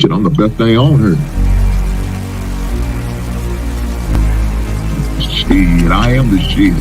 Shit, I'm the best thing on her. Shit, I am the shit.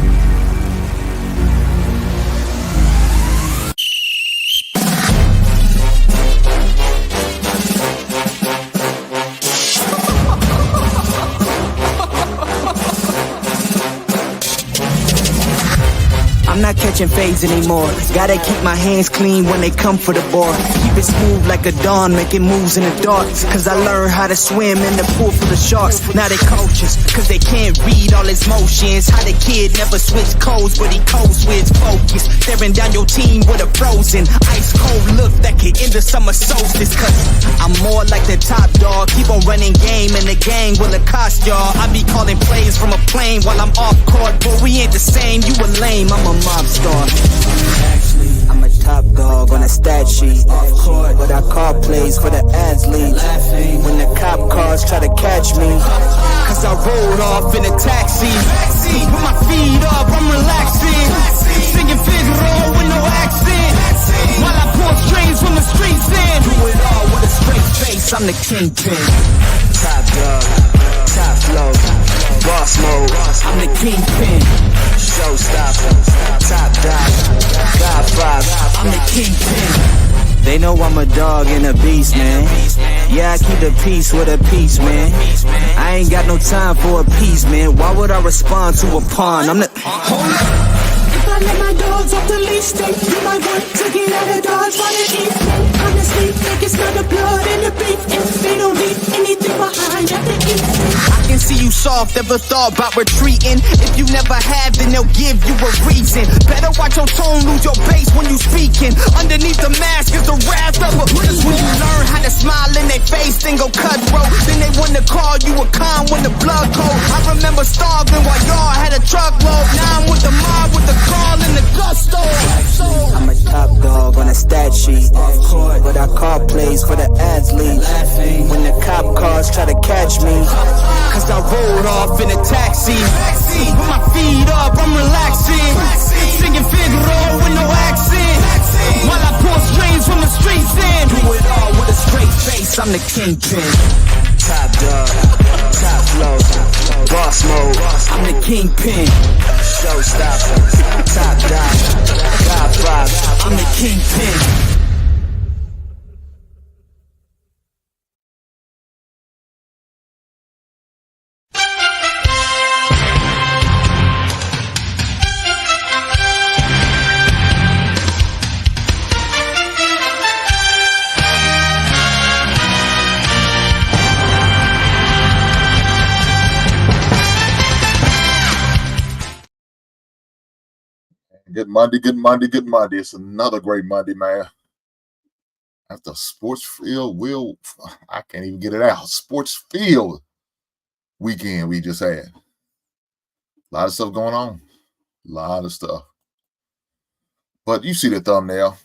I'm not catching fades anymore. Gotta keep my hands clean when they come for the ball. Keep it smooth like a dawn, making moves in the dark. Cause I learned how to swim in the pool full of sharks. Now they coaches, cause they can't read all his motions. How the kid never switch codes, but he codes with focus. Staring down your team with a frozen, ice cold look that can end the summer solstice. Cause I'm more like the top dog. Keep on running game and the gang will accost y'all. I be calling plays from a plane while I'm off court. But we ain't the same, you a lame, I'm a mob star. Actually, I'm a top dog on a stat sheet. Off court, but I call plays for the athletes. When the cop cars try to catch me, cause I rolled off in a taxi. With my feet up, I'm relaxing. Singing Figaro with no accent. While I pour strings from the streets in. Do it all with a straight face, I'm the kingpin. Top dog, top flow, boss mode, I'm the kingpin. Showstopper, top dog, God five, I'm the kingpin. They know I'm a dog and a beast, man. Yeah, I keep the peace with a peace, man. I ain't got no time for a piece, man. Why would I respond to a pawn? I'm the... Hold up. If I let my dogs off the leash, they do my work to get out of Dodge, running eat. Honestly, think it's not the blood and the beef. If they don't leave anything behind at the eat. I can see you soft, ever thought about retreating. If you never have, then they'll give you a reason. Better watch your tone, lose your bass when you speaking. Underneath the mask is the wrath of a priest. When you learn how to smile in their face, then go cutthroat. Then they wanna call you a con when the blood cold. I remember starving while y'all had a truckload. Now I'm with the mob, with the call and the gusto. I'm a top dog on a stat sheet. Off court, but I call plays for the athletes. When the cop cars try to catch me, cause I rolled off in a taxi. With my feet up, I'm relaxing. Singing Figaro with no accent. While I pour strings from the streets in. Do it all with a straight face, I'm the kingpin. Top dog, top flow, boss mode, I'm the kingpin. Showstopper, top dog, God five, I'm the kingpin. Good Monday, good Monday, good Monday. It's another great Monday, man. After sports field, I can't even get it out. Sports field weekend we just had. A lot of stuff going on. A lot of stuff. But you see the thumbnail.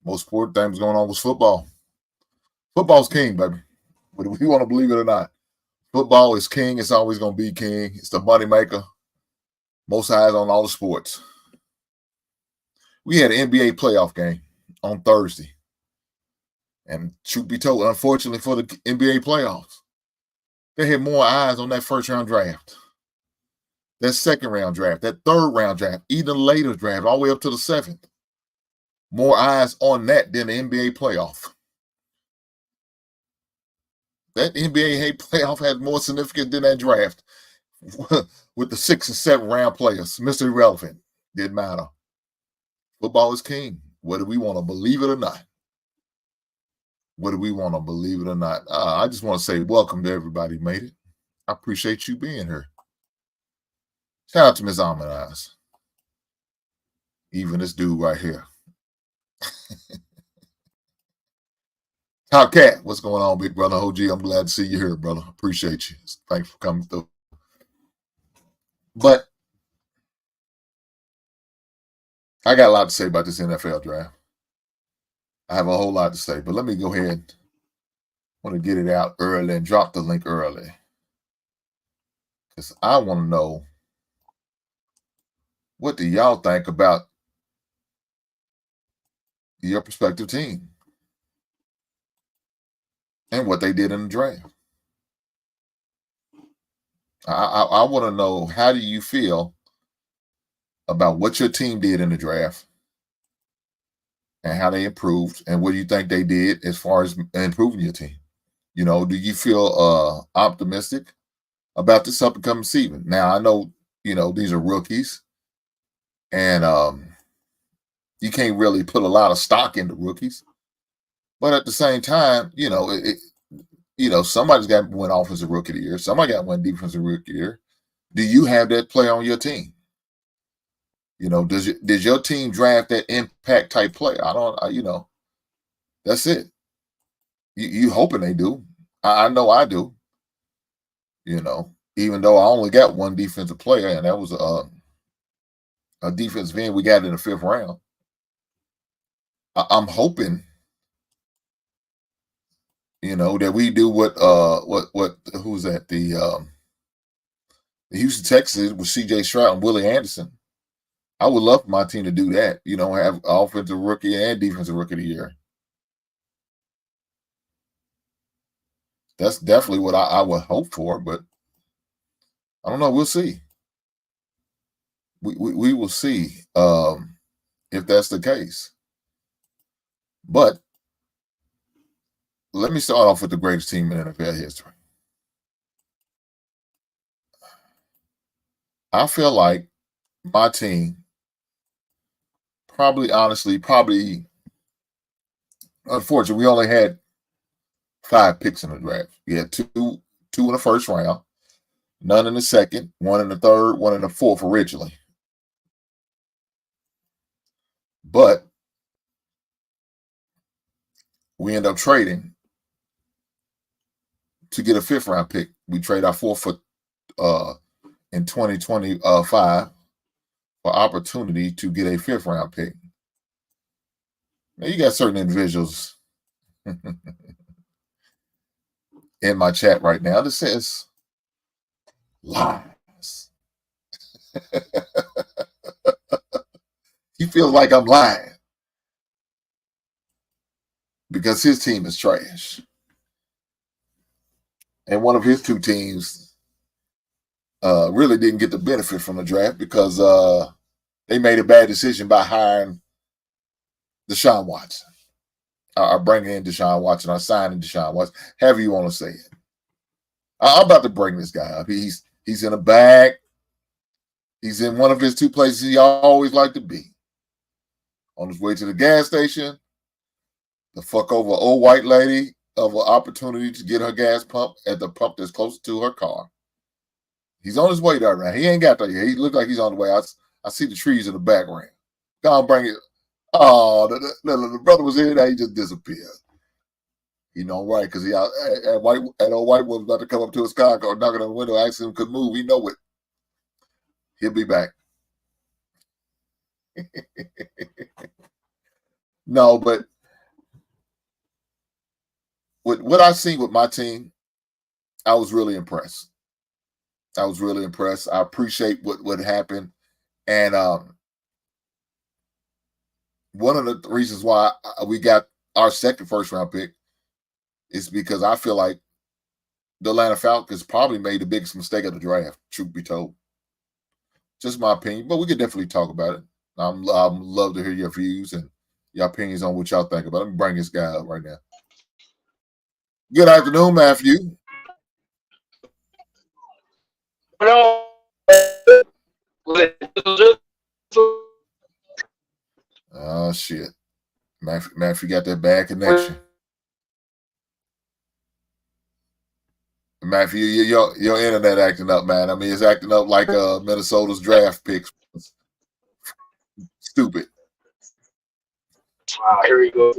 Most important things going on was football. Football's king, baby. Whether we want to believe it or not. Football is king. It's always going to be king. It's the money maker. Most eyes on all the sports. We had an NBA playoff game on Thursday. And truth be told, unfortunately for the NBA playoffs, they had more eyes on that first round draft, that second round draft, that third round draft, even later draft, all the way up to the seventh. More eyes on that than the NBA playoff. That NBA playoff had more significance than that draft. With the 6th and 7th round players, Mr. Irrelevant, didn't matter. Football is king, whether we want to believe it or not. Whether we want to believe it or not. I just want to say welcome to everybody who made it. I appreciate you being here. Shout out to Ms. Almond Eyes. Even this dude right here. Top Cat, what's going on, big brother? OG, I'm glad to see you here, brother. Appreciate you. Thanks for coming through. But I got a lot to say about this NFL draft. I have a whole lot to say, but let me go ahead. I want to get it out early and drop the link early. Because I want to know, what do y'all think about your prospective team? and what they did in the draft. I want to know, how do you feel about what your team did in the draft and how they improved, and what do you think they did as far as improving your team? Do you feel optimistic about this up and coming season? Now, I know, these are rookies, and you can't really put a lot of stock into rookies. But at the same time, somebody's got to win offensive rookie of the year. Somebody got to win defensive rookie of the year. Do you have that player on your team? Does your team draft that impact type player? I don't. That's it. You hoping they do. I know I do. Even though I only got one defensive player, and that was a defensive end we got in the 5th round. I'm hoping, that we do what who's that? The Houston Texans with C.J. Stroud and Willie Anderson. I would love for my team to do that. Have offensive rookie and defensive rookie of the year. That's definitely what I would hope for, but I don't know. We'll see. We will see if that's the case. But let me start off with the greatest team in NFL history. I feel like my team probably, unfortunately, we only had 5 picks in the draft. We had two in the first round, none in the second, 1 in the third, 1 in the fourth originally. But we end up trading to get a 5th round pick. We trade our 4th in 2025 for opportunity to get a 5th round pick. Now, you got certain individuals in my chat right now that says lies. He feels like I'm lying because his team is trash. And one of his 2 teams really didn't get the benefit from the draft because they made a bad decision by hiring Deshaun Watson. Or bringing in Deshaun Watson, or signing Deshaun Watson, however you want to say it. I'm about to bring this guy up. He's in a bag. He's in one of his 2 places he always liked to be. On his way to the gas station, the fuck over old white lady of an opportunity to get her gas pump at the pump that's close to her car. He's on his way there now. He ain't got there yet. He looked like he's on the way. I see the trees in the background. Go on, bring it. Oh, the brother was here. Now he just disappeared. Right? Because that old white woman about to come up to his car, or knocking on the window, asking him could move. He know it. He'll be back. No, but with what I seen with my team, I was really impressed. I appreciate what happened, and one of the reasons why we got our second 1st round pick is because I feel like the Atlanta Falcons probably made the biggest mistake of the draft, truth be told. Just my opinion, but we could definitely talk about it. I'm love to hear your views and your opinions on what y'all think about it. Let me bring this guy up right now. Good afternoon, Matthew. Oh, shit. Matthew got that bad connection. Matthew, your internet acting up, man. I mean, it's acting up like Minnesota's draft picks. Stupid. Here we go.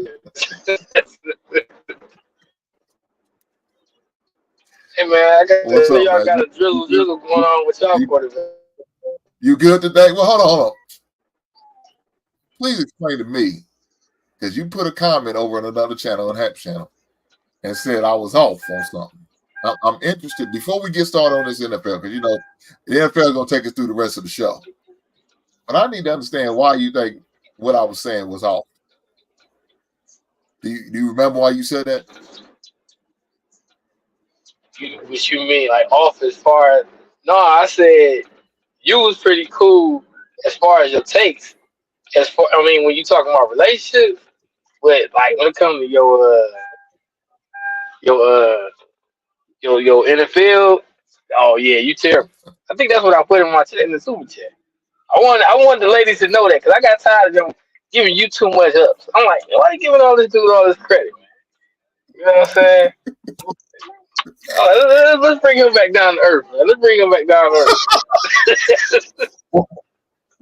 Hey, man, I got y'all got a drizzle going on with y'all quarterback. You good today? Well, hold on. Please explain to me, because you put a comment over on another channel, on Hap channel, and said I was off on something. I'm interested, before we get started on this NFL, because the NFL is going to take us through the rest of the show. But I need to understand why you think what I was saying was off. Do you remember why you said that? Which you mean like off as far as? No, I said you was pretty cool as far as your takes. When you talking about relationships, but like when it comes to your NFL, oh yeah, you terrible. I think that's what I put in my chat in the super chat. I want the ladies to know that because I got tired of them giving you too much ups. I'm like, why are you giving all this dude all this credit, man? You know what I'm saying? Let's bring him back down to earth, man. Let's bring him back down to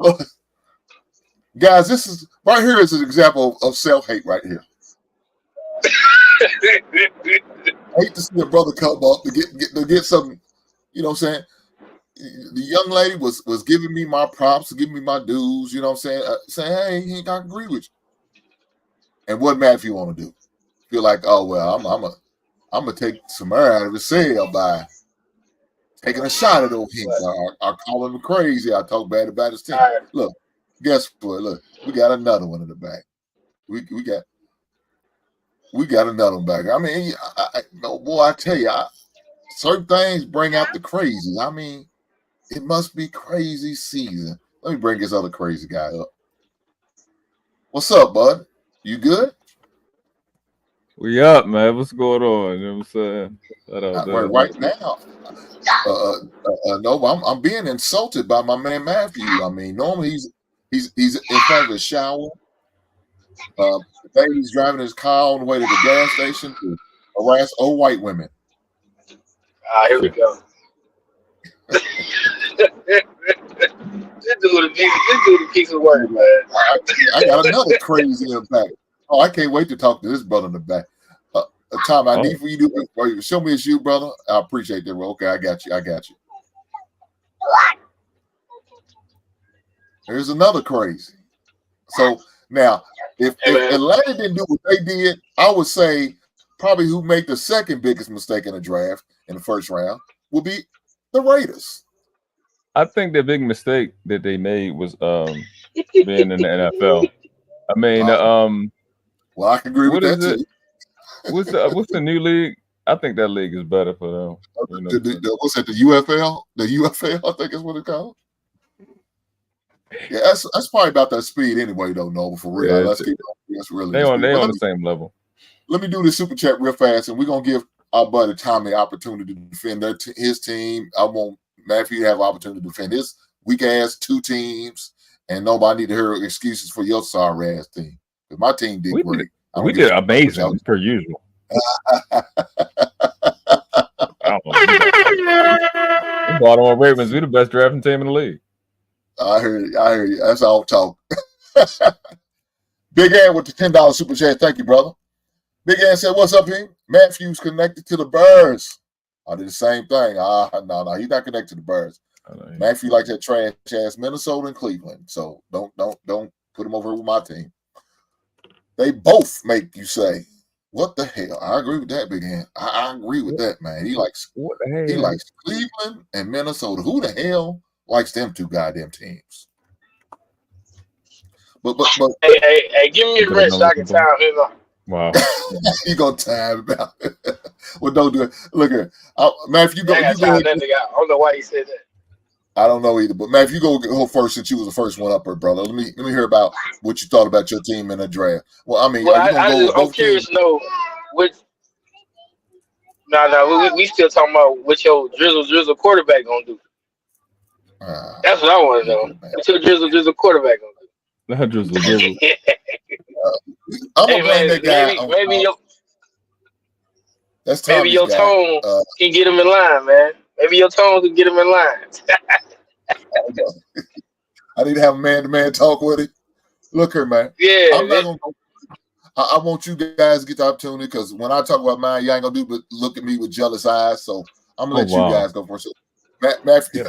earth. Guys, this is right here is an example of self-hate right here. I hate to see a brother come up to get something, you know what I'm saying? The young lady was giving me my props, giving me my dues, you know what I'm saying? Saying, hey, I agree with you. And what Matthew want to do? Feel like, oh well, I'm gonna take some air out of his sail by taking a shot at old Hinks. I call him crazy. I talk bad about his team. Right. Look, guess what? Look, we got another one in the back. We got another one back. I mean, I tell you, certain things bring out the crazy. I mean, it must be crazy season. Let me bring this other crazy guy up. What's up, bud? You good? We up, man. What's going on? You know what I'm saying? Right now. No, I'm being insulted by my man Matthew. I mean, normally he's in front of the shower. Today he's driving his car on the way to the gas station to harass old white women. Here we go. This dude a piece of work, man. I got another crazy in the back. Oh, I can't wait to talk to this brother in the back. Tom, I need for you to show me it's you, brother. I appreciate that, bro. Okay, I got you. Here's another crazy. So now, if Atlanta didn't do what they did, I would say probably who made the second biggest mistake in the draft in the first round would be the Raiders. I think the big mistake that they made was being in the NFL. I mean, well, I can agree with that too. What's the new league? I think that league is better for them. You know? What's that? The UFL? The UFL, I think is what it's called. Yeah, that's probably about that speed anyway, though. No, for real. Yeah, let's keep on. That's really they on the same level. Let me do this super chat real fast, and we're gonna give our buddy Tommy opportunity to defend his team. I want Matthew to have opportunity to defend his weak ass two teams, and nobody need to hear excuses for your sorry ass team. Because my team did great. We did amazing per usual. Baltimore Ravens, we the best drafting team in the league. I hear you. That's all talk. Big Ann with the $10 super chat. Thank you, brother. Big Ann said, "What's up, here? Matthew's connected to the Birds." I did the same thing. No, he's not connected to the Birds. Matthew likes that trash ass Minnesota and Cleveland. So don't put him over with my team. They both make you say, "What the hell?" I agree with that, Big Ann. I agree with that, man. He likes Cleveland and Minnesota. Who the hell likes them two goddamn teams? But hey, give me a wrench so I can time him up. Wow. You gonna time about it. Well, don't do it. Look here. Matthew, you go. I don't know why he said that. I don't know either. But Matthew, you go first since you was the first one up here, brother. Let me hear about what you thought about your team in the draft. Well, I mean, I'm curious to know which. No, we still talking about what your drizzle quarterback gonna do. That's what I want to know. What your drizzle quarterback gonna do? Not drizzle. I'm gonna blame that guy. Maybe your tone can get him in line, man. Maybe your tone can get him in line. I need to have a man-to-man talk with him. Look here, man. Yeah. I want you guys to get the opportunity because when I talk about mine, you ain't gonna do but look at me with jealous eyes. So I'm gonna let you guys go first. Matthew,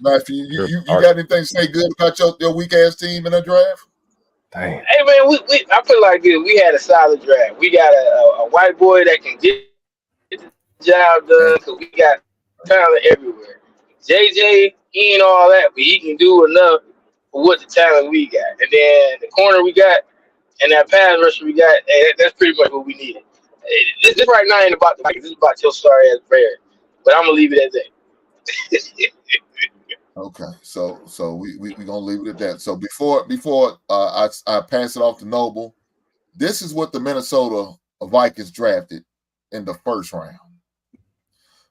Matthew, you got anything to say good about your weak ass team in the draft? Dang. Hey man, I feel like this. We had a solid draft. We got a white boy that can get the job done because we got talent everywhere. JJ, he ain't all that, but he can do enough for what the talent we got. And then the corner we got and that pass rusher we got, that's pretty much what we needed. This right now ain't about the Vikings. This is about your sorry ass Bears. But I'm gonna leave it at that. Okay, so we gonna leave it at that. So before I pass it off to Noble, this is what the Minnesota Vikings drafted in the first round.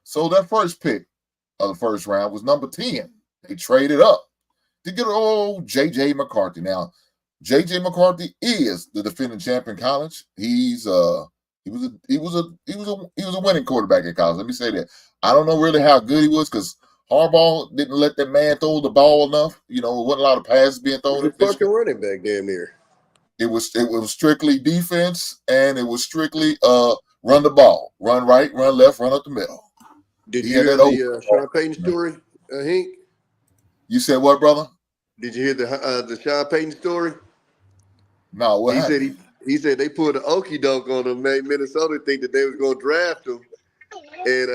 So their first pick of the first round was number 10. They traded up to get old J.J. McCarthy. Now, J.J. McCarthy is the defending champion in college. He was a winning quarterback in college. Let me say that. I don't know really how good he was because Harbaugh didn't let that man throw the ball enough. You know, there wasn't a lot of passes being thrown. It was a fucking running back damn near. It was strictly defense, and it was strictly run the ball, run right, run left, run up the middle. Did you hear the Sean Payton story, Hank? You said what, brother? Did you hear the Sean Payton story? No, what happened? He said they pulled an okie doke on him, made Minnesota think that they was going to draft him, and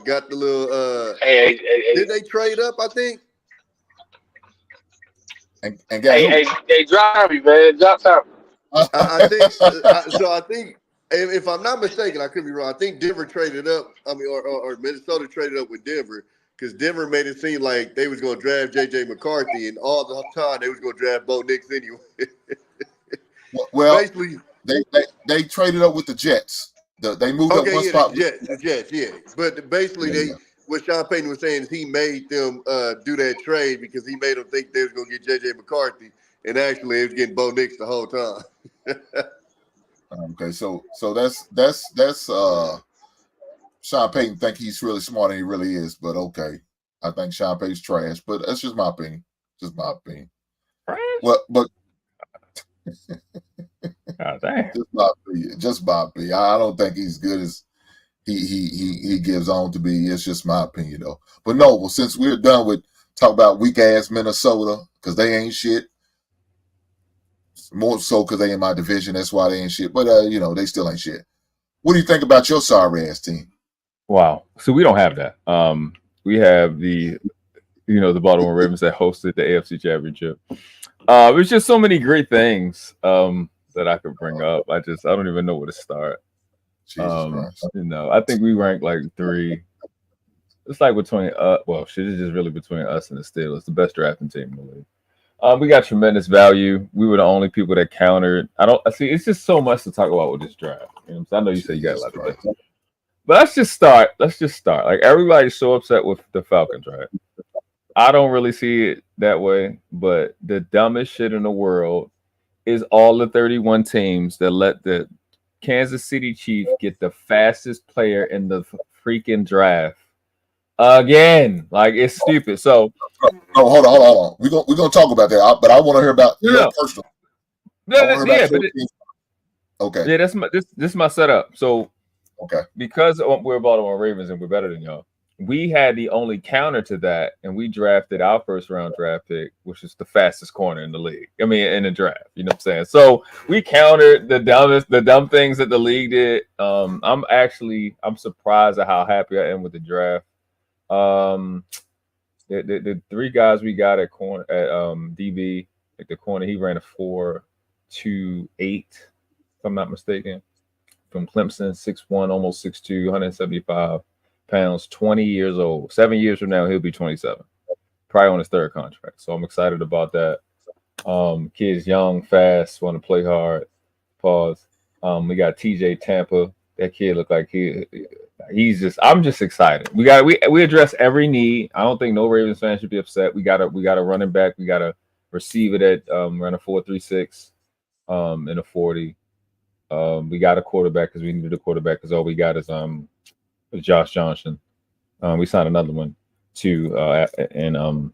got the little. Did they trade up? I think. And got hey, drop me, man. Drop top. I think so. I think if I'm not mistaken, I could be wrong. I think Denver traded up. I mean, or Minnesota traded up with Denver because Denver made it seem like they was going to draft J.J. McCarthy, and all the time they was going to draft Bo Nix anyway. Well, basically, they traded up with the Jets. They moved up one spot. The Jets, yeah. But basically, what Sean Payton was saying is he made them do that trade because he made them think they was going to get J.J. McCarthy, and actually, they was getting Bo Nix the whole time. Okay, so that's Sean Payton think he's really smart and he really is, but okay. I think Sean Payton's trash, but that's just my opinion. Just my opinion. Well, but God damn. Just my opinion. I don't think he's good as he gives on to be. It's just my opinion though. But no, well, since we're done with talk about weak ass Minnesota, because they ain't shit. More so because they in my division, that's why they ain't shit. But they still ain't shit. What do you think about your sorry ass team? Wow. So we don't have that. We have the Baltimore Ravens that hosted the AFC Championship. There's just so many great things that I could bring up. I don't even know where to start. Jesus Christ. I think we rank like 3. It's like between shit is just really between us and the Steelers, the best drafting team in the league. We got tremendous value. We were the only people that countered. It's just so much to talk about with this draft. I know you said you got a lot of things. But let's just start. Like, everybody's so upset with the Falcons, right? I don't really see it that way, but the dumbest shit in the world is all the 31 teams that let the Kansas City Chiefs get the fastest player in the freaking draft. Again, like, it's stupid. So, hold on. We're gonna talk about that, but I want to hear about your personal. Okay. Yeah, this is my setup. So, okay, because we're Baltimore Ravens and we're better than y'all, we had the only counter to that, and we drafted our first round draft pick, which is the fastest corner in the league. I mean, in the draft, you know what I'm saying? So we countered the dumb things that the league did. I'm surprised at how happy I am with the draft. The 3 guys we got at corner at DB, like the corner, he ran a 4.28, if I'm not mistaken, from Clemson, 6'1", almost 6'2", 175 pounds, 20 years old. 7 years from now, he'll be 27, probably on his 3rd contract. So I'm excited about that. Kid's young, fast, want to play hard. Pause. We got TJ Tampa. That kid looked like I'm just excited. We address every need. I don't think no Ravens fan should be upset. We got a running back. We got a receiver that ran a 4.36 in a 40. We got a quarterback because we needed a quarterback because all we got is Josh Johnson. We signed another one too in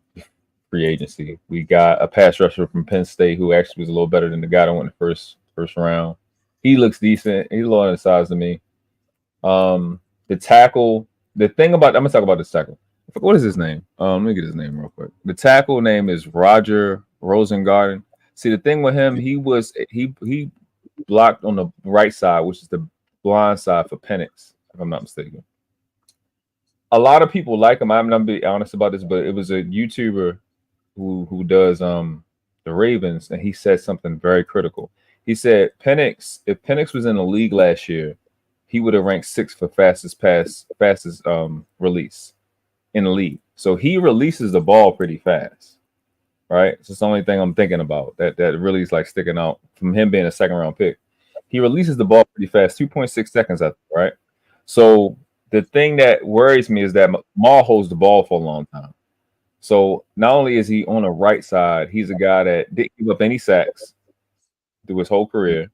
free agency. We got a pass rusher from Penn State who actually was a little better than the guy that went in the first round. He looks decent. He's a lot of size to me. The tackle. The thing about I'm gonna talk about this tackle. What is his name? Let me get his name real quick. The tackle name is Roger Rosengarten. See, the thing with him, he blocked on the right side, which is the blind side for Penix, if I'm not mistaken. A lot of people like him. I'm not being honest about this, but it was a YouTuber who does the Ravens, and he said something very critical. He said if Penix was in the league last year, he would have ranked 6th for fastest release in the league. So he releases the ball pretty fast, right? So it's the only thing I'm thinking about that really is like sticking out from him being a 2nd round pick. He releases the ball pretty fast, 2.6 seconds, right? So the thing that worries me is that Maul holds the ball for a long time. So not only is he on the right side, he's a guy that didn't give up any sacks through his whole career,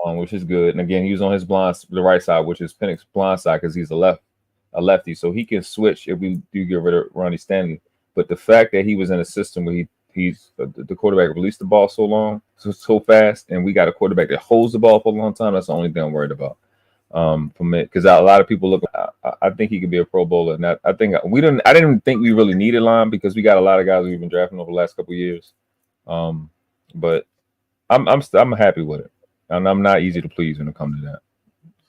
which is good. And again, he was on the right side, which is Penix's blind side because he's a lefty. So he can switch if we do get rid of Ronnie Stanley. But the fact that he was in a system where he's the quarterback released the ball so fast, and we got a quarterback that holds the ball for a long time, that's the only thing I'm worried about. From it, because a lot of people look. I think he could be a Pro Bowler, and I think I didn't think we really needed line because we got a lot of guys we've been drafting over the last couple of years. But I'm happy with it, and I'm not easy to please when it comes to that.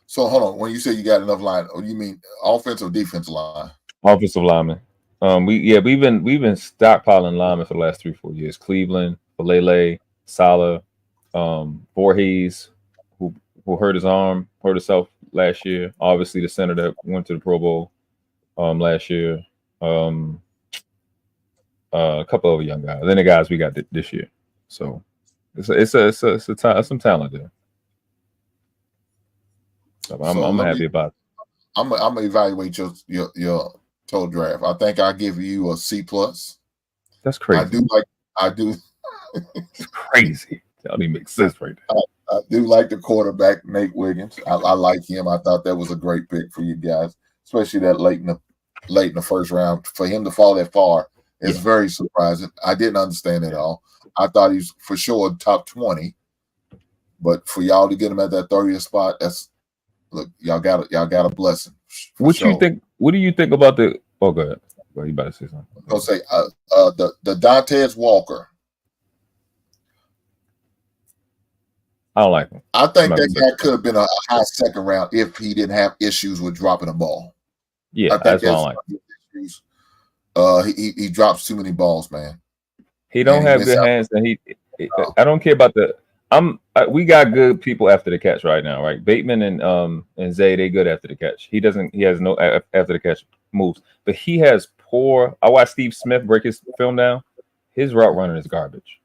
So hold on, when you say you got enough line, you mean offensive or defensive line? Offensive lineman. We've been stockpiling linemen for the last 3-4 years. Cleveland, Falele, Sala, Voorhees, who hurt herself last year. Obviously, the center that went to the Pro Bowl last year. A couple of young guys. Then the guys we got this year. So it's some talent there. So I'm happy about it. I'm gonna evaluate your total draft. I think I give you a C+. That's crazy. I do. It's crazy. That don't even make sense right there. I do like the quarterback, Nate Wiggins. I like him. I thought that was a great pick for you guys, especially that late in the first round. For him to fall that far is very surprising. I didn't understand it all. I thought he's for sure top 20, but for y'all to get him at that 30th spot, y'all got a blessing. What do you think about the? Oh, go ahead. Well, you about to say something? I'll say the Dantes Walker. I don't like him. I think that guy could have been a high 2nd round if he didn't have issues with dropping the ball. Yeah, that's what I like. He drops too many balls, man. He don't have good hands, and I don't care about the. We got good people after the catch right now, right? Bateman and Zay, they good after the catch. He has no after the catch moves, but he has poor. I watched Steve Smith break his film down. His route running is garbage.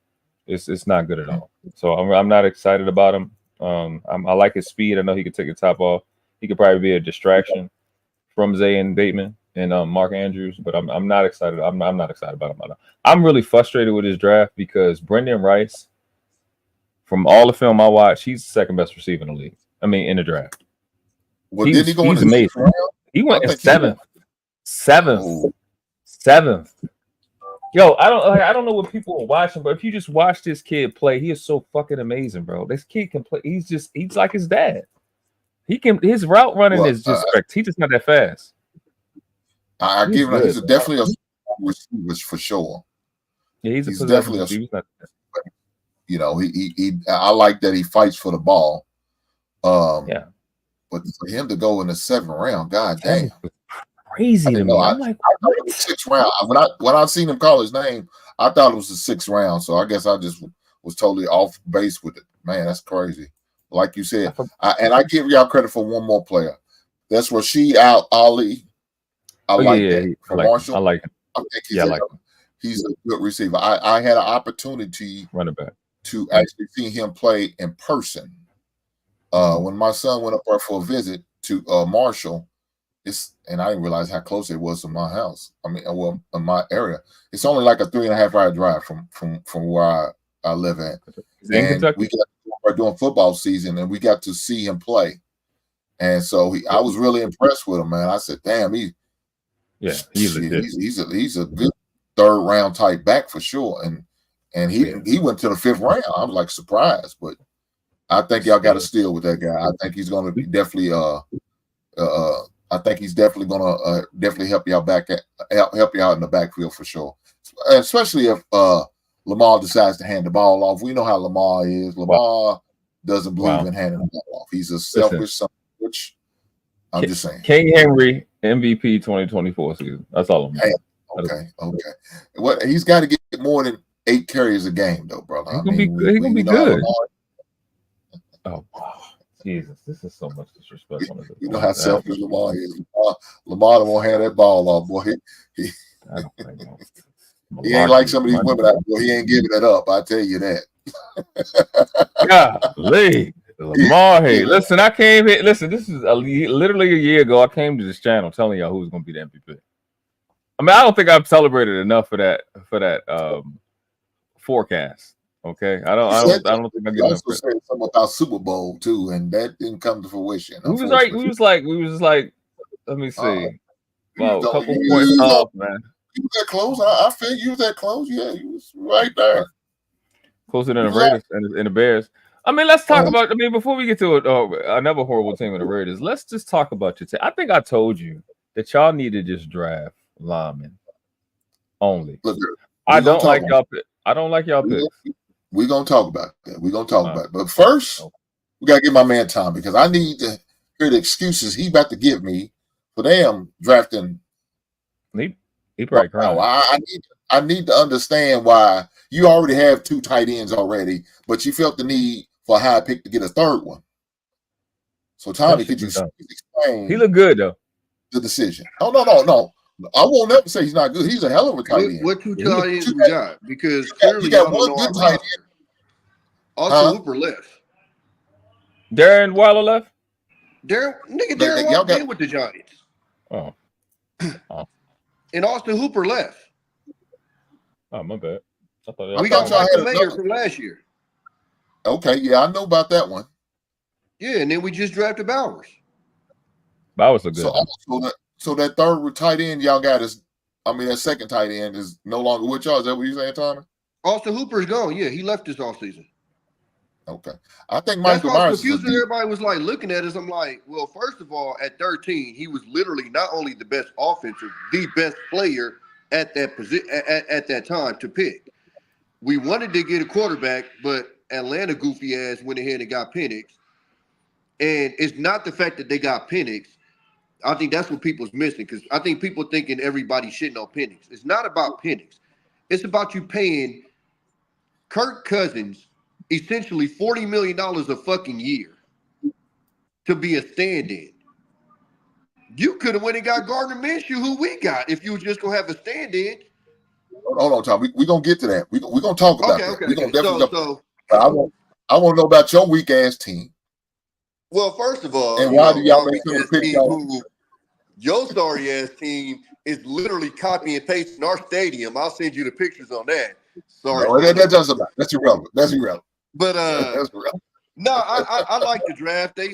It's not good at all. So I'm not excited about him. I like his speed. I know he could take the top off. He could probably be a distraction from Zay and Bateman and Mark Andrews, but I'm not excited. I'm not excited about him. I'm really frustrated with his draft because Brendan Rice, from all the film I watched, he's the 2nd best receiver in the league. I mean, in the draft. Well, did he go he's in the amazing. He went in 7th. 7th. Yo, I don't know what people are watching, but if you just watch this kid play, he is so fucking amazing, bro. This kid can play. He's like his dad. His route running is just he's just not that fast. I give him. He's definitely a receiver for sure. Yeah, he's definitely a receiver. You know, I like that he fights for the ball. Yeah, but for him to go in the 7th round, god damn. Crazy to me. I'm like, I thought it was 6th round. When I seen him call his name, I thought it was the 6th round. So I guess I just was totally off base with it. Man, that's crazy. Like you said, and I give y'all credit for one more player. That's Rashid Ali. I like that. Marshall. I like him. I think he's a good receiver. I had an opportunity running back to actually see him play in person. When my son went up there for a visit to Marshall. And I didn't realize how close it was to my house. I mean, well, in my area, it's only like a 3.5-hour drive from where I live at. And we got doing football season, and we got to see him play. And so I was really impressed with him, man. I said, "Damn, he's a good 3rd round type back for sure." And he went to the 5th round. I was like surprised, but I think y'all got to steal with that guy. I think he's going to be definitely I think he's definitely going to definitely help you out in the backfield for sure, especially if Lamar decides to hand the ball off. We know how Lamar is. Lamar doesn't believe in handing the ball off. He's a selfish son, which I'm just saying. King Henry MVP 2024 season. That's all I'm saying. Okay. Well, he's got to get more than 8 carries a game, though, brother. He's gonna be good. Oh, Jesus, this is so much disrespect on You know how selfish Lamar is. Lamar won't have that ball off, boy. I don't think He ain't like some of these women out there. He ain't giving it up. I tell you that. Golly. Lamar, hey, listen, I came here. Listen, this is literally a year ago. I came to this channel telling y'all who was going to be the MVP. I mean, I don't think I've celebrated enough for that forecast. Okay, I don't think I get enough. Also said something about Super Bowl too, and that didn't come to fruition. We was right. We was like. Let me see. Well, a couple points off, man. You was that close. I feel you was that close. Yeah, you was right there. Closer than the Raiders and the Bears. I mean, let's talk about. I mean, before we get to another horrible team in the Raiders, let's just talk about your team. I think I told you that y'all need to just draft linemen only. Look, I don't like y'all pick. I don't like y'all picks. We're gonna talk about that. We're gonna talk about it. But first, we gotta get my man Tom because I need to hear the excuses he about to give me for them drafting. He probably crying. I need to understand why you already have 2 tight ends already, but you felt the need for a high pick to get a third one. So Tommy, could you explain? He look good though. The decision. Oh no. I won't never say he's not good. He's a hell of a tight end. What 2 tight ends we got? Because clearly you got one good tight end. Also, Hooper left. Darren Waller left. Darren Waller been with the Giants. Oh. And Austin Hooper left. Oh, my bad. I thought we got Michael Mayer from last year. Okay, yeah, I know about that one. Yeah, and then we just drafted Bowers. Bowers look good. So that third tight end y'all got that second tight end is no longer with y'all. Is that what you're saying, Tommy? Austin Hooper's gone. Yeah, he left this offseason. Okay. I think Michael Myers confusing. Everybody was like looking at us. I'm like, well, first of all, at 13, he was literally not only the best offensive, the best player at that position at that time to pick. We wanted to get a quarterback, but Atlanta goofy ass went ahead and got Penix. And it's not the fact that they got Penix. I think that's what people's missing because I think people thinking everybody's shitting on Penix. It's not about Penix. It's about you paying Kirk Cousins essentially $40 million a fucking year to be a stand-in. You could have went and got Gardner Minshew, who we got, if you were just going to have a stand-in. Hold on, Tom. We're going to get to that. We're going to talk about that. Okay. We're going to definitely I want to know about your weak-ass team. Well, first of all, and why do y'all make some pick your sorry-ass team is literally copy and pasting our stadium. I'll send you the pictures on that. Sorry. No, that doesn't matter. That's irrelevant. But that's irrelevant. No, I like the draft. They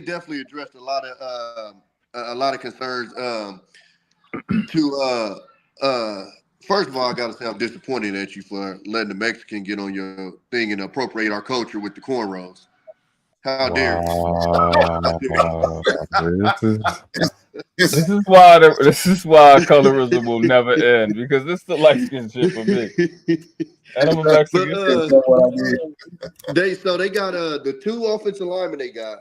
definitely addressed a lot of concerns. First of all, I gotta say I'm disappointed at you for letting the Mexican get on your thing and appropriate our culture with the cornrows. How dare you? This is why colorism will never end because this is the light skin shit for me. And I'm a Mexican. They got the 2 offensive linemen they got,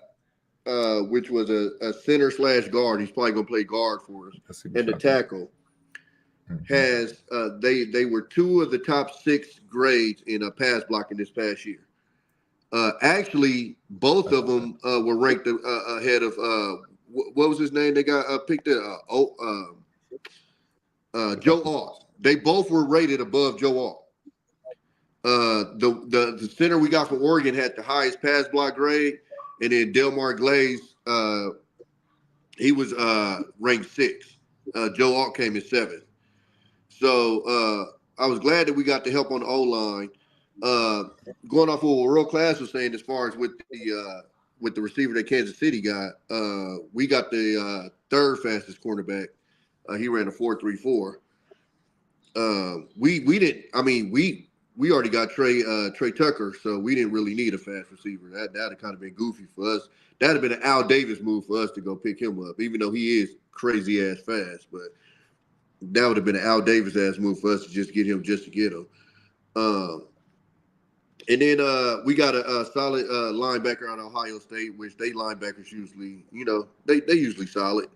which was a center / guard. He's probably gonna play guard for us. And the tackle has they were 2 of the top 6 grades in pass blocking this past year. Actually, both of them were ranked ahead of what was his name? They got picked Joe Alt. They both were rated above Joe Alt. The center we got from Oregon had the highest pass block grade, and then Delmar Glaze, he was ranked 6th. Joe Alt came in 7th. So I was glad that we got the help on the O-line. Going off of what World Class was saying as far as with the receiver that Kansas City got, we got the 3rd fastest cornerback. He ran a 4.34. We already got Trey Tucker, so we didn't really need a fast receiver. That'd have kind of been goofy for us. That'd have been an Al Davis move for us to go pick him up, even though he is crazy ass fast. But that would have been an Al Davis ass move for us to just get him just to get him. And then we got a solid linebacker out of Ohio State, which they linebackers usually, they usually solid.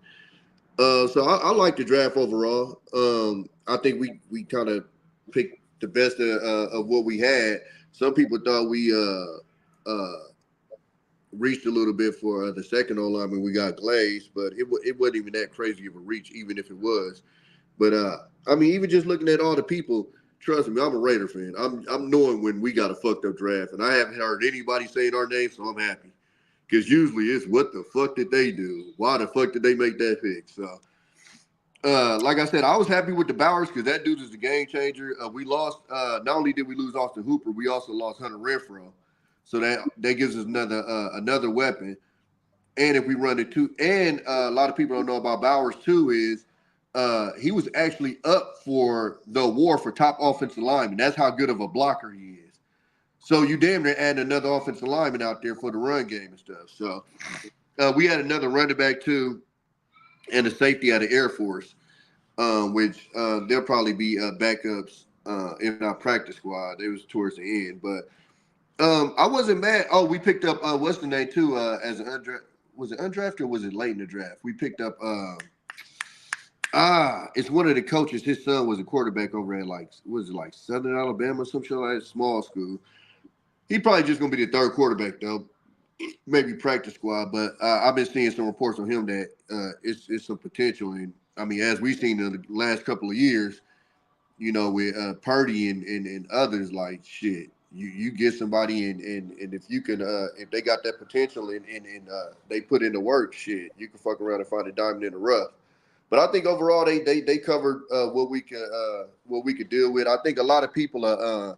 So I like the draft overall. I think we kind of picked the best of what we had. Some people thought reached a little bit for the second O-lineman. We got Glaze, but it wasn't even that crazy of a reach, even if it was. But I mean, even just looking at all the people, trust me, I'm a Raider fan. I'm knowing when we got a fucked up draft, and I haven't heard anybody saying our name, so I'm happy. Because usually it's what the fuck did they do? Why the fuck did they make that pick? So, like I said, I was happy with the Bowers because that dude is a game changer. We lost. Not only did we lose Austin Hooper, we also lost Hunter Renfrow. So that gives us another weapon. And if we run it too, and a lot of people don't know about Bowers too is he was actually up for the award for top offensive lineman. That's how good of a blocker he is. So you damn near add another offensive lineman out there for the run game and stuff. So we had another running back too, and a safety out of Air Force, which they'll probably be backups in our practice squad. It was towards the end, but I wasn't mad. Oh, we picked up what's the name too as an undrafted. Was it undrafted or was it late in the draft? We picked up it's one of the coaches. His son was a quarterback over at like Southern Alabama or some shit like that, small school. He probably just gonna be the third quarterback though, maybe practice squad. But I've been seeing some reports on him that it's some potential. And I mean, as we've seen in the last couple of years, you know, with Purdy and others, like shit. You get somebody and if you can if they got that potential and they put in the work, shit, you can fuck around and find a diamond in the rough. But I think overall they covered what we could deal with. I think a lot of people are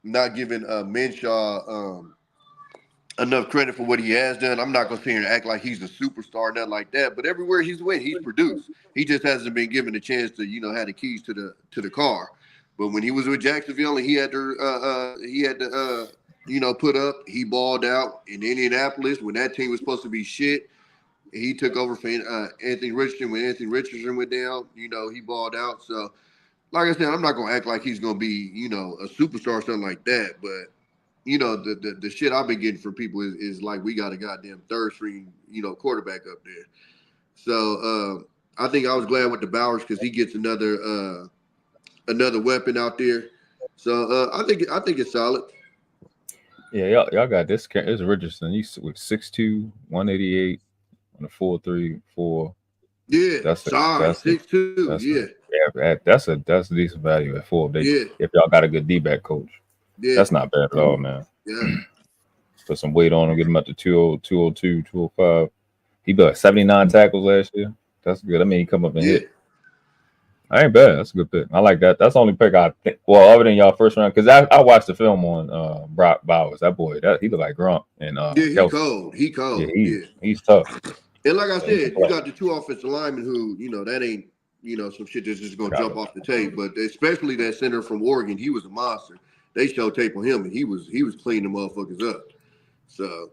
not giving Minshew enough credit for what he has done. I'm not gonna sit here and act like he's a superstar, nothing like that. But everywhere he's went, he's produced. He just hasn't been given a chance to, you know, have the keys to the car. But when he was with Jacksonville and he had to you know, put up, he balled out in Indianapolis when that team was supposed to be shit. He took over for Anthony Richardson when Anthony Richardson went down. You know, he balled out. So, like I said, I'm not gonna act like he's gonna be, you know, a superstar or something like that. But you know, the shit I've been getting from people is like we got a goddamn third string, you know, quarterback up there. So I think I was glad with the Bowers because he gets another weapon out there. So I think it's solid. Yeah, y'all got this. It's Richardson. He's with 6'2", 188 on a 4.34. Yeah, that's 6'2". Yeah, that's a decent value at 4. If y'all got a good D-back coach, that's not bad at all, man. Yeah, put some weight on him, get him up to 202, 205. He built 79 tackles last year. That's good. I mean, he come up and hit. I ain't bad. That's a good pick. I like that. That's the only pick I think. Well, other than y'all first round, because I watched the film on Brock Bowers. That boy, he look like Grump. And he cold. He cold. Yeah, he's tough. And like I said, you got the two offensive linemen who, you know, that ain't, you know, some shit that's just gonna jump off the tape. But especially that center from Oregon, he was a monster. They showed tape on him, and he was cleaning the motherfuckers up. So,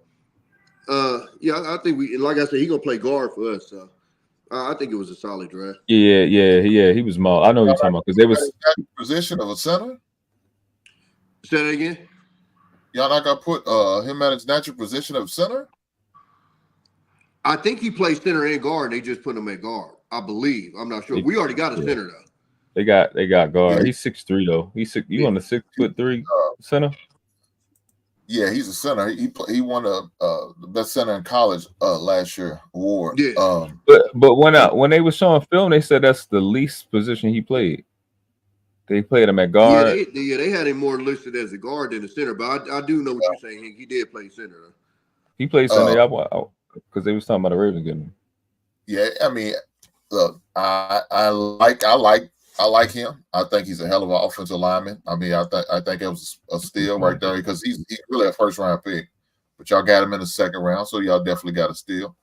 yeah, I think like I said, he gonna play guard for us. So, I think it was a solid draft. Yeah. He was small. I know what you're talking about because they was position of a center. Say that again. Y'all not gonna put him at his natural position of center. I think he plays center and guard. They just put him at guard. I believe. I'm not sure. We already got a center though. They got guard. Yeah. He's 6'3" though. You on the 6'3" center? Yeah, he's a center. He won the best center in college last year award. Yeah. But when they were showing film, they said that's the least position he played. They played him at guard. Yeah, they had him more listed as a guard than a center. But I do know what you're saying. He did play center though. He played center, because they was talking about the Ravens getting him. Yeah, I mean, look, I like him. I think he's a hell of an offensive lineman. I mean, I think it was a steal right there because he's really a first round pick. But y'all got him in the second round, so y'all definitely got a steal.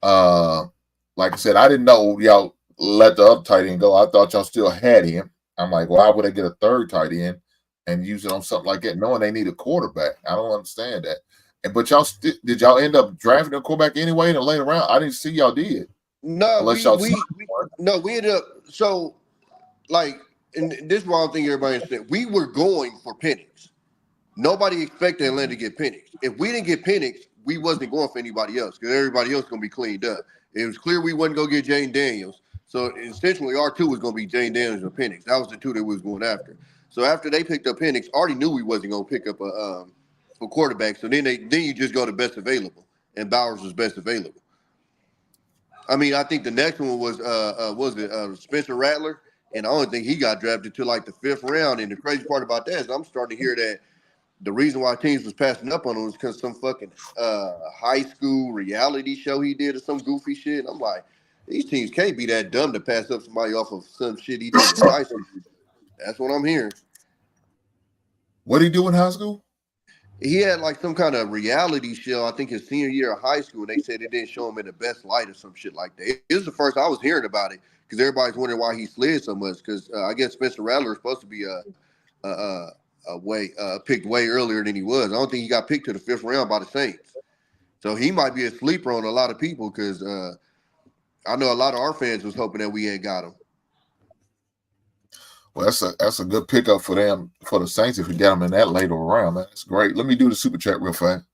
Like I said, I didn't know y'all let the other tight end go. I thought y'all still had him. I'm like, why would they get a third tight end and use it on something like that, knowing they need a quarterback? I don't understand that. But y'all did y'all end up drafting a quarterback anyway in the later round? I didn't see y'all did. No, we ended up so. Like, and this is why I think everybody understands. We were going for Penix. Nobody expected Atlanta to get Penix. If we didn't get Penix, we wasn't going for anybody else because everybody else going to be cleaned up. It was clear we wasn't going to get Jane Daniels. So, essentially, our two was going to be Jane Daniels or Penix. That was the two that we was going after. So, after they picked up Penix, I already knew we wasn't going to pick up a for quarterbacks. So then you just go to best available, and Bowers was best available. I mean, I think the next one was Spencer Rattler, and I don't think he got drafted till like the 5th round. And the crazy part about that is I'm starting to hear that the reason why teams was passing up on him was because some fucking high school reality show he did or some goofy shit. And I'm like, these teams can't be that dumb to pass up somebody off of some shit he did in high school. That's what I'm hearing. What did he do in high school? He had like some kind of reality show, I think his senior year of high school, and they said it didn't show him in the best light or some shit like that. It was the first I was hearing about it because everybody's wondering why he slid so much. Because I guess Spencer Rattler is supposed to be picked way earlier than he was. I don't think he got picked to the 5th round by the Saints. So he might be a sleeper on a lot of people because I know a lot of our fans was hoping that we ain't got him. Well, that's a good pickup for them, for the Saints, if we got them in that later round, man. That's great. Let me do the super chat real fast.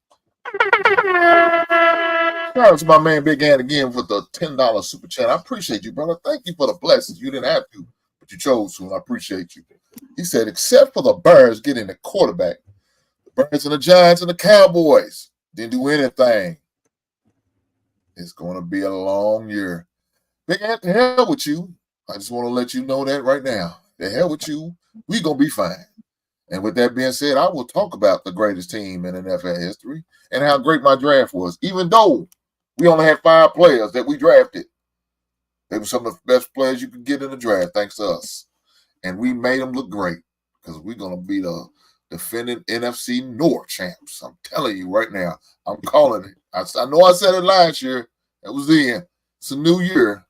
Shout out to my man Big Ant again with the $10 super chat. I appreciate you, brother. Thank you for the blessings. You didn't have to, but you chose to, and I appreciate you. He said, except for the Bears getting the quarterback, the Bears and the Giants and the Cowboys didn't do anything. It's going to be a long year. Big Ant, the hell with you. I just want to let you know that right now. The hell with you. We going to be fine. And with that being said, I will talk about the greatest team in NFL history and how great my draft was, even though we only had 5 players that we drafted. They were some of the best players you could get in the draft, thanks to us. And we made them look great because we're going to be the defending NFC North champs. I'm telling you right now. I'm calling it. I know I said it last year. That was the end. It's a new year.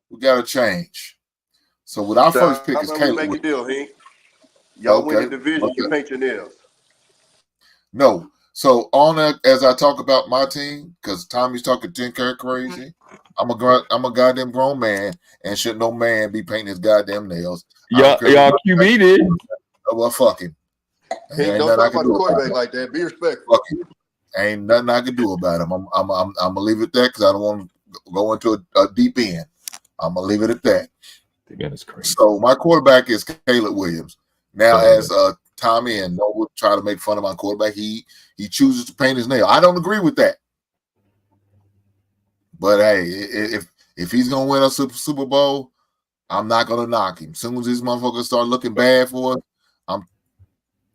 We got to change. So with our first pick is Caleb. Make a deal, Hank. Y'all win the division, you paint your nails. No. So on that, as I talk about my team, because Tommy's talking 10 karat crazy, I'm a goddamn grown man, and should no man be painting his goddamn nails. Y'all QB did. Well, fuck him. Hey, don't talk about the quarterback like that. Be respectful. Fuck him. Ain't nothing I can do about him. I'm gonna leave it at that because I don't want to go into a deep end. I'm gonna leave it at that. That is crazy. So my quarterback is Caleb Williams. Now, as Tommy and Noah try to make fun of my quarterback, he chooses to paint his nail. I don't agree with that. But hey, if he's gonna win a Super Bowl, I'm not gonna knock him. As soon as these motherfuckers start looking bad for us,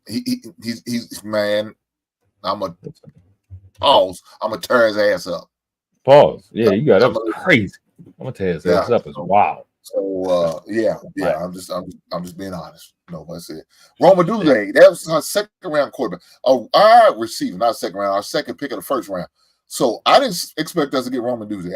he's man. I'm a tear his ass up. Pause. Yeah, you got that was crazy. I'm gonna tear his ass up as wow. So I'm just being honest. No, that's it. Roma Duze, that was our 2nd round quarterback. Oh, our receiver, not 2nd round, our 2nd pick of the 1st round. So I didn't expect us to get Roma Duze.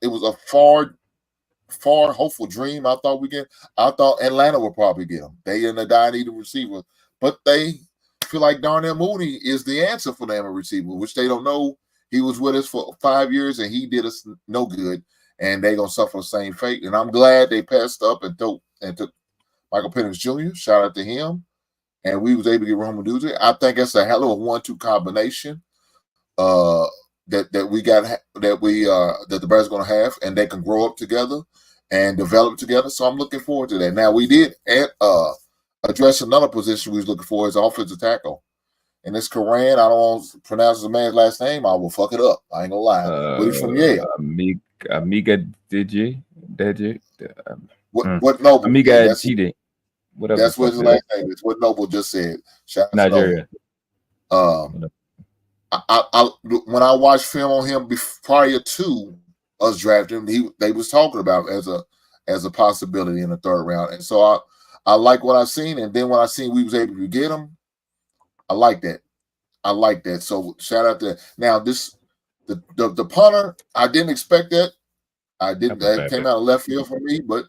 It was a far hopeful dream. I thought Atlanta would probably get him. They in the die need a receiver, but they feel like Darnell Mooney is the answer for them a receiver, which they don't know. He was with us for 5 years and he did us no good, and they're gonna suffer the same fate. And I'm glad they passed up and took Michael Penix Jr. Shout out to him, and we was able to get Roma Duze. I think that's a hell of a 1-2 combination that the Bears are going to have, and they can grow up together and develop together. So I'm looking forward to that. Now we did address another position we was looking for as offensive tackle, and it's Koran. I don't want to pronounce the man's last name. I will fuck it up. I ain't gonna lie. But he's from Yale. Amiga Digi. What Noble? Amiga Chidi. Whatever. That's what his last name is. What Noble just said. Shout out Nigeria. when I watched film on him prior to us drafting him, they was talking about as a possibility in the 3rd round, and so I like what I've seen, and then when I seen we was able to get him, I like that. So shout out to now the punter. I didn't expect that. That came out of left field for me, but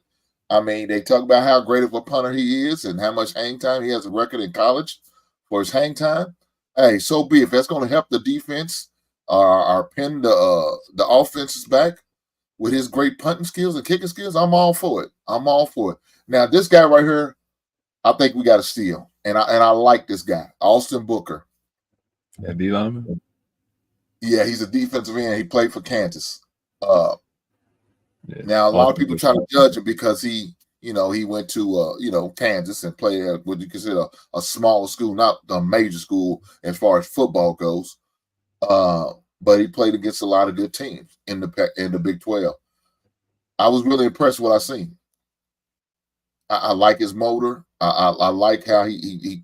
I mean, they talk about how great of a punter he is and how much hang time he has a record in college for his hang time. Hey, so be it. If that's going to help the defense or pin the offenses back with his great punting skills and kicking skills, I'm all for it. Now, this guy right here, I think we got to steal, and I like this guy, Austin Booker. Yeah, D lineman. Yeah, he's a defensive end. He played for Kansas. Now, a lot of people try to judge him because he He went to Kansas and played at what you consider a smaller school, not a major school as far as football goes. But he played against a lot of good teams in the Big 12. I was really impressed with what I seen. I like his motor. I like how he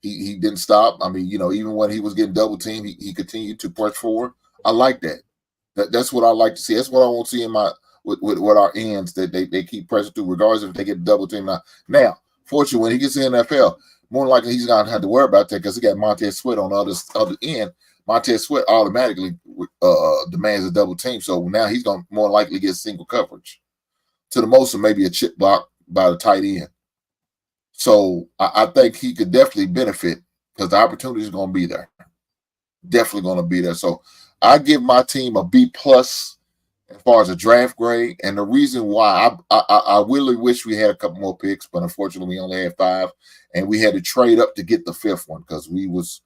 didn't stop. I mean, even when he was getting double teamed, he continued to push forward. I like that. That's what I like to see. That's what I want to see in my with our ends, that they keep pressing through, regardless if they get double teamed or not. Now, fortunately, when he gets in the NFL, more than likely he's not gonna have to worry about that because he got Montez Sweat on the other end. Montez Sweat automatically demands a double team, so now he's gonna more likely get single coverage to the most, of maybe a chip block by the tight end. So I think he could definitely benefit because the opportunity is going to be there. Definitely going to be there. So I give my team a B+ as far as a draft grade. And the reason why I really wish we had a couple more picks, but unfortunately we only had 5, and we had to trade up to get the 5th one because we was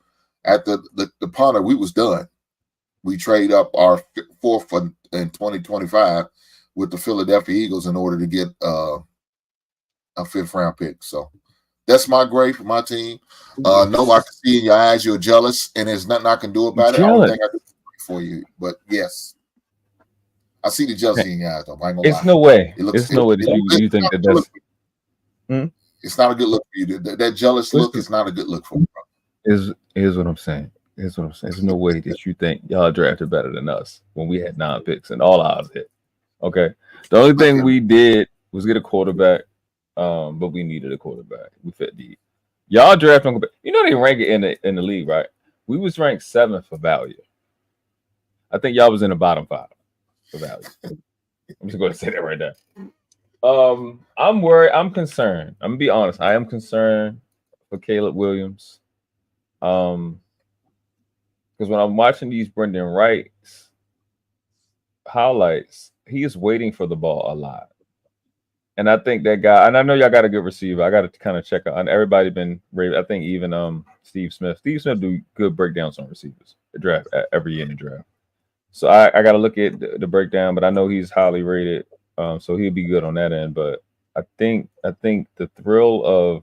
at the punter. We was done. We trade up our 4th in 2025 with the Philadelphia Eagles in order to get a 5th round pick. So that's my grade for my team. No, I can see in your eyes you're jealous, and there's nothing I can do about it. I don't think I can do it for you, but yes, I see the jealousy in your eyes. Though. I ain't gonna lie. No way. It's no way that you think that's. It's not a good look for you. That jealous look is not a good look for you. Here's what I'm saying. There's no way that you think y'all drafted better than us when we had 9 picks and all ours hit. Okay. The only thing we did was get a quarterback, but we needed a quarterback. We fit deep. Y'all draft on. They rank it in the league, right? We was ranked 7th for value. I think y'all was in the bottom 5 for value. I'm just going to say that right there. I'm worried. I'm concerned. I'm gonna be honest. I am concerned for Caleb Williams. Because when I'm watching these Brendan Wright's highlights, he is waiting for the ball a lot. And I think that guy, and I know y'all got a good receiver. I got to kind of check out. And everybody been raving. I think even Steve Smith do good breakdowns on receivers. The draft every year in the draft. So I got to look at the breakdown, but I know he's highly rated. So he'll be good on that end. But I think the thrill of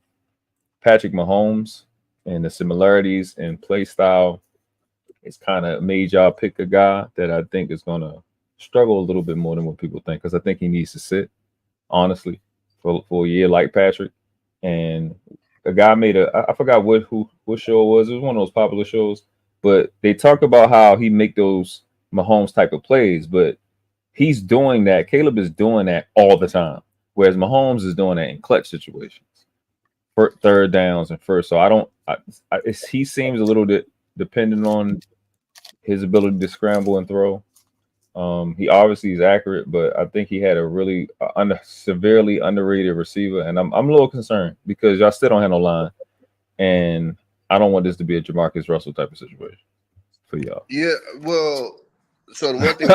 Patrick Mahomes and the similarities in play style is kind of made y'all pick a guy that I think is going to struggle a little bit more than what people think, because I think he needs to sit, honestly, for a year like Patrick. And a guy made I forgot what show it was. It was one of those popular shows, but they talked about how he make those Mahomes type of plays, but he's doing that. Caleb is doing that all the time, whereas Mahomes is doing that in clutch situations, for third downs and first. So he seems a little bit dependent on his ability to scramble and throw. He obviously is accurate, but I think he had a really severely underrated receiver, and I'm a little concerned because y'all still don't have no line, and I don't want this to be a Jamarcus Russell type of situation for y'all. Yeah, well, so the one thing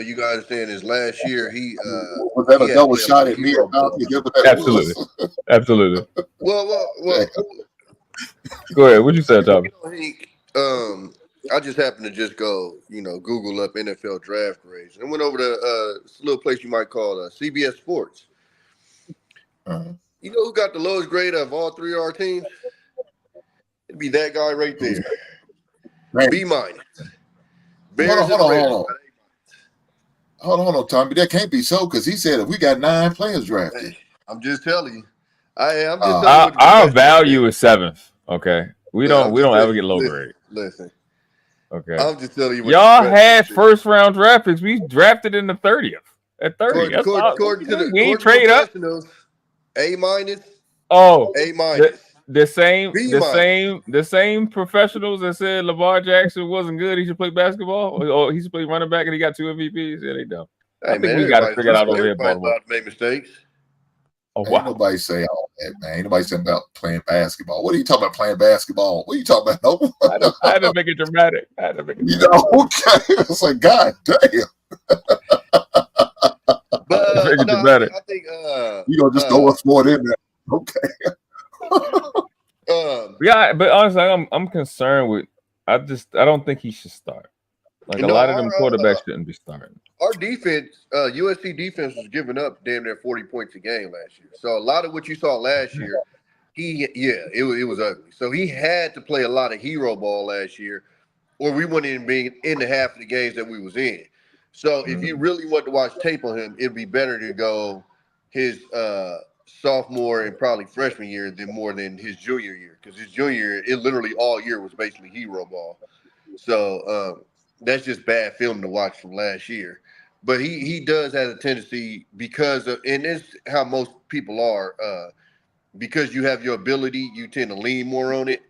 you guys saying is last year he was that a double shot at me? Absolutely. Well. Go ahead. What you said, Tommy? I just happened to just go, Google up NFL draft grades and went over to a little place you might call CBS Sports. Uh-huh. You know who got the lowest grade of all 3 of our teams? It'd be that guy right there. Right. B-. Hold on, Tommy. That can't be so, because he said if we got 9 players drafted. Hey, I'm just telling you. I'm just telling you. Our value is 7th. Okay, we don't ever get low grade. Listen. Okay, I'm just telling you. Y'all had first round draft picks. We drafted in the 30th at 30. We ain't trade up. A-. Oh, A-. The same professionals that said Lamar Jackson wasn't good, he should play basketball, or he should play running back, and he got 2 MVPs. Yeah, they don't. Hey, I think we got to figure it out over here in Baltimore. About to make mistakes. Oh, wow. Ain't nobody say all that, man. Ain't nobody saying about playing basketball. What are you talking about playing basketball? What are you talking about? No. I had to make it dramatic. Okay. It's like, God damn. But dramatic. I think you gonna just throw us more in there. Okay. Yeah, but honestly, I'm concerned with. I don't think he should start. Like a lot of them quarterbacks shouldn't be starting. our defense, USC defense was giving up damn near 40 points a game last year. So a lot of what you saw last year, it was ugly. So he had to play a lot of hero ball last year, or we wouldn't even be in the half of the games that we was in. So if you really want to watch tape on him, it'd be better to go his sophomore and probably freshman year than his junior year, because his junior year, it literally all year was basically hero ball. So that's just bad film to watch from last year. But he does have a tendency, because of, and it's how most people are, because you have your ability, you tend to lean more on it.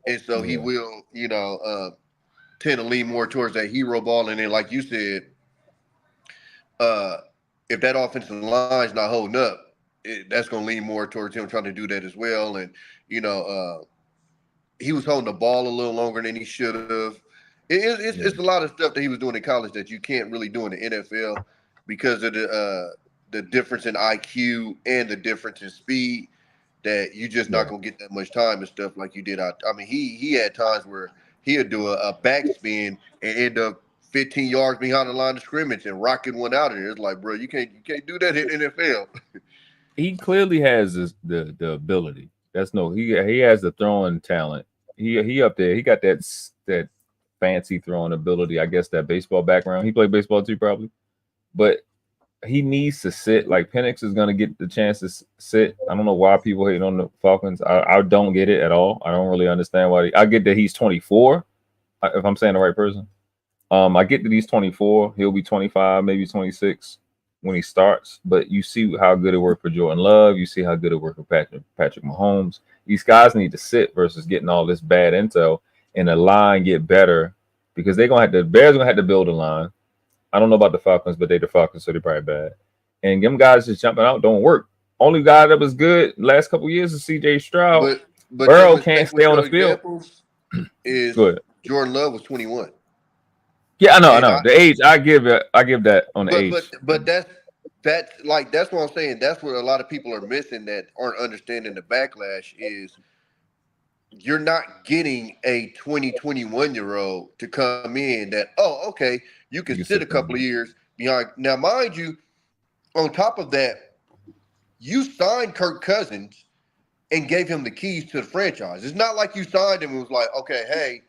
And so he will, tend to lean more towards that hero ball. And then, like you said, if that offensive line's not holding up, that's going to lean more towards him trying to do that as well. And, he was holding the ball a little longer than he should have. It's a lot of stuff that he was doing in college that you can't really do in the NFL because of the difference in IQ and the difference in speed, that you just not going to get that much time and stuff like you did. I mean, he had times where he'd do a backspin and end up 15 yards behind the line of scrimmage and rocking one out of there. It's like, bro, you can't do that in NFL. He clearly has the ability. He has the throwing talent. He up there. He got that fancy throwing ability. I guess that baseball background. He played baseball too, probably. But he needs to sit. Like Penix is going to get the chance to sit. I don't know why people hate on the Falcons. I don't get it at all. I don't really understand why. I get that he's 24. If I'm saying the right person. I get that he's 24. He'll be 25, maybe 26 when he starts. But you see how good it worked for Jordan Love. You see how good it worked for Patrick Mahomes. These guys need to sit versus getting all this bad intel and the line get better, because the Bears gonna have to build a line. I don't know about the Falcons, but they're the Falcons, so they're probably bad. And them guys just jumping out don't work. Only guy that was good last couple of years is CJ Stroud. But Burrow can't stay on the field. Is Jordan Love was 21. Yeah, I know. The age, I give that on the age. But that's what I'm saying. That's what a lot of people are missing, that aren't understanding the backlash is you're not getting a 21-year-old to come in that, okay, you can sit a couple of years behind. Now, mind you, on top of that, you signed Kirk Cousins and gave him the keys to the franchise. It's not like you signed him and was like, okay, hey,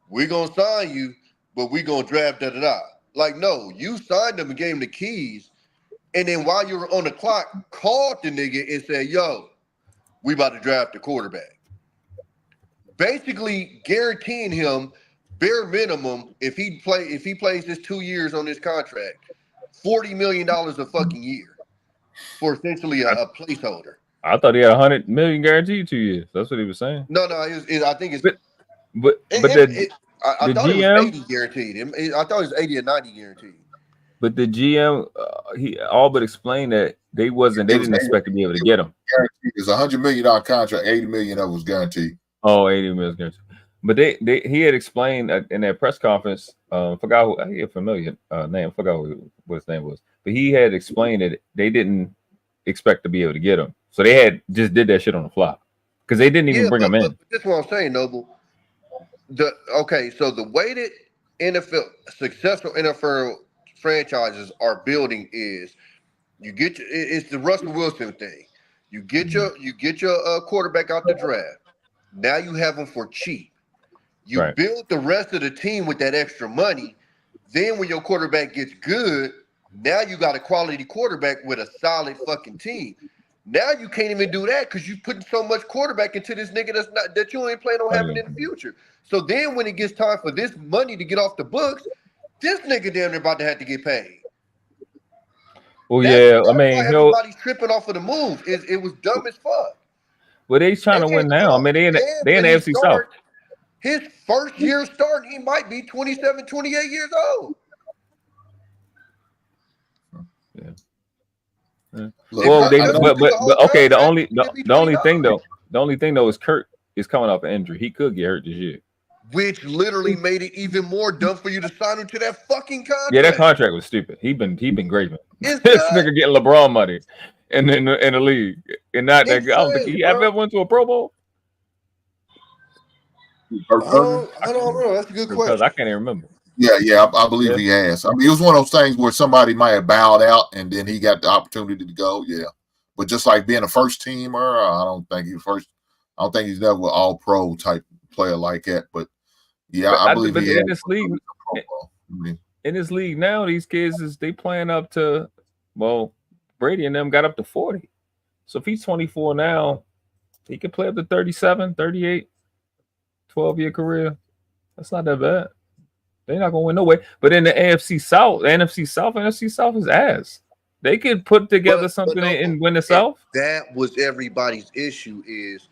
we're going to sign you, but we're going to draft da-da-da. Like, no, you signed him and gave him the keys, and then while you were on the clock, called the nigga and said, yo, we about to draft a quarterback. Basically guaranteeing him bare minimum, if he plays this 2 years on this contract, $40 million a fucking year for essentially a placeholder. I thought he had $100 million guaranteed 2 years. That's what he was saying. No, I think it's. I thought it was 80 guaranteed. I thought it was 80 or 90 guaranteed. But the GM, he all but explained that they didn't expect to be able to get him. Guaranteed. It's $100 million contract. $80 million of it was guaranteed. Oh, 80 million guaranteed. But he had explained in that press conference. Forgot who, he had a familiar name. Forgot what his name was. But he had explained that they didn't expect to be able to get him, so they had just did that shit on the fly because they didn't even bring him in. That's what I'm saying, Noble. So the way that successful NFL franchises are building is it's the Russell Wilson thing. You get your quarterback out the draft. Now you have them for cheap. You build the rest of the team with that extra money. Then when your quarterback gets good, now you got a quality quarterback with a solid fucking team. Now you can't even do that because you putting so much quarterback into this nigga that you ain't planning on having in the future. So then when it gets time for this money to get off the books, this nigga damn near about to have to get paid. Well, that's I mean, everybody's tripping off of the move. It was dumb as fuck. Well, they trying to win now. I mean, they in the AFC South. His first year starting, he might be 27, 28 years old. Yeah. Well, but okay. The only thing though is Kurt is coming off an injury. He could get hurt this year, which literally made it even more dumb for you to sign him to that fucking contract. Yeah, that contract was stupid. He been great, man. This nigga getting LeBron money in the league, and not that. I don't think he ever went to a Pro Bowl. I don't know. That's a good question. I can't even remember. Yeah. I believe he has. I mean, it was one of those things where somebody might have bowed out and then he got the opportunity to go. Yeah, but just like being a first teamer, I don't think he's first. I don't think he's never an all pro type player like that. But yeah, I believe he in has. this league. In this league now, these kids they playing up to, well, Brady and them got up to 40. So if he's 24 now, he can play up to 37, 38, 12-year career. That's not that bad. They're not gonna win no way. But in the NFC South is ass. They could put together something and win the South. That was everybody's issue. Is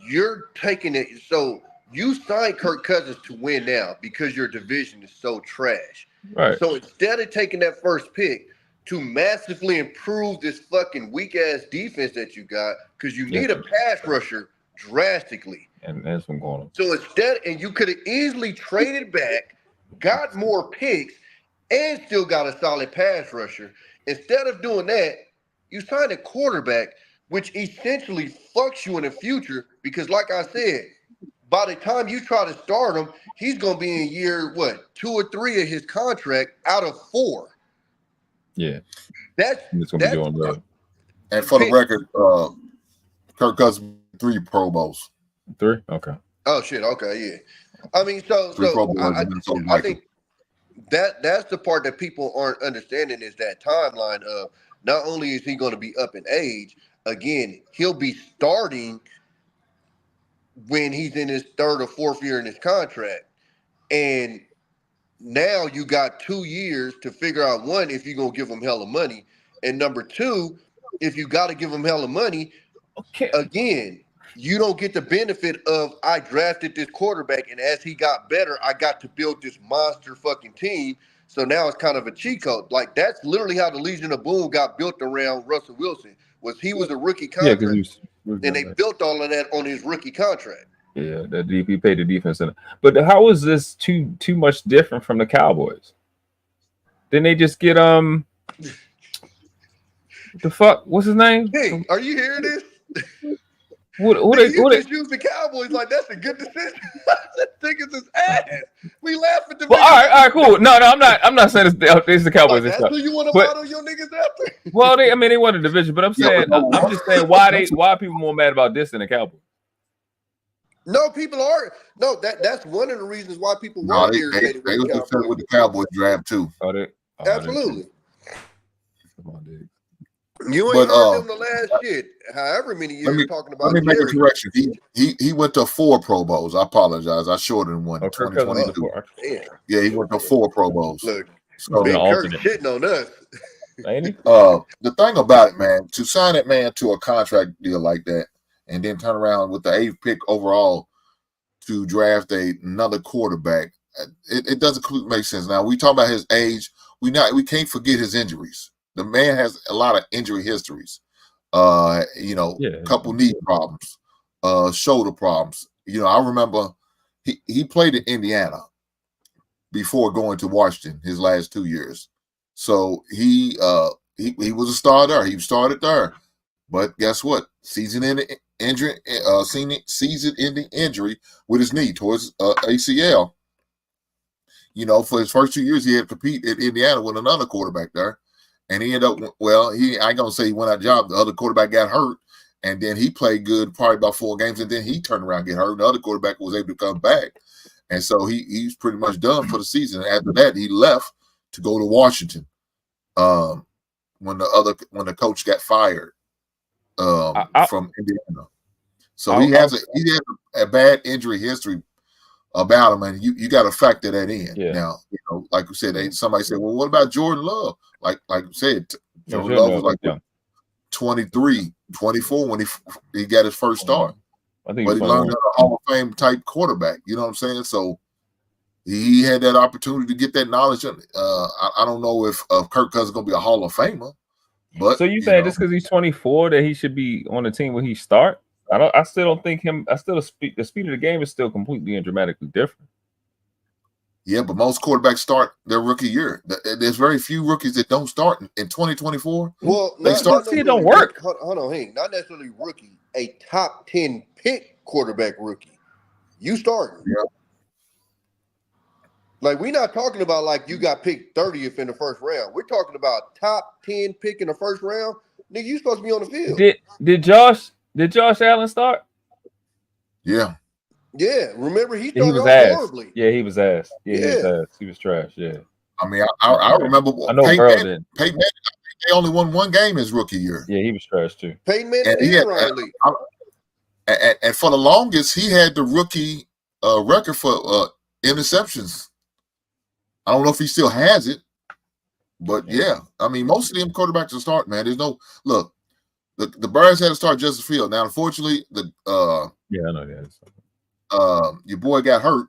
you're taking it. So you signed Kirk Cousins to win now because your division is so trash. Right. So instead of taking that first pick to massively improve this fucking weak ass defense that you got, because you need a pass rusher drastically. And that's what's going on. So instead, and you could have easily traded back, got more picks, and still got a solid pass rusher. Instead of doing that, you signed a quarterback, which essentially fucks you in the future because, like I said, by the time you try to start him, he's going to be in year, 2 or 3 of his contract out of 4. Yeah. That's going to be doing that. And for the record, Kirk Cousins 3 Pro Bowls. 3? Okay. Oh, shit. Okay, yeah. I mean, so I think that's the part that people aren't understanding is that timeline of not only is he going to be up in age, again, he'll be starting when he's in his 3rd or 4th year in his contract. And now you got 2 years to figure out, one, if you're going to give him hella money. And number 2, if you got to give him hella money, again, you don't get the benefit of I drafted this quarterback, and as he got better, I got to build this monster fucking team. So now it's kind of a cheat code. Like, that's literally how the Legion of Boom got built around Russell Wilson. He was a rookie contract, and they built all of that on his rookie contract. Yeah, the DP paid the defense. But how is this too much different from the Cowboys? Didn't they just get the fuck? What's his name? Hey, are you hearing this? What just use the Cowboys like that's a good decision. That niggas is ass. We laugh at the. Well, all right, cool. No, I'm not saying it's the Cowboys. That's who you want to model your niggas after. Well, they won a division, but I'm saying I'm just saying why are people more mad about this than the Cowboys? No, people are. No, that's one of the reasons why people were irritated. They was upset with the Cowboys draft too. Absolutely. Come on, dude. You ain't heard them the last shit. However many years talking about. Let me make a correction. He went to 4 Pro Bowls. I apologize. I shortened one. 2022. Yeah, he went to 4 Pro Bowls. Look, Big Kirk shitting on us. The thing about it, man, to sign that man to a contract deal like that, and then turn around with the 8th pick overall to draft another quarterback, it doesn't make sense. Now we talk about his age. We can't forget his injuries. The man has a lot of injury histories. Couple knee problems, shoulder problems. I remember he played in Indiana before going to Washington his last 2 years. So he was a star there. He started there. But guess what? Season-ending injury with his knee towards ACL. For his first 2 years, he had to compete in Indiana with another quarterback there. And he ended up, I ain't going to say he went out of job. The other quarterback got hurt, and then he played good probably about 4 games, and then he turned around and get hurt. The other quarterback was able to come back. And so he's pretty much done for the season. And after that, he left to go to Washington when the coach got fired from Indiana. So he has a bad injury history about him, and you got to factor that in. Yeah. Now, like you said, somebody said, well, what about Jordan Love? Like you said, Jordan Love was like 23, 24 when he got his first start. But he learned a Hall of Fame type quarterback. You know what I'm saying? So he had that opportunity to get that knowledge. I don't know if Kirk Cousins is going to be a Hall of Famer. But so you saying just because he's 24 that he should be on the team when he start? I still don't think him. The speed of the game is still completely and dramatically different. Yeah, but most quarterbacks start their rookie year. There's very few rookies that don't start in 2024. Well, it don't work. Hold on, Hank. Not necessarily rookie. A top 10 pick quarterback rookie. You starting. Like, we're not talking about like you got picked 30th in the first round. We're talking about top 10 pick in the first round. Nigga, you supposed to be on the field. Did Josh Allen start? Yeah. Yeah, remember he He started was off ass. horribly. Yeah, he was ass. Yeah, he was Yeah. ass. He was trash. Yeah. I mean, I remember I know Peyton Burrow Manning, did. Peyton Manning, they only won one game his rookie year. Yeah, he was trash too. Peyton Manning And he did had, Ryan Lee. and for the longest, he had the rookie record for interceptions. I don't know if he still has it, but yeah. I mean, most of them quarterbacks will start, man. There's no look. The Birds had to start Justin Field. Now, unfortunately, Yeah, I know that. your boy got hurt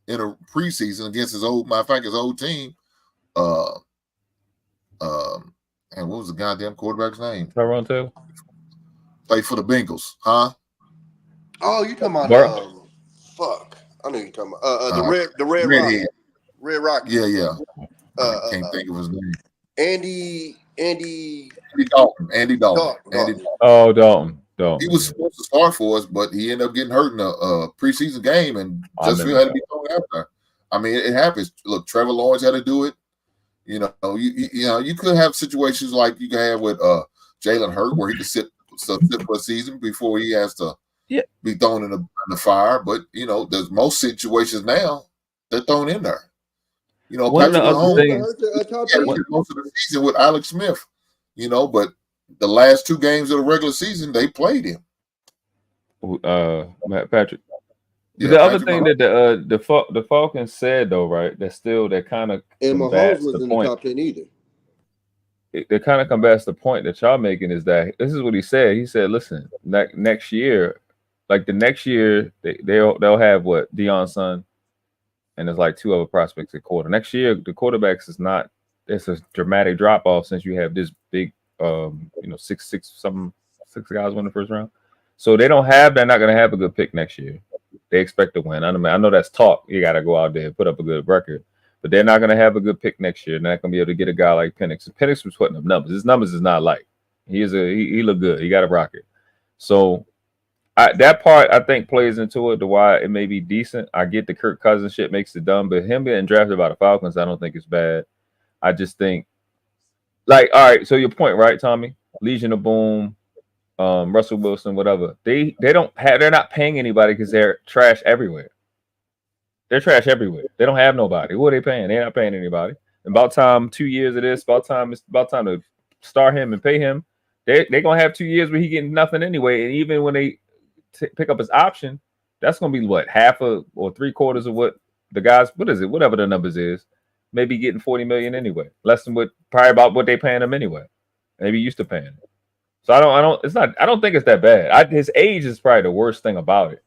in a preseason against his old team. And what was the goddamn quarterback's name? Tyrone Taylor Played for the Bengals, huh? Oh, you talking about Burrow? fuck. I know you talking about the Red Rocket. Red Rocket. Yeah. I can't think of his name. Andy Dalton. Oh, Dalton. He was supposed to start for us, but he ended up getting hurt in a preseason game, and just had to be thrown out there. I mean, it happens. Look, Trevor Lawrence had to do it. You know, you could have situations like you can have with Jalen Hurts, where he could sit for a season before he has to be thrown in the fire. But there's most situations now they're thrown in there. One of the other things, most of the season with Alex Smith, but the last two games of the regular season they played him. Patrick. Yeah, the other thing that the Falcons said though, right? That kind of combats the point. Top 10 either. It kind of combats the point that y'all making is that this is what he said. He said, "Listen, next year, like the next year, they'll have what Deion's son, and there's like two other prospects at quarter. Next year, the quarterbacks is not. It's a dramatic drop off since you have this big, six guys win the first round. So they're not going to have a good pick next year. They expect to win. I know that's talk. You got to go out there and put up a good record, but they're not going to have a good pick next year. They're not going to be able to get a guy like Penix. And Penix was putting up numbers. His numbers is not light. He looked good. He got a rocket. So that part I think plays into it to why it may be decent. I get the Kirk Cousins shit makes it dumb, but him getting drafted by the Falcons, I don't think it's bad. I just think, all right. So your point, right, Tommy? Legion of Boom. Russell Wilson, whatever. They're not paying anybody because they're trash everywhere. They're trash everywhere. They don't have nobody. Who are they paying? They're not paying anybody. And about time 2 years of this, it's about time to start him and pay him. They're gonna have 2 years where he getting nothing anyway. And even when they pick up his option, that's gonna be what, half or 3/4 of what the guys, whatever the numbers is, maybe getting 40 million anyway. Less than probably about what they paying him anyway. Maybe used to paying him. So I don't think it's that bad. His age is probably the worst thing about it,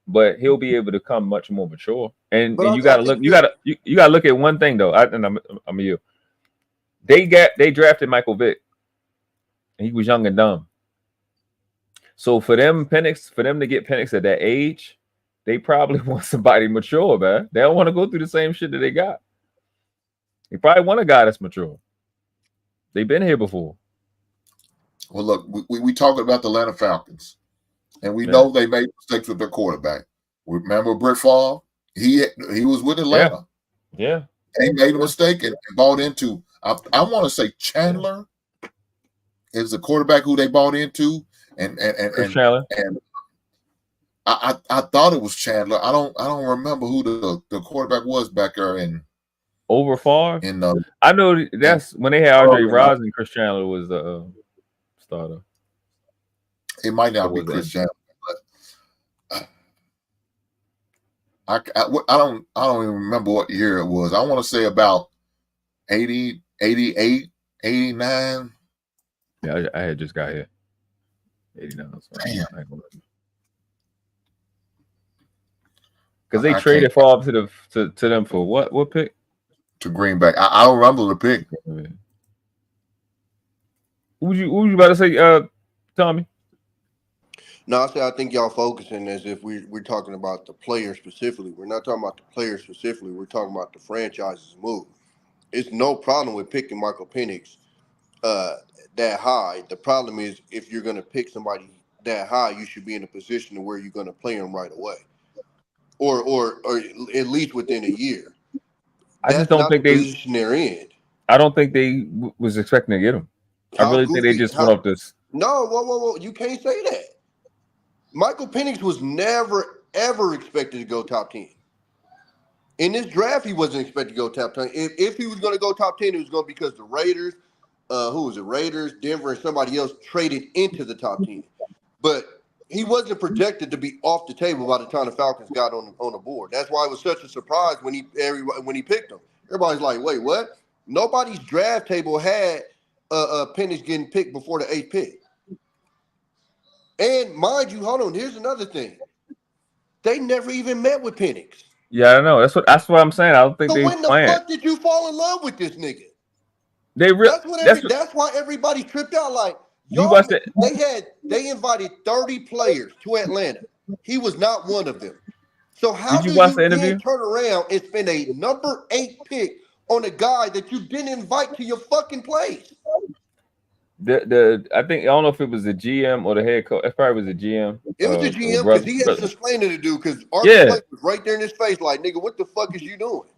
but he'll be able to come much more mature. And you got to look at one thing though. I'm you. They drafted Michael Vick. And he was young and dumb. So for them to get Penix at that age, they probably want somebody mature, man. They don't want to go through the same shit that they got. They probably want a guy that's mature. They've been here before. Well, look, we talking about the Atlanta Falcons, and we know they made mistakes with their quarterback. Remember Brett Favre? He was with Atlanta. Yeah. And he made a mistake and bought into. I want to say Chandler is the quarterback who they bought into, and Chandler. And I thought it was Chandler. I don't remember who the quarterback was back there in. Over Favre? I know that's when they had Andre Rison and Chris Chandler was the starter. It might not be Chris Chandler, but I don't even remember what year it was. I want to say about 80, 88, 89. Yeah, I had just got here. 89. Damn. Because they traded Favre to them for what pick? To Green Bay. I don't remember the pick. What was you about to say, Tommy? No, I think y'all focusing as if we're talking about the player specifically. We're not talking about the player specifically. We're talking about the franchise's move. It's no problem with picking Michael Penix that high. The problem is if you're going to pick somebody that high, you should be in a position to where you're going to play him right away, or at least within a year. I just don't think the they. position they're in. I don't think they was expecting to get him. I really think they just went off this. No, whoa. You can't say that. Michael Penix was never, ever expected to go top 10. In this draft, he wasn't expected to go top 10. If he was going to go top 10, it was going to be because the Raiders, who was it? Raiders, Denver, and somebody else traded into the top 10. But he wasn't projected to be off the table by the time the Falcons got on the board. That's why it was such a surprise when he picked him. Everybody's like, wait, what? Nobody's draft table had Penix getting picked before the 8th pick. And mind you, hold on, here's another thing. They never even met with Penix. Yeah, I know. That's what I'm saying. I don't think they when the planned. fuck did you fall in love with this nigga? That's why everybody tripped out. Like, they invited 30 players to Atlanta. He was not one of them. So how did you watch the then interview? Turn around and spend a number 8 pick on a guy that you didn't invite to your fucking place? I think I don't know if it was the GM or the head coach. It probably was the GM. It was the GM because he had some explaining to do because our play was right there in his face, like, nigga, what the fuck is you doing?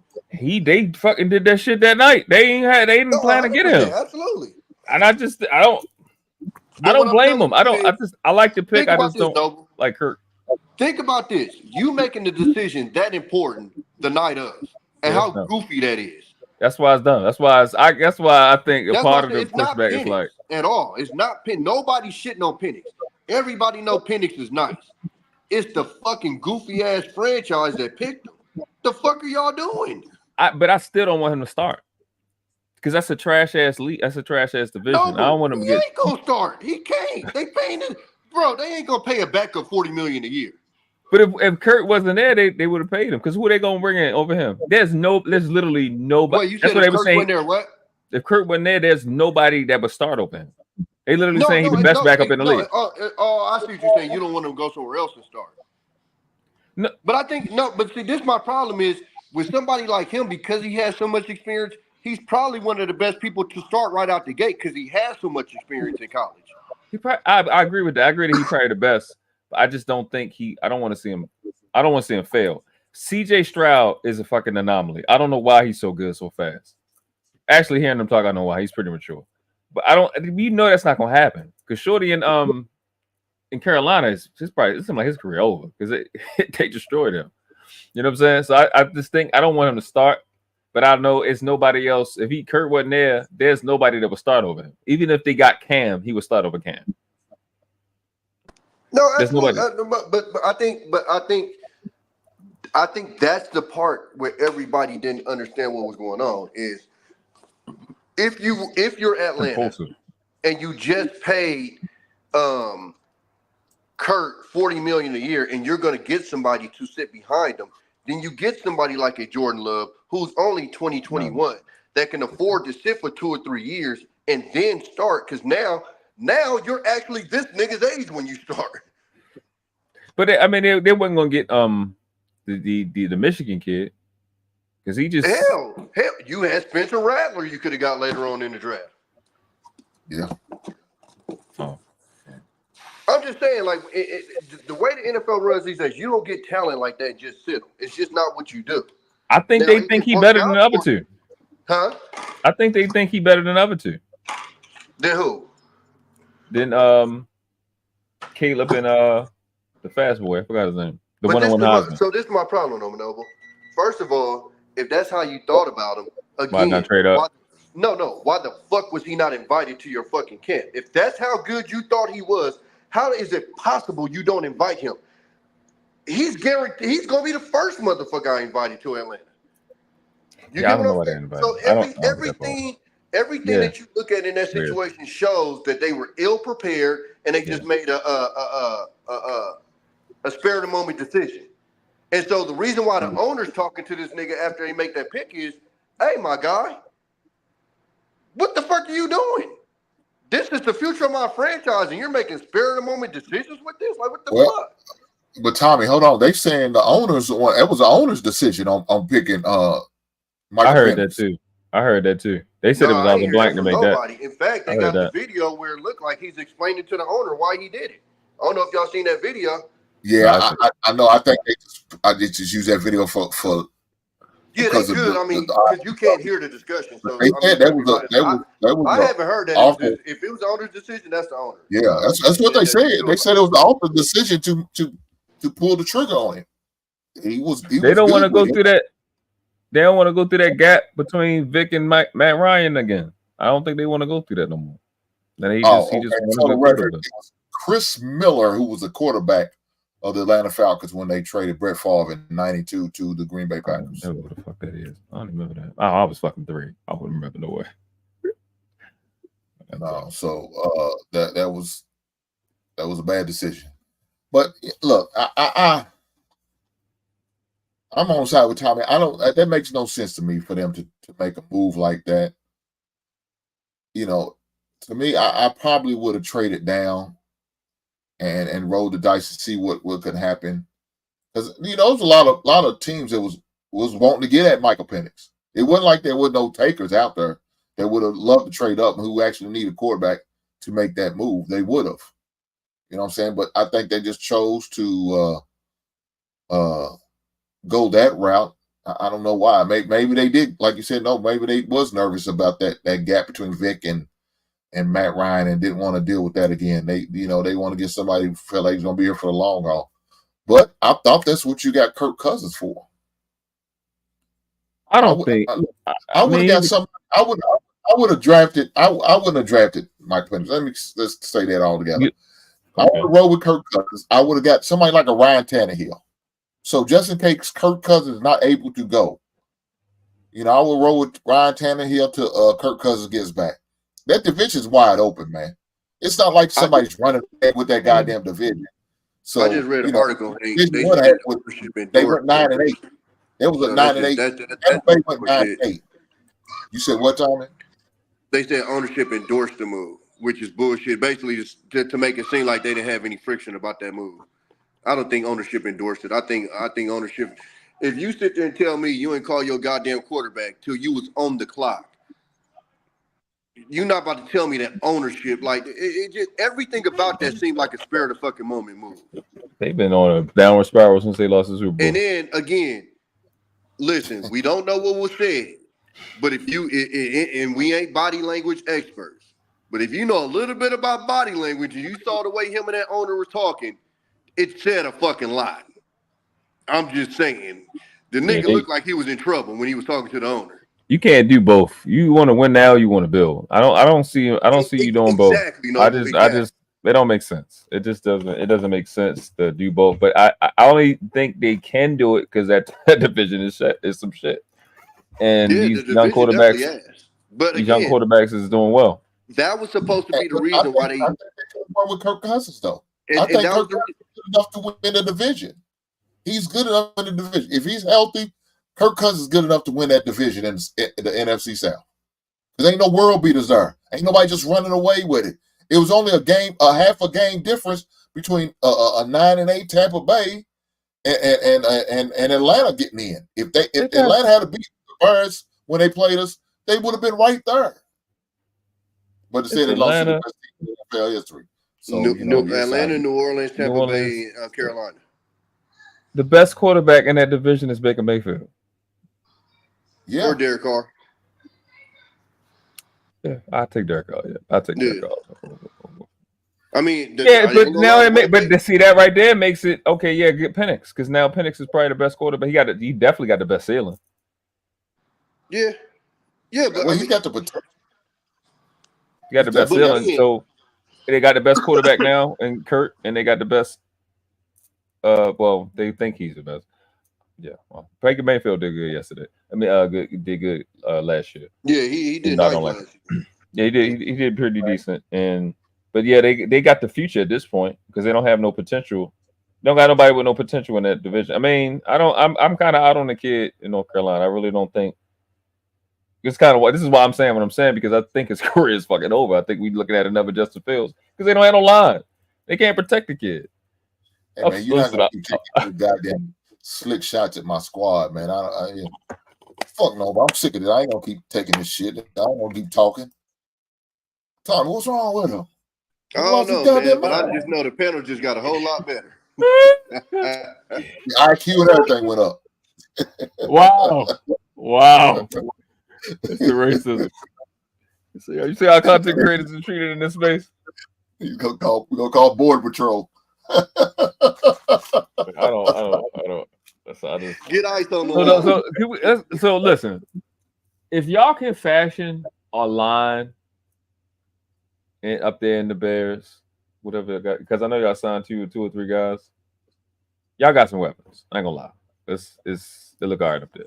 They fucking did that shit that night. They didn't plan to get him. Absolutely. And I don't blame him. I like the pick. I just don't like Kurt. Think about this. You making the decision that important the night of, and how goofy that is. That's why it's done. That's why I think a part of the pushback is like at all. It's not Penix. Nobody's shitting on Penix. Everybody know Penix is nice. It's the fucking goofy ass franchise that picked him. What the fuck are y'all doing? But I still don't want him to start because that's a trash ass league. That's a trash ass division. No, I don't want him to get. He ain't gonna start. He can't. They paying him, bro. They ain't gonna pay a backup $40 million a year. But if Kurt wasn't there, they would have paid him because who are they gonna bring in over him? There's literally nobody. Wait, you said that's what they were saying. There, what? If Kurt wasn't there, there's nobody that would start over him. They literally saying he's the best backup in the league. I see what you're saying. You don't want him to go somewhere else and start. No, but I think But see, this my problem is with somebody like him because he has so much experience. He's probably one of the best people to start right out the gate because he has so much experience in college. I agree with that. I agree that he's probably the best. I just don't think I don't want to see him. I don't want to see him fail. CJ Stroud is a fucking anomaly. I don't know why he's so good so fast. Actually, hearing him talk, I know why. He's pretty mature. But we know that's not gonna happen. Because Shorty in Carolina it seems like his career over because they destroyed him. You know what I'm saying? So I just think I don't want him to start, but I know it's nobody else. If Kurt wasn't there, there's nobody that would start over him. Even if they got Cam, he would start over Cam. No, absolutely. But I think that's the part where everybody didn't understand what was going on. Is if you're Atlanta and you just paid Kurt $40 million a year and you're going to get somebody to sit behind him, then you get somebody like a Jordan Love who's only 2021 that can afford to sit for 2 or 3 years and then start because now you're actually this nigga's age when you start. But they wasn't gonna get the Michigan kid because he just hell you had Spencer Rattler you could have got later on in the draft. Yeah. Oh. I'm just saying, like the way the NFL runs these days, you don't get talent like that and just sit them. It's just not what you do. I think they think he better than the other two. Huh? I think they think he better than the other two. Then who? Then Caleb and the fast boy. I forgot his name. The one-on-one Heisman. So this is my problem, Noble. First of all, if that's how you thought about him, again, why not trade up? Why the fuck was he not invited to your fucking camp? If that's how good you thought he was, how is it possible you don't invite him? He's guaranteed he's gonna be the first motherfucker I invited to Atlanta. I don't know why they invited. So everything that you look at in that situation shows that they were ill prepared and they just made a spare the moment decision. And so the reason why the owner's talking to this nigga after they make that pick is, hey, my guy, what the fuck are you doing? This is the future of my franchise, and you're making spare the moment decisions with this? Like, what the fuck? But Tommy, hold on. They saying the owners it was the owner's decision on picking Michael I heard Penix. that too. They said it was out of blank to make that. In fact, they got the video where it looked like he's explaining to the owner why he did it. I don't know if y'all seen that video. Yeah, I know. I think I just use that video for Yeah, they could. I mean, because you can't hear the discussion. So they said that was I haven't heard that. awful. If it was the owner's decision, that's the owner. Yeah, that's what they said. They said it was the author's decision to pull the trigger on him. They don't want to go through that. They don't want to go through that gap between Vic and Matt Ryan again. I don't think they want to go through that no more. And he just so the record, it was Chris Miller, who was the quarterback of the Atlanta Falcons when they traded Brett Favre in '92 to the Green Bay Packers. I don't know what the fuck that is. I don't remember that. Oh, I was fucking 3. I wouldn't remember no way. No, so that was a bad decision. But look, I'm on side with Tommy. That makes no sense to me for them to make a move like that. You know, to me, I probably would have traded down and rolled the dice to see what could happen. Because you know, there's a lot of teams that was wanting to get at Michael Penix. It wasn't like there were no takers out there that would have loved to trade up and who actually need a quarterback to make that move. They would have. You know what I'm saying? But I think they just chose to go that route. I don't know why. Maybe they did, like you said, no, maybe they was nervous about that gap between Vic and Matt Ryan and didn't want to deal with that again. They want to get somebody who felt like he's going to be here for the long haul. But I thought that's what you got Kirk Cousins for. I don't think I would have got some. I would have drafted. I wouldn't have drafted Mike Penix. Let's say that all together. I would have rolled with Kirk Cousins. I would have got somebody like a Ryan Tannehill. So just in case Kirk Cousins is not able to go, I will roll with Ryan Tannehill till Kirk Cousins gets back. That division's wide open, man. It's not like somebody's running with that goddamn division. So I just read an article. They went 9-8. It was a 9-8. Everybody went 9-8. You said what, Tommy? They said ownership endorsed the move, which is bullshit. Basically, just to make it seem like they didn't have any friction about that move. I don't think ownership endorsed it. I think ownership. If you sit there and tell me you ain't call your goddamn quarterback till you was on the clock, you're not about to tell me that ownership, like it just everything about that seemed like a spare the fucking moment move. They've been on a downward spiral since they lost the Super Bowl. And then again, listen, we don't know what was said, but if you and we ain't body language experts, but if you know a little bit about body language and you saw the way him and that owner were talking, it said a fucking lot. I'm just saying, the nigga looked like he was in trouble when he was talking to the owner. You can't do both. You want to win now, you want to build. I don't see you doing both. No, I just they don't make sense. It just doesn't make sense to do both. But I only think they can do it because that division is some shit. And these young quarterbacks, is doing well. That was supposed to be the reason why they won with Kirk Cousins though. I think Kirk Cousins is good enough to win the division. He's good enough in the division. If he's healthy, Kirk Cousins is good enough to win that division in the NFC South. Because ain't no world beaters there. Ain't nobody just running away with it. It was only a half a game difference between a 9-8 Tampa Bay and Atlanta getting in. If Atlanta had to beat the Bears when they played us, they would have been right there. But instead they lost to the best team in NFL history. So Atlanta, New Orleans, Tampa Bay, Carolina. The best quarterback in that division is Baker Mayfield. Yeah. Or Derek Carr. Yeah, I take Derek Carr. Yeah, I take Derek Carr. I mean, but see that right there makes it okay. Yeah, get Penix because now Penix is probably the best quarterback. He definitely got the best ceiling. Yeah, but he got the potential. He got the best ceiling. So they got the best quarterback now, and Kurt, and they got the best. Well, they think he's the best. Yeah, well, Baker Mayfield did good yesterday. I mean, did good last year. Yeah, he did. Yeah, he did. He did pretty decent. But yeah, they got the future at this point because they don't have no potential. They don't got nobody with no potential in that division. I mean, I'm kind of out on the kid in North Carolina. I really don't think. It's kind of what this is why I'm saying what I'm saying because I think his career is fucking over. I think we're looking at another Justin Fields because they don't have no line. They can't protect the kid. Hey, man, you're not gonna keep taking goddamn slick shots at my squad, man. Fuck no, but I'm sick of it. I ain't gonna keep taking this shit. I ain't gonna keep talking. Tommy, what's wrong with him? I don't know, man, but I just know the panel just got a whole lot better. The IQ and everything went up. Wow. Wow. That's the racism. You see how content creators are treated in this space? We're gonna call Border Patrol. I don't. I just Get ice on the wall. so listen. If y'all can fashion a line and up there in the Bears, whatever, because I know y'all signed two or three guys. Y'all got some weapons. I ain't gonna lie. They look all right up there.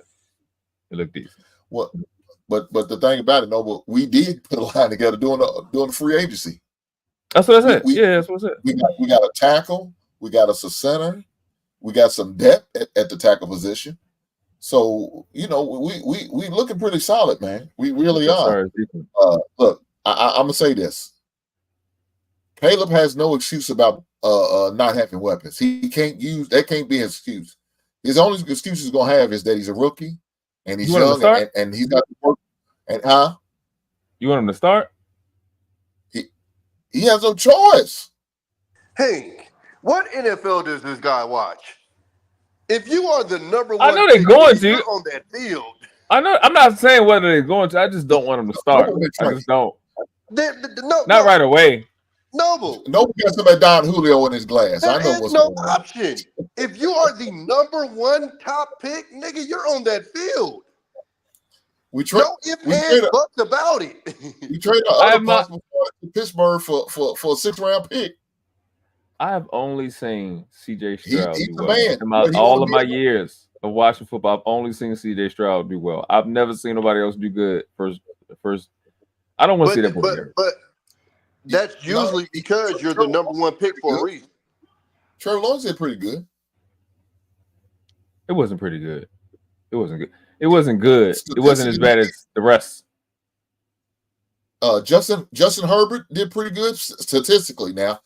They look decent. What? But the thing about it, Noble, we did put a line together doing the free agency. That's what I said. That's what I said. We got a tackle. We got us a center. We got some depth at the tackle position. So we looking pretty solid, man. We really are. Look, I'm gonna say this. Caleb has no excuse about not having weapons. He can't use that. Can't be his excuse. His only excuse he's gonna have is that he's a rookie and he's young and he's got to work. And you want him to start? He has no choice. Hank, what NFL does this guy watch? If you are the number one, I know they're going to on that field. I know. I'm not saying whether they're going to. I just don't want them to start. I just don't. Not right away. Noble. Nobody got somebody Don Julio in his glass. I know what's no going option. On. If you are the number one top pick, nigga, you're on that field. No ifs, ands, buts about it. We traded other possible to Pittsburgh for a 6th-round pick. I have only seen C.J. Stroud do well. In all of my years of watching football, I've only seen C.J. Stroud do well. I've never seen nobody else do good first. I don't want to see that boy there. But that's usually because you're the number one pick for a reason. Trevor Lawrence did pretty good. It wasn't pretty good. It wasn't good. It wasn't good. It wasn't as bad as the rest. Justin Herbert did pretty good statistically. Now,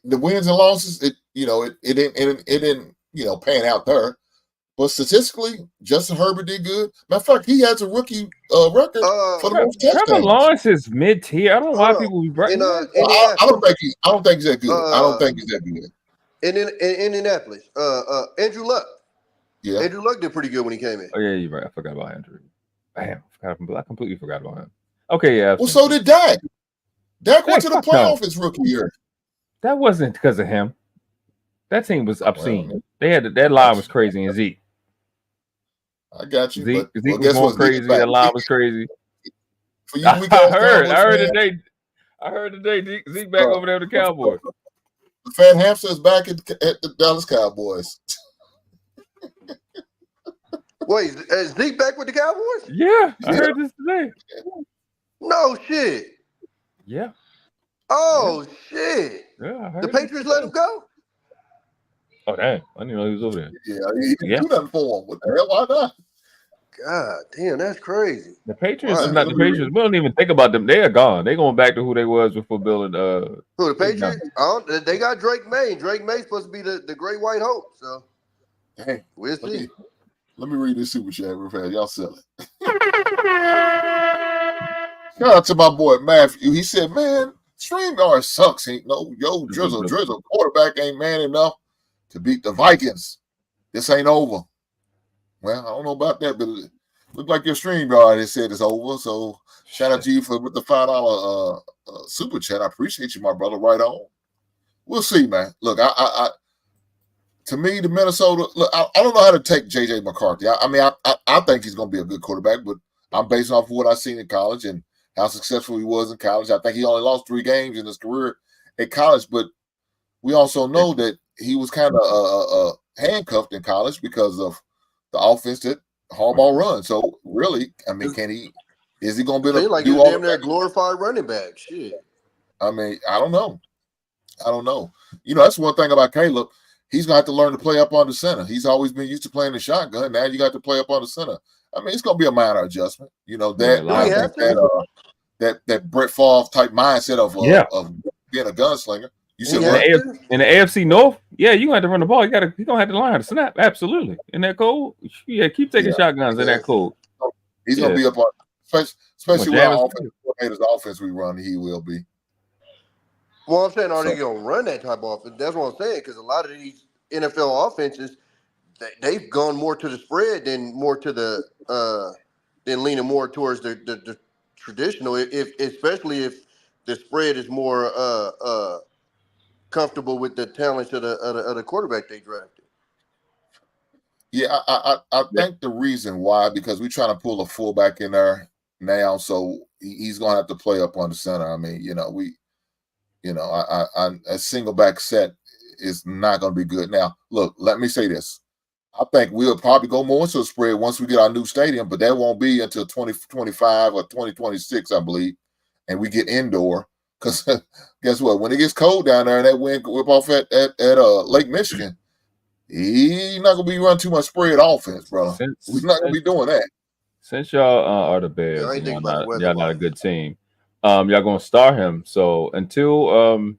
the wins and losses, it didn't pan out there. But statistically, Justin Herbert did good. Matter of fact, he has a rookie record for the most touchdowns. Trevor Lawrence is mid-tier. I don't know why people be breaking that. I don't think he's that good. I don't think he's that good. In Indianapolis, Andrew Luck. Yeah, Andrew Luck did pretty good when he came in. Oh yeah, you're right. I forgot about Andrew. Damn, I completely forgot about him. Okay, yeah. Well, so did Dak. Dak went to the playoff his rookie year. That wasn't because of him. That team was obscene. That line was crazy, and Zeke. I got you. Zeke was going crazy. That line was crazy. For you, I heard today. Zeke back over there with the Cowboys. The Fat Hamster's back at the Dallas Cowboys. Wait, is Zeke back with the Cowboys? Yeah, I heard this today. No shit. Yeah. Oh shit. Yeah, I heard the Patriots let him go? Oh damn! I didn't know he was over there. Yeah, he didn't do nothing for him. What the hell? Why not? God damn, that's crazy. The Patriots is not the Patriots. We don't even think about them. They are gone. They going back to who they was before Bill and Who, the Patriots? They got Drake May. Drake May's supposed to be the great white hope. So hey, we'll see. Let me read this super chat real fast. Y'all sell it. Shout out to my boy Matthew. He said, "Man, StreamYard sucks. Ain't drizzle quarterback ain't man enough to beat the Vikings. This ain't over." Well, I don't know about that, but it looked like your StreamYard has said it's over. So shout out to you with the $5 super chat. I appreciate you, my brother. Right on. We'll see, man. Look, I to me, the Minnesota. Look, I don't know how to take JJ McCarthy. I think he's going to be a good quarterback, but I'm based off of what I've seen in college and how successful he was in college. I think he only lost 3 games in his career at college, but we also know that he was kind of handcuffed in college because of the offense that Harbaugh runs. So really, is he going to be able to do all that? Glorified running back? Shit. I don't know. That's one thing about Caleb. He's going to have to learn to play up on the center. He's always been used to playing the shotgun. Now you got to play up on the center. It's going to be a minor adjustment. That Brett Favre type mindset of being a gunslinger. You said in the AFC North, you're going to have to run the ball. You're going to have to learn how to snap. Absolutely. In that cold, keep taking shotguns in that cold. He's going to be up on, especially with our offense we run, he will be. Well, I'm saying, are they going to run that type of offense? That's what I'm saying, because a lot of these NFL offenses, they've gone more to the spread than more to the than leaning more towards the traditional. Especially if the spread is more comfortable with the talents of the quarterback they drafted. Yeah, I think the reason why, because we're trying to pull a fullback in there now, so he's going to have to play up on the center. I mean, a single back set is not going to be good. Now, look, let me say this. I think we'll probably go more into a spread once we get our new stadium, but that won't be until 2025 or 2026, I believe, and we get indoor. Because guess what? When it gets cold down there and that wind whip off at Lake Michigan, he's not going to be running too much spread offense, bro. We're not going to be doing that. Since y'all are the Bears, y'all not a good team. Y'all going to start him. So until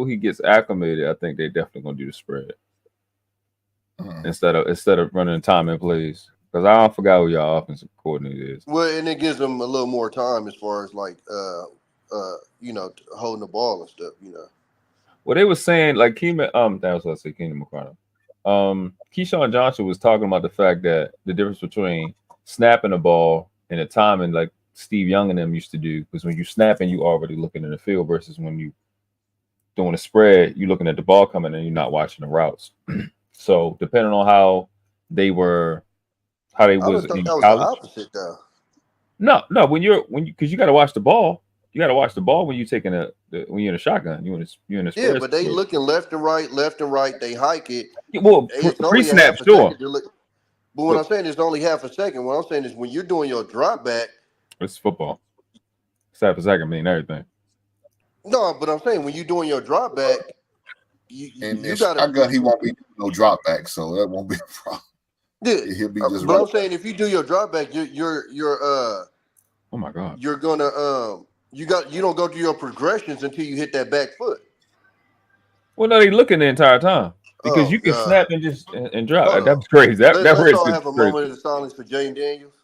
he gets acclimated, I think they definitely going to do the spread. Instead of running time and plays, because I don't forget who your offensive coordinator is. Well, and it gives them a little more time as far as like holding the ball and stuff. Well, they were saying like Keenan. That was what I said. Keenan McConnell. Keyshawn Johnson was talking about the fact that the difference between snapping the ball and the timing, like Steve Young and them used to do, because when you snapping, you already looking in the field versus when you doing a spread, you looking at the ball coming and you're not watching the routes. So depending on how they was in college. The opposite though. No, because you got to watch the ball. You got to watch the ball when you're taking when you're in a shotgun. You're in a spread. Yeah, but they looking left and right. They hike it. Well, pre-snap, sure. But what I'm saying is only half a second. What I'm saying is when you're doing your drop back, it's football. It's half a second mean everything. No, but I'm saying when you're doing your drop back, you got to. He won't be no drop back, so that won't be a problem. Yeah, he'll be just. But I'm saying if you do your drop back, you're oh my god, you're gonna you don't go through your progressions until you hit that back foot. Well, no, they looking the entire time because you can snap and just and drop. That was crazy. Let's all have a moment of silence for Jane Daniels.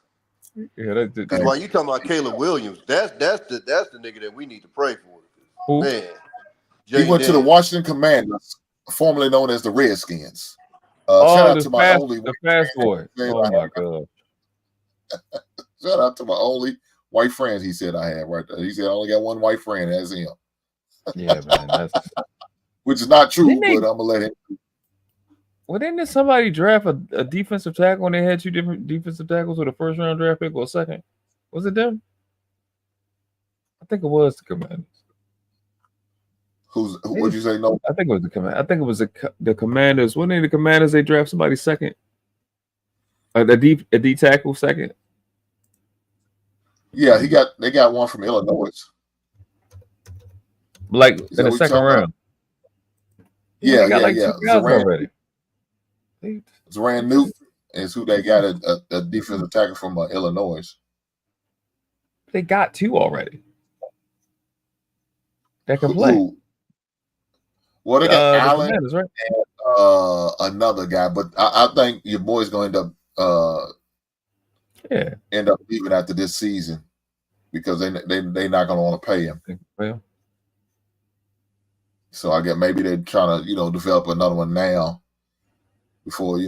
Yeah, because while you talking about Caleb Williams, that's the nigga that we need to pray for. Who? Man, he went to the Washington Commanders, formerly known as the Redskins. Shout out to my the fast boy. Oh my god! Shout out to my only white friend. He said I had right there. He said I only got one white friend. That's him. Yeah, man. That's which is not true, but I'm gonna let him. Well, didn't somebody draft a defensive tackle when they had two different defensive tackles with a first round draft pick or a second? Was it them? I think it was the Commanders. Who would you say? No, I think it was the Commanders. I think it was the Commanders. Wasn't it the Commanders? They draft somebody second. A D tackle second. Yeah, they got one from Illinois. Like in the second round. Yeah, got like 2 guys already. Zoran Newt is who they got a defensive tackle from Illinois. They got 2 already. That can play. Well, they got Allen right? and another guy, but I think your boy's going to end up leaving after this season because they're not going to want to pay him. Well, so I guess maybe they're trying to develop another one now before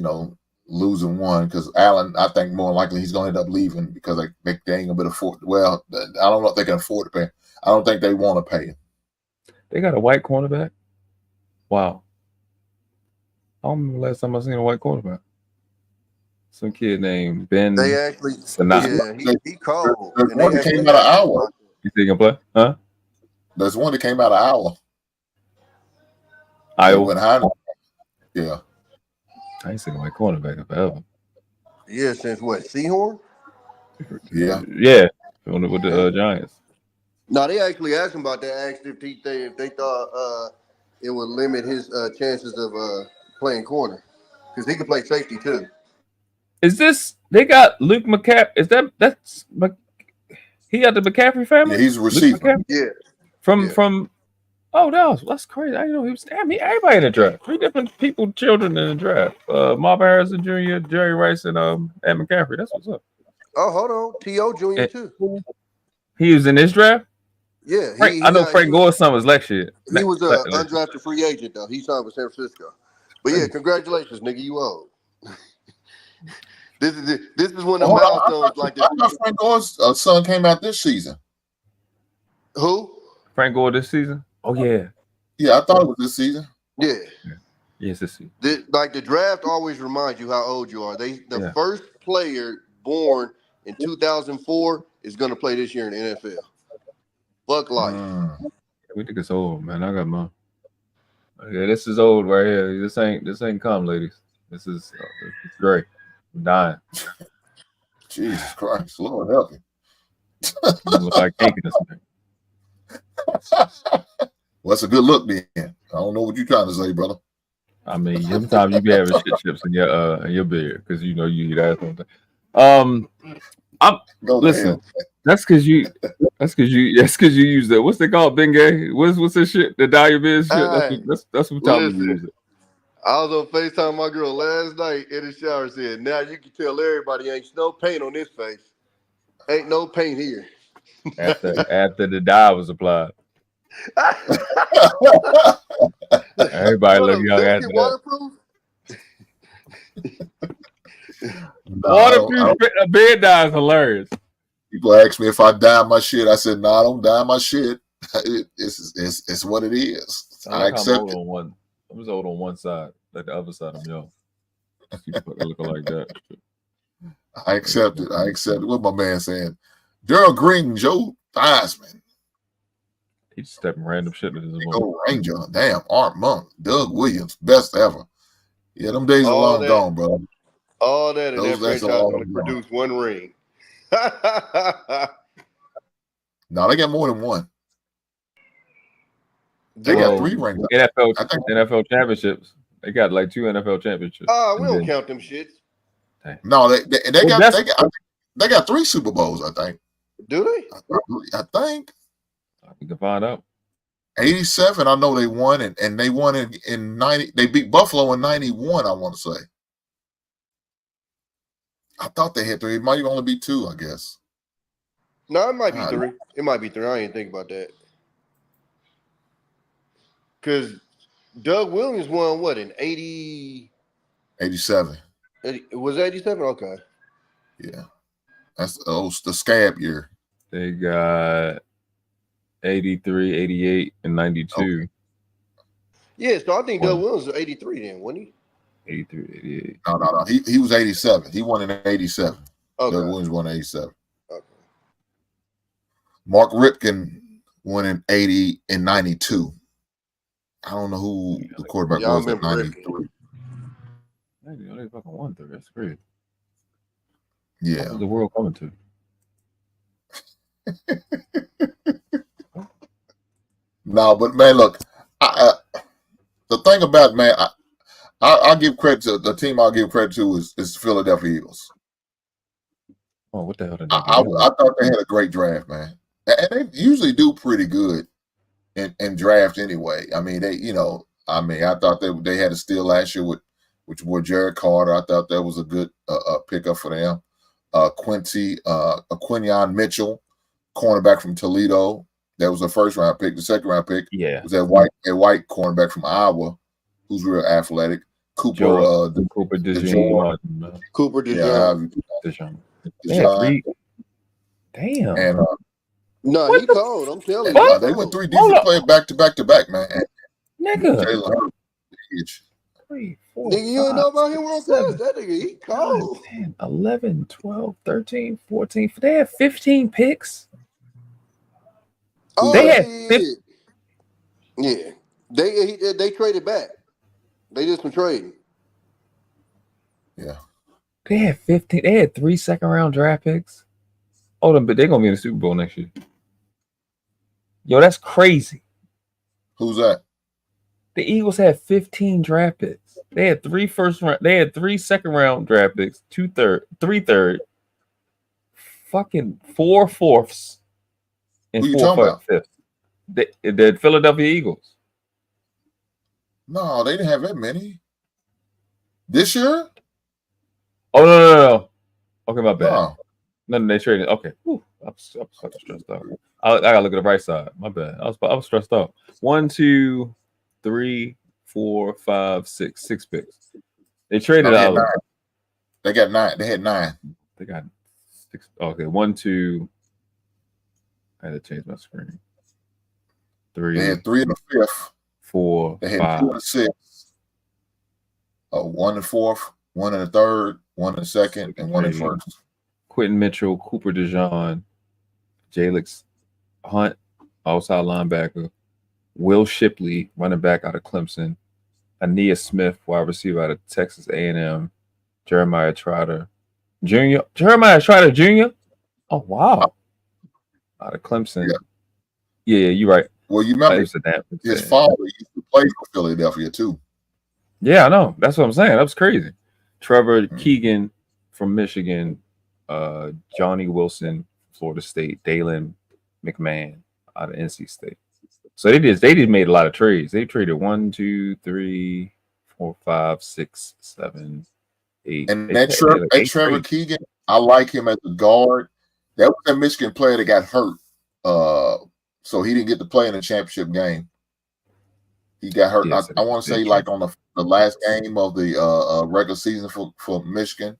losing one, because Allen, I think more likely he's going to end up leaving because they ain't going to be afford. Well, I don't know if they can afford to pay him. I don't think they want to pay him. They got a white cornerback. Wow. I don't remember the last time I seen a white quarterback. Some kid named Ben. They actually, he called. There's one that came out of Iowa. You think he can play? Huh? There's one that came out of Iowa. Iowa? Yeah. I ain't seen a white cornerback forever. Yeah, since what? Seahorn? Yeah. Yeah. With the Giants. No, they actually asked him about that. Asked if they thought it would limit his chances of playing corner, because he can play safety too. Is this they got Luke McCaffrey? That's he got the McCaffrey family? Yeah, he's a receiver. Yeah. From no, that's crazy. I didn't know he was everybody in the draft. 3 different children in the draft. Marvin Harrison Jr., Jerry Rice, and McCaffrey. That's what's up. Oh, hold on. T.O. Jr. too. He was in this draft? Yeah. I know Frank Gore's son was next year. He was an undrafted free agent, though. He signed with San Francisco. But yeah, congratulations, nigga. You old. This is when the Hold on, milestones like this. I thought Frank Gore's son came out this season. Who? Frank Gore this season? Oh yeah. Yeah, I thought it was this season. Yeah. Yes, this season. Like the draft always reminds you how old you are. The first player born in 2004 is going to play this year in the NFL. Fuck life. We think it's old, man. I got mine. Yeah, this is old right here. This ain't come, ladies. This is it's great. I'm dying. Jesus Christ, Lord help me. Look like cake in this thing. Well, that's a good look, then. I don't know what you're trying to say, brother. I mean, sometimes you be having shit chips in your beard because you know you eat ass something. Listen. That's because you use that. What's they called, Bengay? What's this shit? The dye your beard shit. That's what time you use it. I was on FaceTime my girl last night in the shower. Said, "Now you can tell everybody ain't no paint on this face. Ain't no paint here." After the dye was applied, everybody look young after that. Waterproof. Waterproof bed dye is hilarious. People ask me if I dye my shit. I said, "No, I don't dye my shit. It's what it is. I accept it." I was old on one side, like the other side I'm young. People looking like that. I accept it. What my man saying? Daryl Green, Joe Theismann. He's stepping random shit into his Go Ranger. Damn, Art Monk, Doug Williams, best ever. Yeah, them days are long gone, bro. All that and that franchise only produced one ring. No, they got more than one. They got 3 rings. NFL championships. They got like 2 NFL championships. We don't count them shits. No, they got 3 Super Bowls, I think. Do they? I think. We can find out. 87, I know they won, and they won in 90. They beat Buffalo in 91, I want to say. I thought they had 3. It might only be 2, I guess. No, it might be 3. It might be 3. I didn't think about that. Because Doug Williams won what in 80? 87. It was 87? Okay. Yeah. That's the scab year. They got 83, 88, and 92. Okay. Yeah, so I think Doug Williams was 83 then, wasn't he? 83, 88. No. He was 87. He won in 87. Okay. Doug Williams won in 87. Okay. Mark Ripken won in 80 and 92. I don't know who the quarterback was in 93. They fucking won 3. That's great. Yeah. What's the world coming to? No, but man, look, the thing about I'll give credit to the team. I'll give credit to is the Philadelphia Eagles. Oh, what the hell? I thought they had a great draft, man, and they usually do pretty good in draft anyway. I mean, I thought they had a steal last year with Jared Carter. I thought that was a good pickup for them. Quinyon Mitchell, cornerback from Toledo. That was the first round pick. The second round pick was that white cornerback from Iowa, who's real athletic. Cooper DeJean. Damn. And no, he cold. I'm telling you. They went 3 defensive players back to back, man. Nigga. Jalen 3, 4, nigga, you ain't know about him on class. That nigga, he cold. 10, 11, 12, 13, 14. They have 15 picks. Oh, they had 15. Yeah. They traded back. They did some trading. Yeah. They had 15. They had 3 second-round draft picks. Oh, but they're gonna be in the Super Bowl next year. Yo, that's crazy. Who's that? The Eagles had 15 draft picks. They had 3 first round. They had 3 second-round draft picks, 3 third, fucking 4 fourths, and 4 fifths. The Philadelphia Eagles. No, they didn't have that many. This year? Oh no. Okay, my bad. No. None they traded. Okay. Whew. I was fucking stressed out. I gotta look at the right side. My bad. I was stressed out. 1, 2, 3, 4, 5, 6 picks. They traded out. They got 9. They had 9. They got 6. Okay, 1, 2. I had to change my screen. 3. They had 3 in the 5th. 4. They had 5. 2 in the 6th. 1 in the 4th, 1 in the 3rd, 1 in the 2nd, and 1 in the 1st. Quentin Mitchell, Cooper DeJean, Jalix Hunt, outside linebacker, Will Shipley, running back out of Clemson, Aeneas Smith, wide receiver out of Texas A&M, Jeremiah Trotter Jr. Oh, wow. Out of Clemson. Yeah, you're right. Well, you remember his father used to play for Philadelphia, too. Yeah, I know. That's what I'm saying. That was crazy. Trevor Keegan from Michigan, Johnny Wilson, Florida State, Dalen McMahon out of NC State. So they just made a lot of trades. They traded 1, 2, 3, 4, 5, 6, 7, 8. And that Trevor Keegan, I like him as a guard. That was a Michigan player that got hurt. So he didn't get to play in the championship game. He got hurt. Yes, I want to say like on the last game of the regular season for Michigan.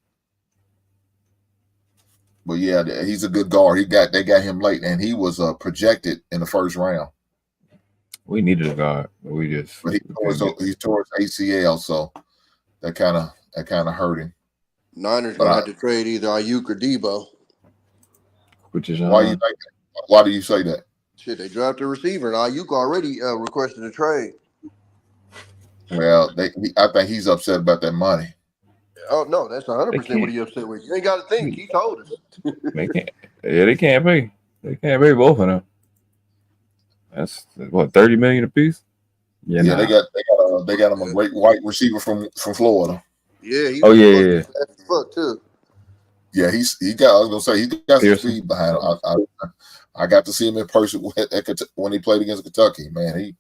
But yeah, he's a good guard. They got him late, and he was projected in the first round. We needed a guard, but he tore his ACL, so that kind of hurt him. Niners gonna have to trade either Ayuk or Debo. Which is why you think that? Why do you say that? Shit, they drafted a receiver, and Ayuk already requested a trade. Well, I think he's upset about that money. Oh no, that's 100% what he upset with. You ain't got to think. He told us. They can't. Yeah, they can't pay. They can't pay both of them. That's what, $30 million apiece. Yeah, they got him a great white receiver from Florida. Yeah. Yeah. Fuck too. Yeah, he got. I was gonna say he got some speed behind him. I got to see him in person when he played against Kentucky. Man, he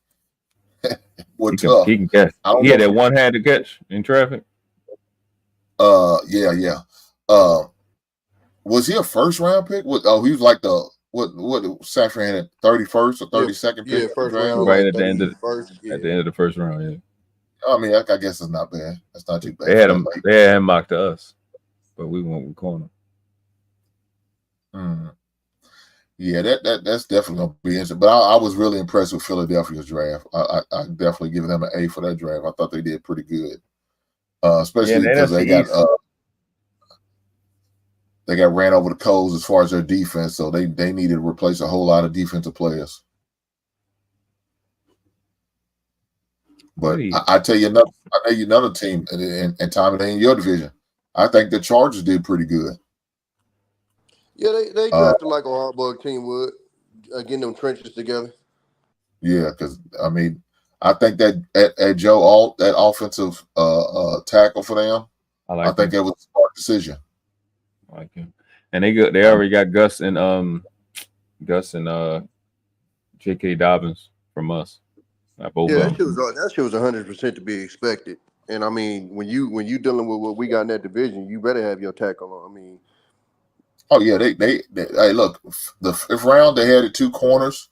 tough. He can catch. He had that one-handed catch in traffic. Yeah. Was he a first round pick? He was like the what Sanford had 31st or 32nd pick. Yeah, first round. Right at the end of the first round. Yeah. I mean, I guess it's not bad. That's not too bad. They had him mocked to us, but we went with corner. Yeah, that's definitely gonna be interesting. But I was really impressed with Philadelphia's draft. I definitely give them an A for that draft. I thought they did pretty good, especially because they got ran over the coals as far as their defense. So they needed to replace a whole lot of defensive players. But I tell you another team, and Tommy, they in your division. I think the Chargers did pretty good. Yeah, they drafted like a hard-bug team would, getting them trenches together. Yeah, because I mean, I think that at Joe Alt, that offensive tackle for them, I think that was a smart decision. I like him, and they already got Gus and J.K. Dobbins from us. That shit was 100% to be expected. And I mean, when you dealing with what we got in that division, you better have your tackle on. I mean, oh yeah, they hey, look, the 5th round they had 2 corners.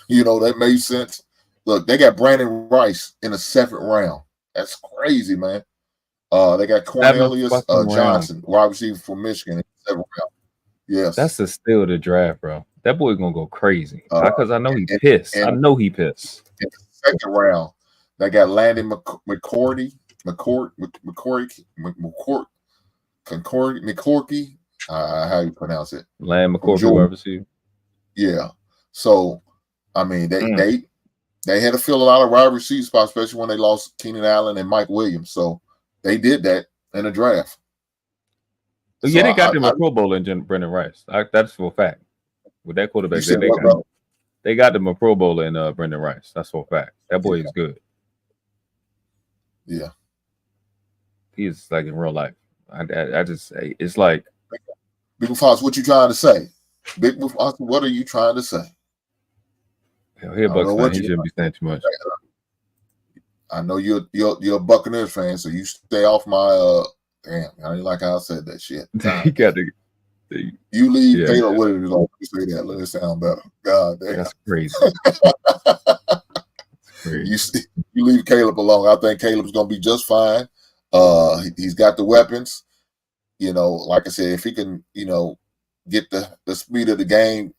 You know, that made sense. Look, they got Brandon Rice in the 7th round. That's crazy, man. They got Cornelius Johnson, wide receiver from Michigan, in the 7th round. Yes, that's the steal of the draft, bro. That boy's gonna go crazy because I know he pissed. I know he pissed. In the 2nd round, they got Landon McCourty. How you pronounce it? Land McCourty, wide receiver. Yeah. So, I mean, they had to fill a lot of wide receiver spots, especially when they lost Keenan Allen and Mike Williams. So they did that in the draft. Yeah, they got them a Pro Bowl in Brendan Rice. That's for a fact. With that quarterback, they got them a Pro Bowl in Brendan Rice. That's for a fact. That boy is good. Yeah. He's like in real life. I just say it's like Big Fox, what you trying to say? Big Fox, what are you trying to say? Hell, he a Bucs fan. He shouldn't be saying too much. I know you're a Buccaneers fan, so you stay off my damn. I didn't like how I said that shit. He got to. You leave Caleb with it. Like you say that, let it sound better. God damn, that's crazy. You leave Caleb alone. I think Caleb's gonna be just fine. He's got the weapons. like I said, if he can, get the speed of the game,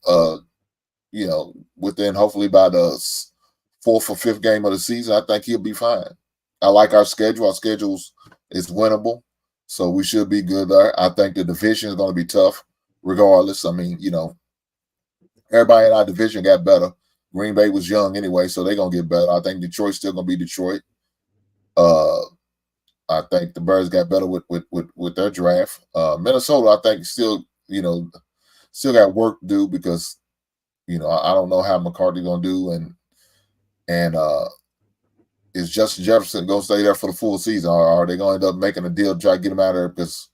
within hopefully by the fourth or fifth game of the season, I think he'll be fine. I like our schedule. Our schedules is winnable, so we should be good there. I think the division is going to be tough, regardless. I mean, everybody in our division got better. Green Bay was young anyway, so they're going to get better. I think Detroit's still going to be Detroit. I think the Birds got better with their draft. Minnesota, I think still got work to do because, I don't know how McCarthy's going to do, and is Justin Jefferson going to stay there for the full season, or are they going to end up making a deal to try to get him out of there because,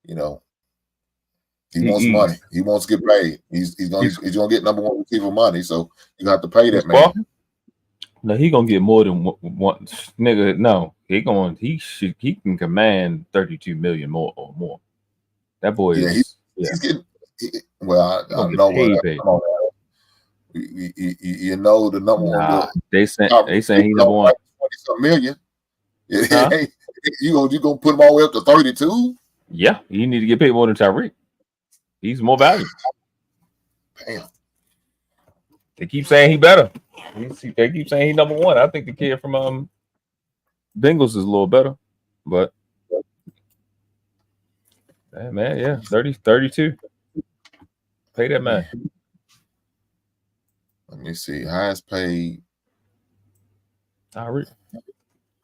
he wants money. He wants to get paid. He's going to get number one receiver money, so you have to pay that man. No, he gonna get more than one nigga. No, he can command 32 million more or more. That boy is. He's getting. I don't know what. The number one. They saying he's number one. 20 million. You gonna put him all the way up to 32? Yeah, you need to get paid more than Tyreek. He's more valuable. Damn. They keep saying he better. They keep saying he's number one. I think the kid from Bengals is a little better, but man, 32. Pay that man. Let me see. Highest paid. Tyreek.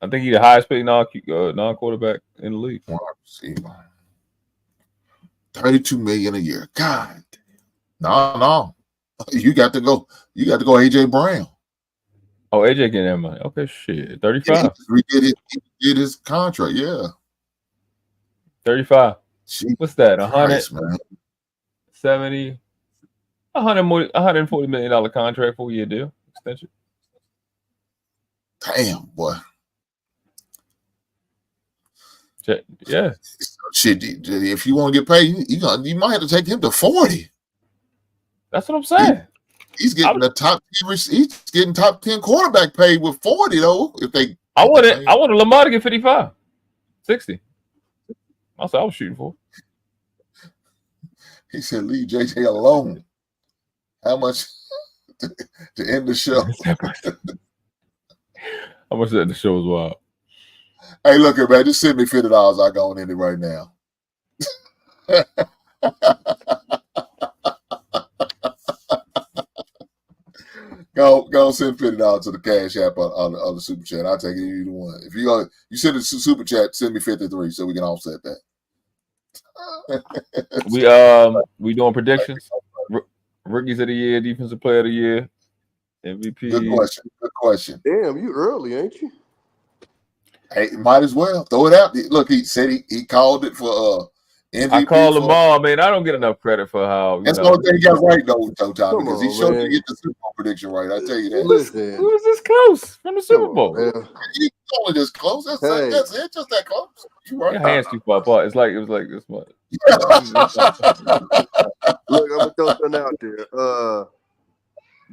I think he's the highest paid non-quarterback in the league. $32 million a year. God. No. You got to go AJ Brown. Oh, AJ getting that money. Okay, shit. 35. He did his contract, yeah. 35. Jeez, what's that? Christ, 170, $140 million contract, 4-year deal extension. Damn, boy. Yeah. Shit, if you want to get paid, you might have to take him to 40. That's what I'm saying. He's getting he's getting top 10 quarterback paid with 40 though. I wanted Lamar to get 55, 60. That's what I was shooting for. He said, "Leave JJ alone." How much to end the show? How much that the show was wild. Hey, look here, man. Just send me $50. I go on in it right now. Go send $50 to the Cash App on the Super Chat. I'll take it either one. If you send it to Super Chat, send me 53 so we can offset that. We doing predictions. Rookies of the year, defensive player of the year, MVP. Good question. Damn, you early, ain't you? Hey, might as well throw it out. Look, he said he called it for MVP. I call Lamar, man. I don't get enough credit for how. That's the only thing he got right though, Tom, because he showed you get the Super Bowl prediction right. I tell you that. Listen, who was this close from the Super Bowl? He's only this close. That's it. Just that close. You right. Your hands too far apart. It was like this much. Look, I'm gonna throw something out there.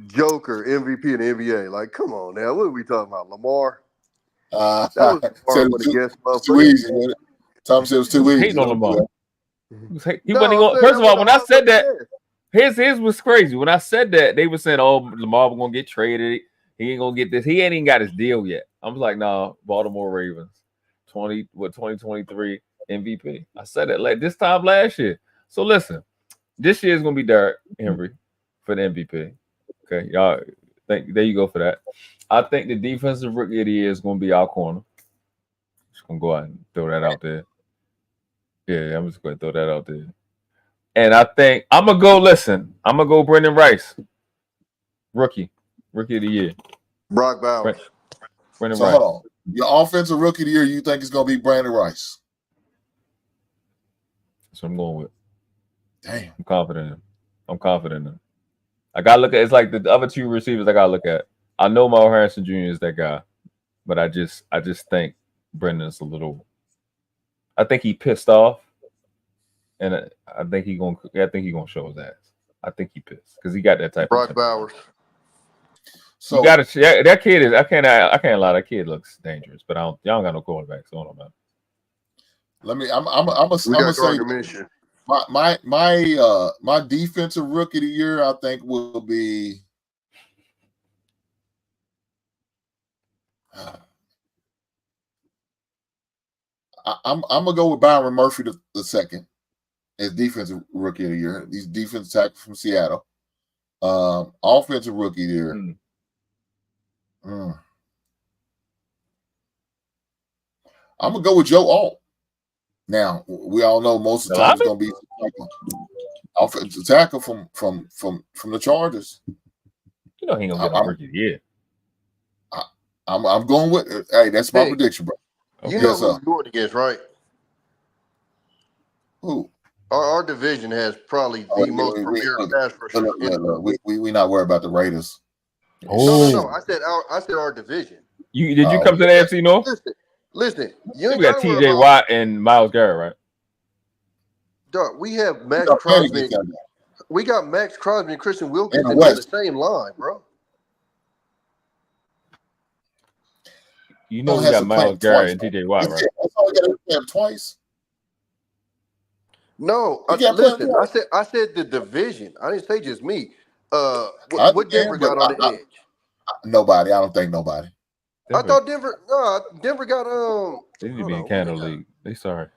Joker, MVP in the NBA. Like, come on now. What are we talking about? Lamar? That was too easy. Tom said it was too easy. Hating on Lamar. First of all, when I said that, his was crazy. When I said that, they were saying, "Oh, Lamar was gonna get traded. He ain't gonna get this. He ain't even got his deal yet." I was like, "No, Baltimore Ravens, 2023 MVP." I said it like this time last year. So listen, this year is gonna be Derrick Henry for the MVP. Okay, y'all. There you go for that. I think the defensive rookie of the year is gonna be our corner. Just gonna go out and throw that out there. Yeah, I'm just going to throw that out there. And I think I'm going to go, listen, I'm going to go Brendan Rice. Rookie of the year. Brock Bowers. Brendan Rice. Hold on. Your offensive rookie of the year, you think it's going to be Brandon Rice? That's what I'm going with. Damn. I'm confident in him. I got to look at it's like the other two receivers I got to look at. I know Mo Harrison Jr. is that guy, but I just think Brendan's a little. I think he pissed off, and I think he gonna show his ass. I think he pissed because he got that type. Brock Bowers. So that kid is. I can't lie. That kid looks dangerous, but y'all don't got no quarterback, so I don't know. Let me. I'm gonna say Gardner Minshew. my defensive rookie of the year, I think, will be. I'm gonna go with Byron Murphy the second as defensive rookie of the year. These defensive tackles from Seattle. Offensive rookie of the year. I'm gonna go with Joe Alt. Now we all know most of the time it's gonna be offensive tackle from the Chargers. You know he ain't gonna get a rookie of the year. I'm going with. Hey, that's my prediction, bro. You know who we're going against, right? Who? Our division has probably the most premier pass rushers. We not worried about the Raiders. No. I said our division. Did you come to the AFC North? Listen. We got T.J. Watt and Myles Garrett, right? Dog, we have Max Crosby. We got Max Crosby and Christian Wilkins on the same line, bro. You know we got Myles Garrett and T.J. Watt, right? That's all we got to play him twice. No, listen. I said the division. I didn't say just me. What Denver got on the edge? Nobody. I don't think nobody. I thought Denver. No, Denver got They need to be in Canada League. They sorry.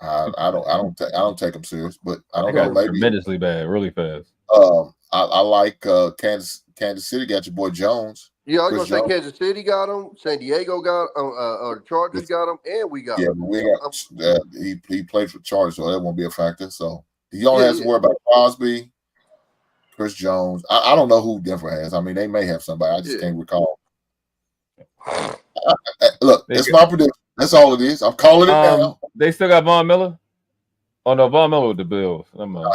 I don't take them serious, but I don't know. Maybe tremendously bad, really fast. I like Kansas City got your boy Jones. Yeah, I was gonna say Kansas City got him, San Diego got the Chargers got him, and we got him. Yeah, he played for Chargers, so that won't be a factor. So he only has to worry about Crosby, Chris Jones. I don't know who Denver has. I mean, they may have somebody. I just can't recall. Look, it's my prediction. That's all it is. I'm calling it now. They still got Von Miller. Oh no, Von Miller with the Bills. Von Miller.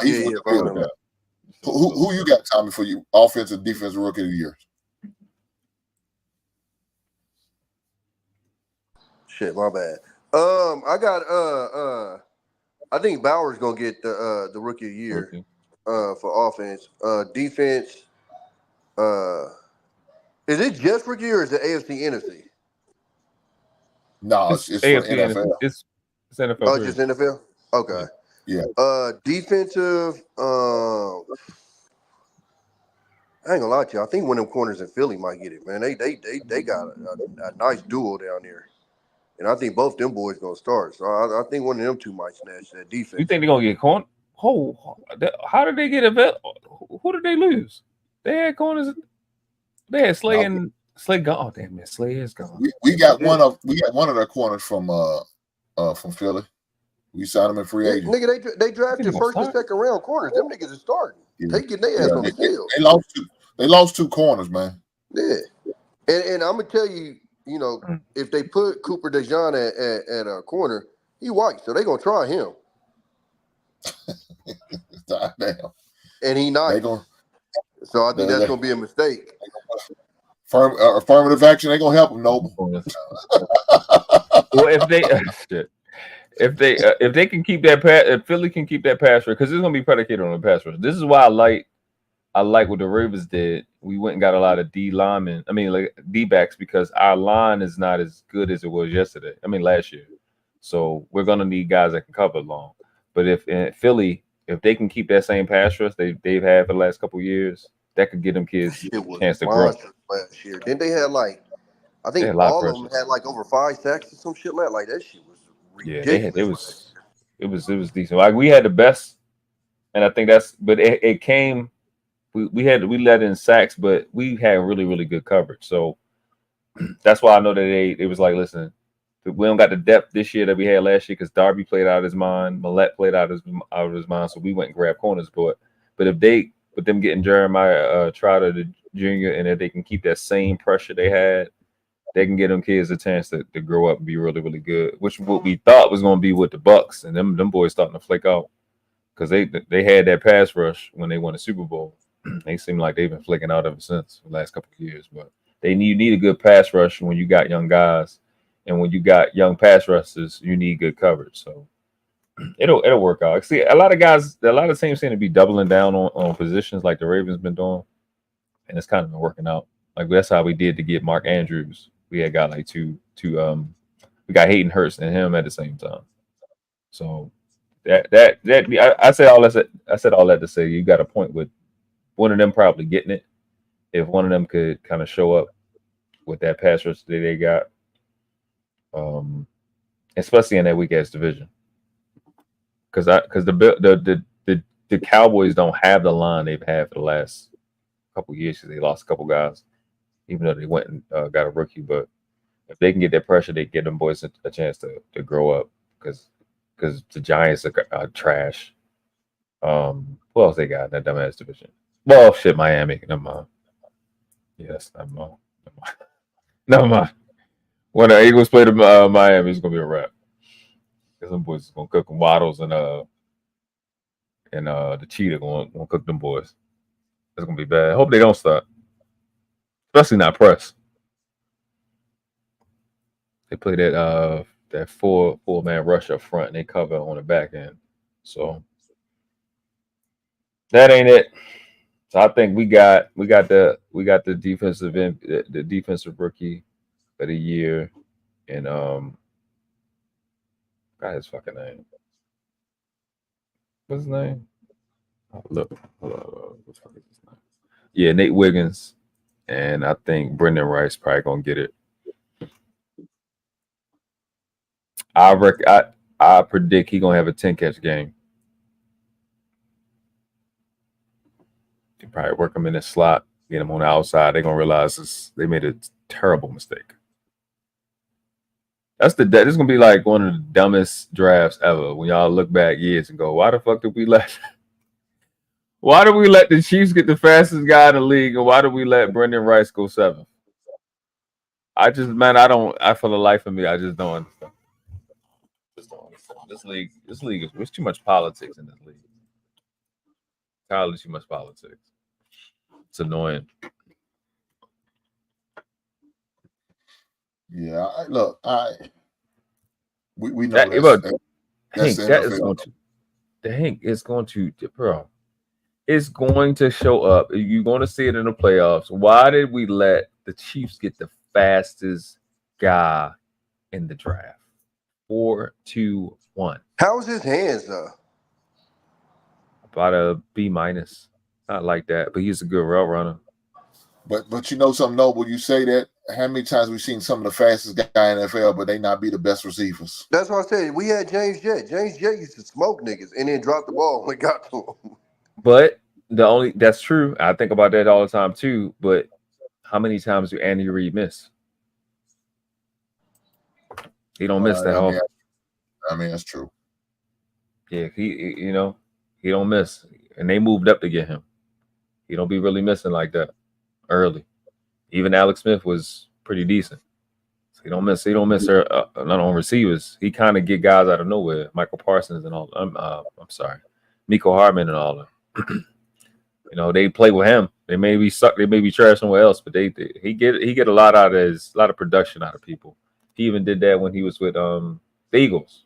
Who you got, Tommy, for you? Offensive, defensive rookie of the year. Shit, my bad. I got I think Bauer's gonna get the rookie of the year for offense. Defense. Is it just rookie or is it AFC NFC? No, it's AFC NFL. It's NFL. Oh, just NFL? Okay. Yeah. Defensive. I ain't gonna lie to you. I think one of them corners in Philly might get it, man. They got a nice duo down there. And I think both them boys gonna start. So I think one of them two might snatch that defense. You think they're gonna get corner? How did they get a who did they lose? They had corners. They had Slay and Slay gone. Oh damn it, Slay is gone. We got one of their corners from Philly. We signed them in free agent. Nigga, they drafted first and second round corners. Them niggas is starting. Yeah. They get their ass on the field. They lost two corners, man. Yeah. And I'm gonna tell you, you know, if they put Cooper DeJean at a corner, he white, so they gonna try him. Damn. And he not. So I think that's gonna be a mistake. Affirmative action ain't gonna help him, Noble. Well, if they can keep that pass, if Philly can keep that pass rush, because it's gonna be predicated on the pass rush. This is why I like what the Ravens did. We went and got a lot of D backs, because our line is not as good as it was last year. So we're gonna need guys that can cover long. But if in Philly, if they can keep that same pass rush they've had for the last couple of years, that could get them kids a chance to grow. Last year, then they had I think all of them had over 5 sacks or some shit like that. Shit was ridiculous. Yeah, it was decent. Like we had the best, and I think but it came. We let in sacks, but we had really, really good coverage. So that's why I know that they was like, listen, we don't got the depth this year that we had last year, because Darby played out of his mind, Millette played out of his mind, so we went and grabbed corners. But if with them getting Jeremiah Trotter the Jr., and if they can keep that same pressure they had, they can get them kids a chance to grow up and be really, really good, which what we thought was going to be with the Bucks, and them boys starting to flake out, because they had that pass rush when they won the Super Bowl. They seem like they've been flicking out ever since the last couple of years. But you need a good pass rush when you got young guys, and when you got young pass rushers, you need good coverage. So it'll work out. See, a lot of teams seem to be doubling down on positions like the Ravens been doing, and it's kind of been working out. Like that's how we did to get Mark Andrews. We had got we got Hayden Hurst and him at the same time. So I said all that. I said all that to say you got a point with one of them probably getting it. If one of them could kind of show up with that pass rush that they got, especially in that weak ass division, because the Cowboys don't have the line they've had for the last couple of years because they lost a couple guys, even though they went and got a rookie. But if they can get that pressure, they get them boys a chance to grow up because the Giants are trash. Who else they got in that dumbass division? Well, shit, Miami. Never mind. Yes, never mind. Never mind. When the Eagles play the Miami, it's gonna be a wrap. Because them boys is gonna cook them Waddles and the Cheetah gonna cook them boys. It's gonna be bad. I hope they don't start. Especially not press. They play that four man rush up front and they cover on the back end. So that ain't it. So I think we got the defensive rookie of the year, and got his fucking name. What's his name? Oh, look, what the fuck is his name? Yeah, Nate Wiggins, and I think Brendan Rice probably gonna get it. I predict he gonna have a 10-catch game. They probably work him in the slot, get him on the outside. They're gonna realize they made a terrible mistake. This is gonna be like one of the dumbest drafts ever. When y'all look back years and go, why the fuck did we let? Why did we let the Chiefs get the fastest guy in the league, and why did we let Brendan Rice go 7th? I for the life of me, I just don't understand. This league is there's too much politics in this league. Entirely too much politics. It's annoying. Yeah, we know Hank, that is going to. The Hank is going to, bro. It's going to show up. You're going to see it in the playoffs. Why did we let the Chiefs get the fastest guy in the draft? 4-2-1. How's his hands though? About a B-. Not like that, but he's a good route runner. But you know something, Noble, you say that. How many times we've seen some of the fastest guy in the NFL, but they not be the best receivers? That's what I said. We had James Jett. James Jett used to smoke niggas and then drop the ball when it got to him. But that's true. I think about that all the time too. But how many times do Andy Reid miss? He don't miss that often. I mean, that's true. Yeah, he don't miss. And they moved up to get him. He don't be really missing like that early. Even Alex Smith was pretty decent. So he don't miss her not on receivers. He kind of get guys out of nowhere. Michael Parsons and all. I'm sorry, Miko Hardman and all them. They play with him. They may be suck. They may be trash somewhere else, but he get a lot of production out of people. He even did that when he was with the Eagles.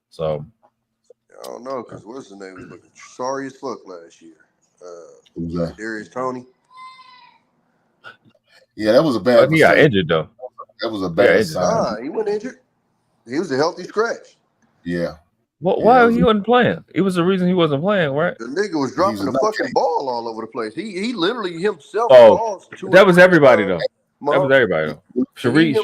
So I don't know, because what's his name was looking sorry as fuck last year. Who's that? Darius Toney. Yeah, that was a bad. He got injured though. That was a bad sign. Nah, he wasn't injured. He was a healthy scratch. Yeah. Why he wasn't playing? It was the reason he wasn't playing, right? The nigga was dropping the fucking ball all over the place. He literally himself. That was everybody though. That was everybody though. Sharif.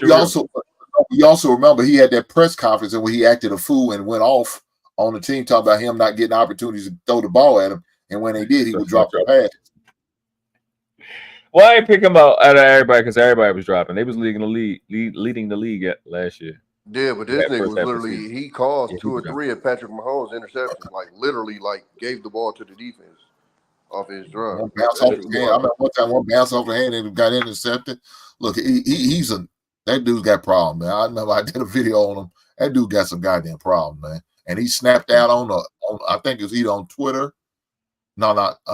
You also remember he had that press conference and when he acted a fool and went off on the team talking about him not getting opportunities to throw the ball at him, and when they did, he would drop the pass. Well, I ain't pick him out of everybody because everybody was dropping. They was leading the league last year. Yeah, but this nigga was literally he caused 2 or 3 of Patrick Mahomes' interceptions. Like gave the ball to the defense off his drive. One bounce off the hand. I remember one time one bounce off the hand and got intercepted. Look, that dude's got problems, man. I remember I did a video on him. That dude got some goddamn problem, man. And he snapped out on I think it was either on Twitter.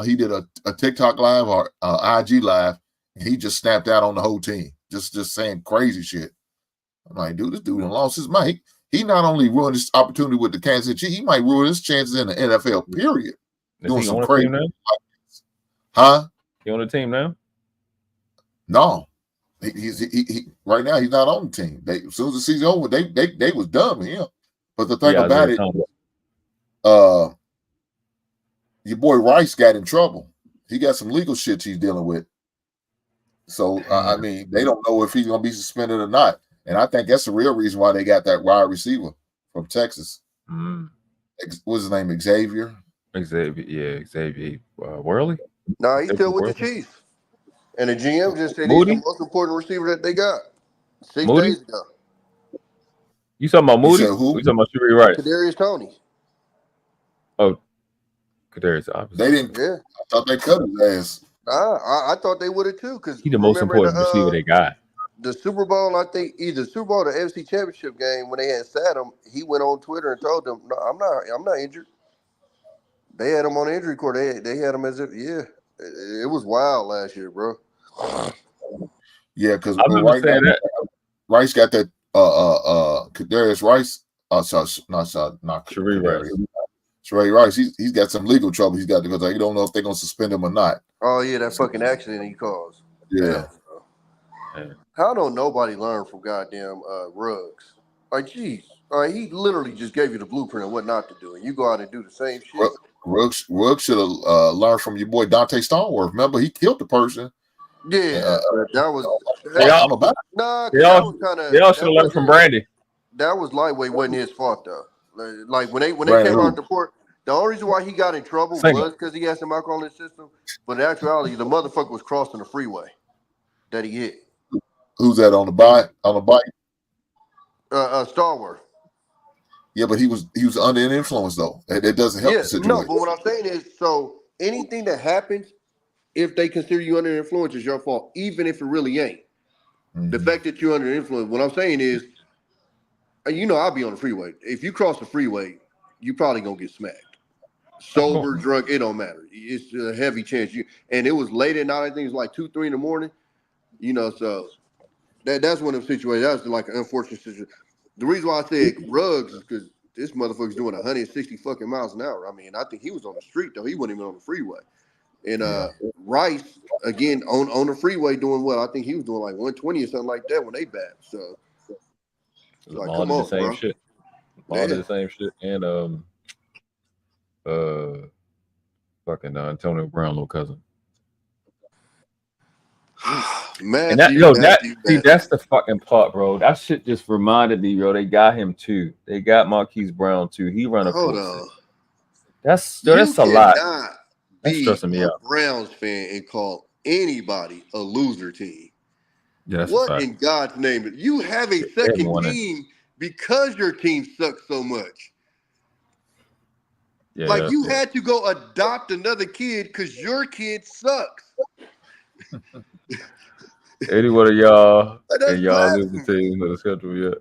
He did a TikTok live or IG live, and he just snapped out on the whole team, just saying crazy shit. I'm like, dude, this dude done lost his mind. He not only ruined his opportunity with the Kansas City Chiefs, he might ruin his chances in the NFL. Period. Doing some crazy. Huh? He on the team now? No. He right now he's not on the team. As soon as the season over, they was done with him. But the thing about it, your boy Rice got in trouble. He got some legal shit he's dealing with. So I mean, they don't know if he's gonna be suspended or not. And I think that's the real reason why they got that wide receiver from Texas. What's his name? Xavier. Xavier Worley. Nah, he's still with the Chiefs. And the GM just said Moody? he's the most important receiver that they got 6 Moody? days ago. You talking about Moody? You said who? You talking about Shabiri Rice? Kadarius Toney. Oh, Kadarius opposite. They didn't. Yeah. I thought they cut his ass. I thought they would have too. Because He's the most important receiver they got. The Super Bowl, I think either Super Bowl or the NFC Championship game when they had sat him, he went on Twitter and told them, "No, I'm not injured." They had him on the injury court. They had him as if it was wild last year, bro. Yeah, because I remember saying that Rice got that Kadarius Rice. Not Shabiri Rice. Shabiri Rice. He's got some legal trouble. He's got because you don't know if they're gonna suspend him or not. Oh yeah, that fucking accident he caused. Yeah. How don't nobody learn from goddamn Ruggs? Like, geez, he literally just gave you the blueprint of what not to do, and you go out and do the same shit. Ruggs should have learned from your boy Dante Stallworth. Remember, he killed the person. Yeah, that was. They all should have learned from Brandy. That was lightweight. Wasn't his fault though. Like when they came out the port, the only reason why he got in trouble was because he had some alcohol in his system. But in actuality, the motherfucker was crossing the freeway that he hit. Who's that on the bike? On the bike? Stallworth. Yeah, but he was under an influence though. It doesn't help the situation. No, but what I'm saying is, so anything that happens, if they consider you under influence, is your fault, even if it really ain't. Mm-hmm. The fact that you're under influence, what I'm saying is, I'll be on the freeway. If you cross the freeway, you probably gonna get smacked. Sober, drunk, it don't matter. It's a heavy chance. And it was late at night. I think it was like 2, 3 in the morning. So that's one of the situations. That was like an unfortunate situation. The reason why I said Ruggs is because this motherfucker's doing 160 fucking miles an hour. I mean, I think he was on the street though. He wasn't even on the freeway. And Rice again on the freeway doing what? I think he was doing like 120 or something like that when they bat. So like, all come on, the same bro. shit. All the same shit. And fucking Antonio Brown, little cousin. Man, that's the fucking part, bro. That shit just reminded me, bro. They got him too. They got Marquise Brown too. He run a hold on. That's a lot. That's be stressing me a out. Browns fan and call anybody a loser team. Yeah, that's what in God's name? You have a second team because your team sucks so much. Yeah, like you had to go adopt another kid because your kid sucks. Any one of y'all and y'all listen to the schedule yet?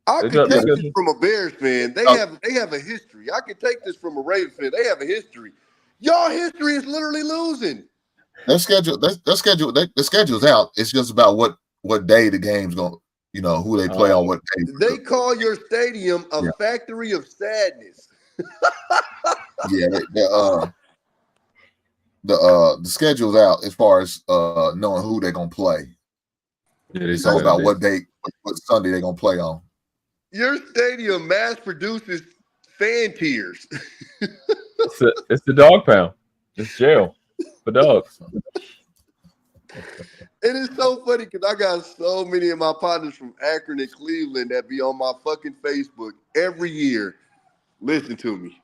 I can take this from a Bears fan. They have a history. I can take this from a Ravens fan. They have a history. Y'all history is literally losing. The schedule's out. It's just about what day the game's going. Who they play on what day. They call your stadium a factory of sadness. Yeah, the schedule's out as far as knowing who they're gonna play. Yeah, it's all about what day, what Sunday they're gonna play on. Your stadium mass produces fan tears. It's the dog pound. It's jail for dogs. It is so funny because I got so many of my partners from Akron and Cleveland that be on my fucking Facebook every year. Listen to me.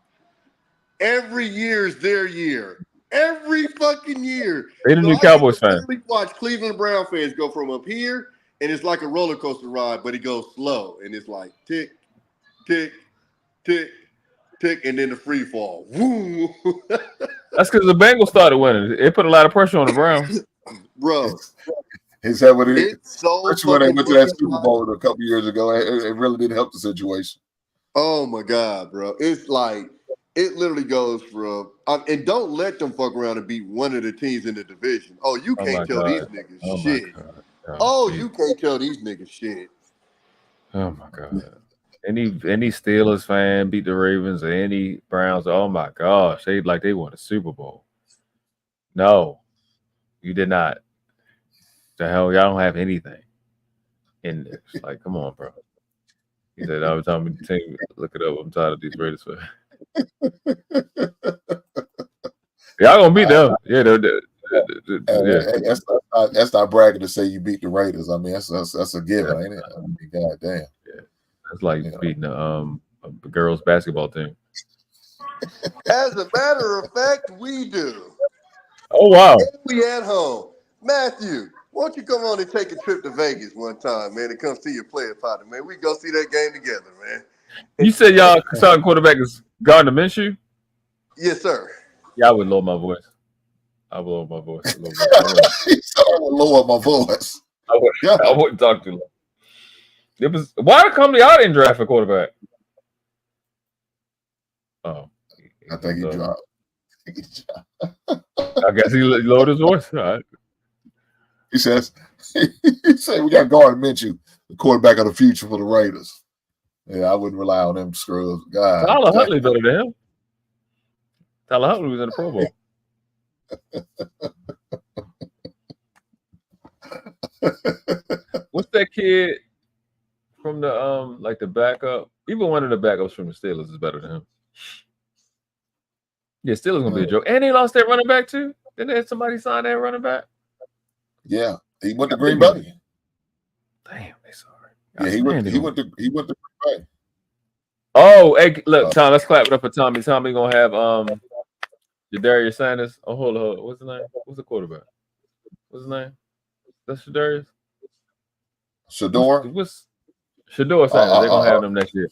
Every year is their year. Every fucking year. They the new Cowboys fan. Watch Cleveland Brown fans go from up here, and it's like a roller coaster ride, but it goes slow, and it's like tick, tick, tick, tick, and then the free fall. Woo! That's because the Bengals started winning. It put a lot of pressure on the Browns. Bro, is that what it is? It's so when they went to that Super Bowl a couple years ago, it really didn't help the situation. Oh my God, bro! It's like it literally goes from and don't let them fuck around and beat one of the teams in the division. Oh, you can't tell these niggas shit. You can't tell these niggas shit. Oh my God! Any Steelers fan beat the Ravens or any Browns? Oh my gosh, they won a Super Bowl. No, you did not. The hell, y'all don't have anything in there. It's like, come on, bro. He said, every time we team, look it up. I'm tired of these Raiders fans. Y'all gonna beat them. Yeah, That's not bragging to say you beat the Raiders. I mean, that's a given, ain't it? I mean, God damn. Yeah. That's like beating the girls basketball team. As a matter of fact, we do. Oh wow. And we at home. Matthew, why don't you come on and take a trip to Vegas one time, man, and come see your player partner, man. We go see that game together, man. You said y'all starting quarterback is Gardner Minshew? Yes, sir. Yeah, I would lower my voice. I would lower my voice a little bit. I would lower my voice. I wouldn't talk too long. It was why come y'all didn't draft a quarterback? Oh, I think he dropped. I guess he lowered his voice. All right. He says, he said we got Gardner Minshew, the quarterback of the future for the Raiders. Yeah, I wouldn't rely on them scrubs. God, Tyler Huntley better than him. Tyler Huntley was in the Pro Bowl. What's that kid from the like the backup? Even one of the backups from the Steelers is better than him. Yeah, Steelers gonna be a joke. And they lost that running back too. Didn't they have somebody sign that running back? Yeah, he went to Green Bay. Damn, they sorry. Yeah, he went to Green Bay. Oh, hey, look, Tom, let's clap it up for Tommy. Tommy gonna have Jadarius Sanders. Oh, hold on. What's his name? What's the quarterback? What's his name? That's Jadarius? Shador? What's Shador Sanders? They're gonna have them next year.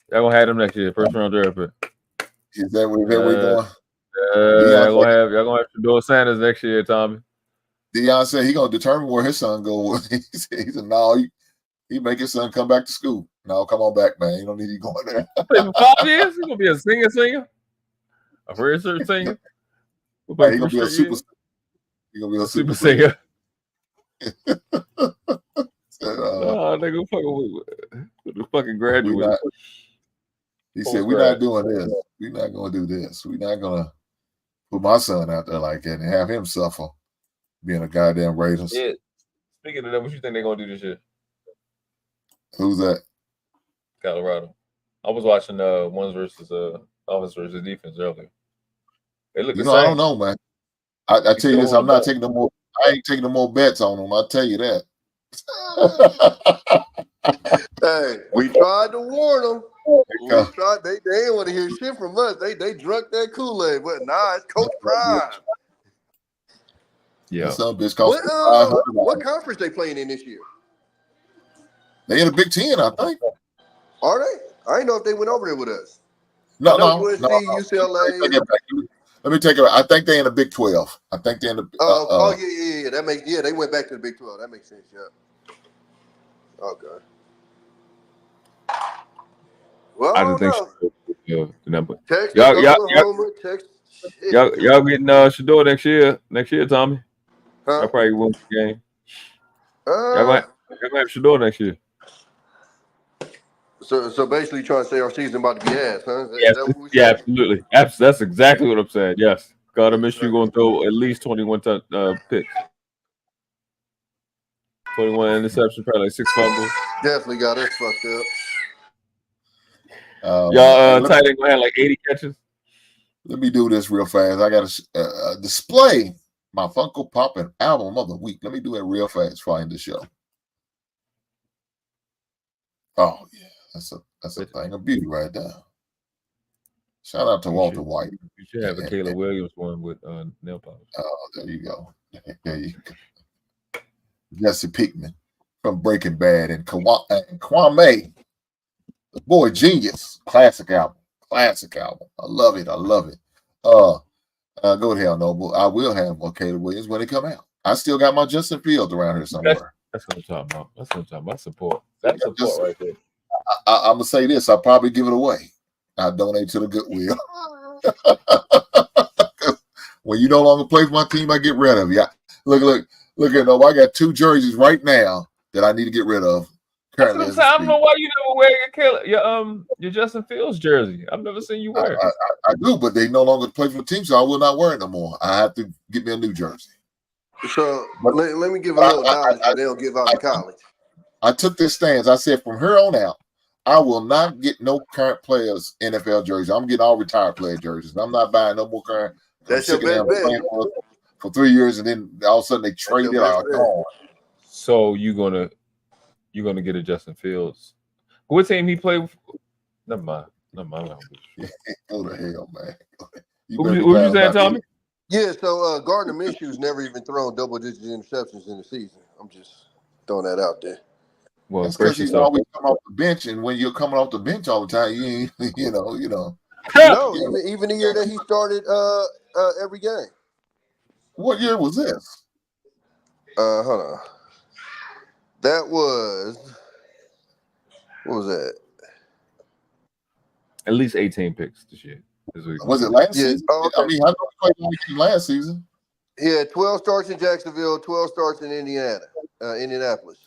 They're gonna have them next year. First round draft pick. Is that where we're going? Y'all gonna have Shador Sanders next year, Tommy. Deion said he gonna determine where his son go. He said, no, he make his son come back to school. No, come on back, man. You don't need you going there. Play for 5 years. He's gonna be a singer, a redshirt singer. He's gonna be a super. He's gonna be a super singer. Nigga, fucking graduate. He said, we're not doing this. We're not gonna do this. We're not gonna put my son out there like that and have him suffer being a goddamn Raiders. Yeah. Speaking of that, what you think they're gonna do this year? Who's that? Colorado. I was watching ones versus offense versus defense earlier. They look the same. I don't know, man. I tell you this, I'm not taking no more. I ain't taking no more bets on them. I'll tell you that. Hey, we tried to warn them. They didn't want to hear shit from us. They drunk that Kool-Aid, but nah, it's Coach Prime. Yeah. What conference they playing in this year? They in the Big Ten, I think. Are they? I didn't know if they went over there with us. No. UCLA. Let me take it. I think they're in the Big 12. I think they're in the. Yeah. That makes they went back to the Big 12. That makes sense. Yeah. Okay. Well, I don't know. Texas, Oklahoma, Texas. Y'all getting Shador next year, Tommy. Huh? I probably win the game. Y'all gonna have Shador next year. So basically, trying to say our season about to be ass, huh? Yeah, absolutely. That's exactly what I'm saying. Yes, Gardner Minshew going to throw at least 21 picks, 21 interceptions, probably like 6 fumbles. Definitely got us fucked up. Y'all tight end gonna have like 80 catches. Let me do this real fast. I got to display my Funko Pop and album of the week. Let me do it real fast for the show. Oh yeah, that's a thing of beauty right there. Shout out to Walter White. You should have a Caleb Williams one with nail polish. Oh, there you go. There you go. Jesse Pinkman from Breaking Bad and Kwame. The boy genius. Classic album. I love it. Go to hell no, but I will have more Caleb Williams when they come out. I still got my Justin Fields around here somewhere. That's what I'm talking about. Support. That's support right there. I'm gonna say this. I'll probably give it away. I donate to the Goodwill. When you no longer play for my team, I get rid of you. Look at I got 2 jerseys right now that I need to get rid of. I don't know why you never wear your Justin Fields jersey. I've never seen you wear it. I do, but they no longer play for the team, so I will not wear it no more. I have to get me a new jersey. So let me give a little knowledge that they'll give out in college. I took this stance. I said from here on out, I will not get no current players NFL jerseys. I'm getting all retired player jerseys. I'm not buying no more current. That's your best bet. Playing for 3 years, and then all of a sudden they trade it out. So you're gonna get a Justin Fields. What team he played with? Never mind. Go to hell, man. What you saying, Tommy? Yeah, so Gardner Minshew's never even thrown double-digit interceptions in the season. I'm just throwing that out there. Well, because he's always come off the bench, and when you're coming off the bench all the time, you ain't, you know. No, even the year that he started every game. What year was this? Hold on. That was, what was that? At least 18 picks this year. Was it last season? Oh, okay. I mean, I know he played last season. Yeah, 12 starts in Jacksonville, 12 starts in Indianapolis.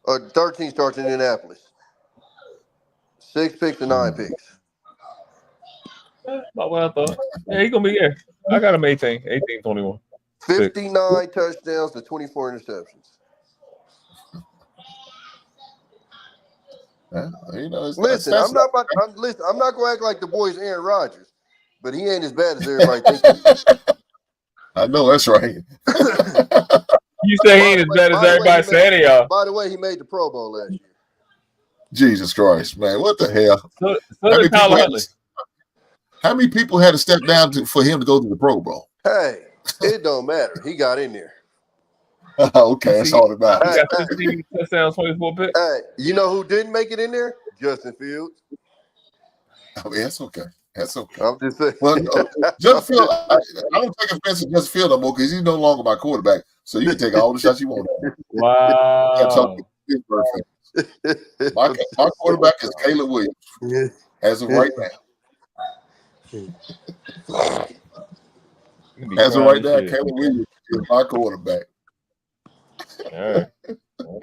Or 13 starts in Indianapolis. 6 picks and 9 picks. Not what I thought. Yeah, he's going to be here. I got him 18, 21. 59 touchdowns to 24 interceptions. Listen, I'm not going to act like the boy's Aaron Rodgers, but he ain't as bad as everybody thinks. I know that's right. You say he ain't as bad as everybody saying he are. By the way, he made the Pro Bowl last year. Jesus Christ, man. What the hell? How many people had to step down for him to go to the Pro Bowl? Hey, it don't matter. He got in there. Okay, that's all about. He got 15 touchdowns, 24 picks. Hey, you know who didn't make it in there? Justin Fields. I mean, that's okay. That's okay. I'm just saying. Well, Justin Fields, I don't take offense to Justin Fields no more because he's no longer my quarterback. So you can take all the shots you want. Wow. My quarterback is Caleb Williams as of right now. As of right now, Caleb Williams is my quarterback. All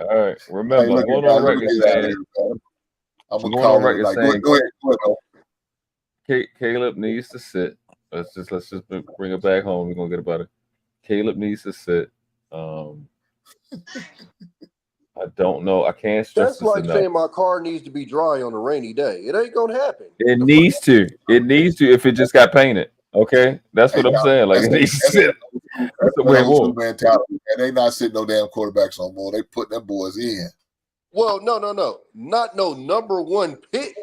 right. Remember, going on record saying, I'm gonna call it like, go ahead. Caleb needs to sit. Let's just bring it back home. We're gonna get about it. Caleb needs to sit. I don't know. I can't stress That's like enough. saying my car needs to be dry on a rainy day. It ain't gonna happen. It needs to. It needs to if it just got painted. Okay, that's what I'm saying. Like it needs to sit. That's the way mentality. And they not sitting no damn quarterbacks no more. They put them boys in. Well, no, not no number one pick.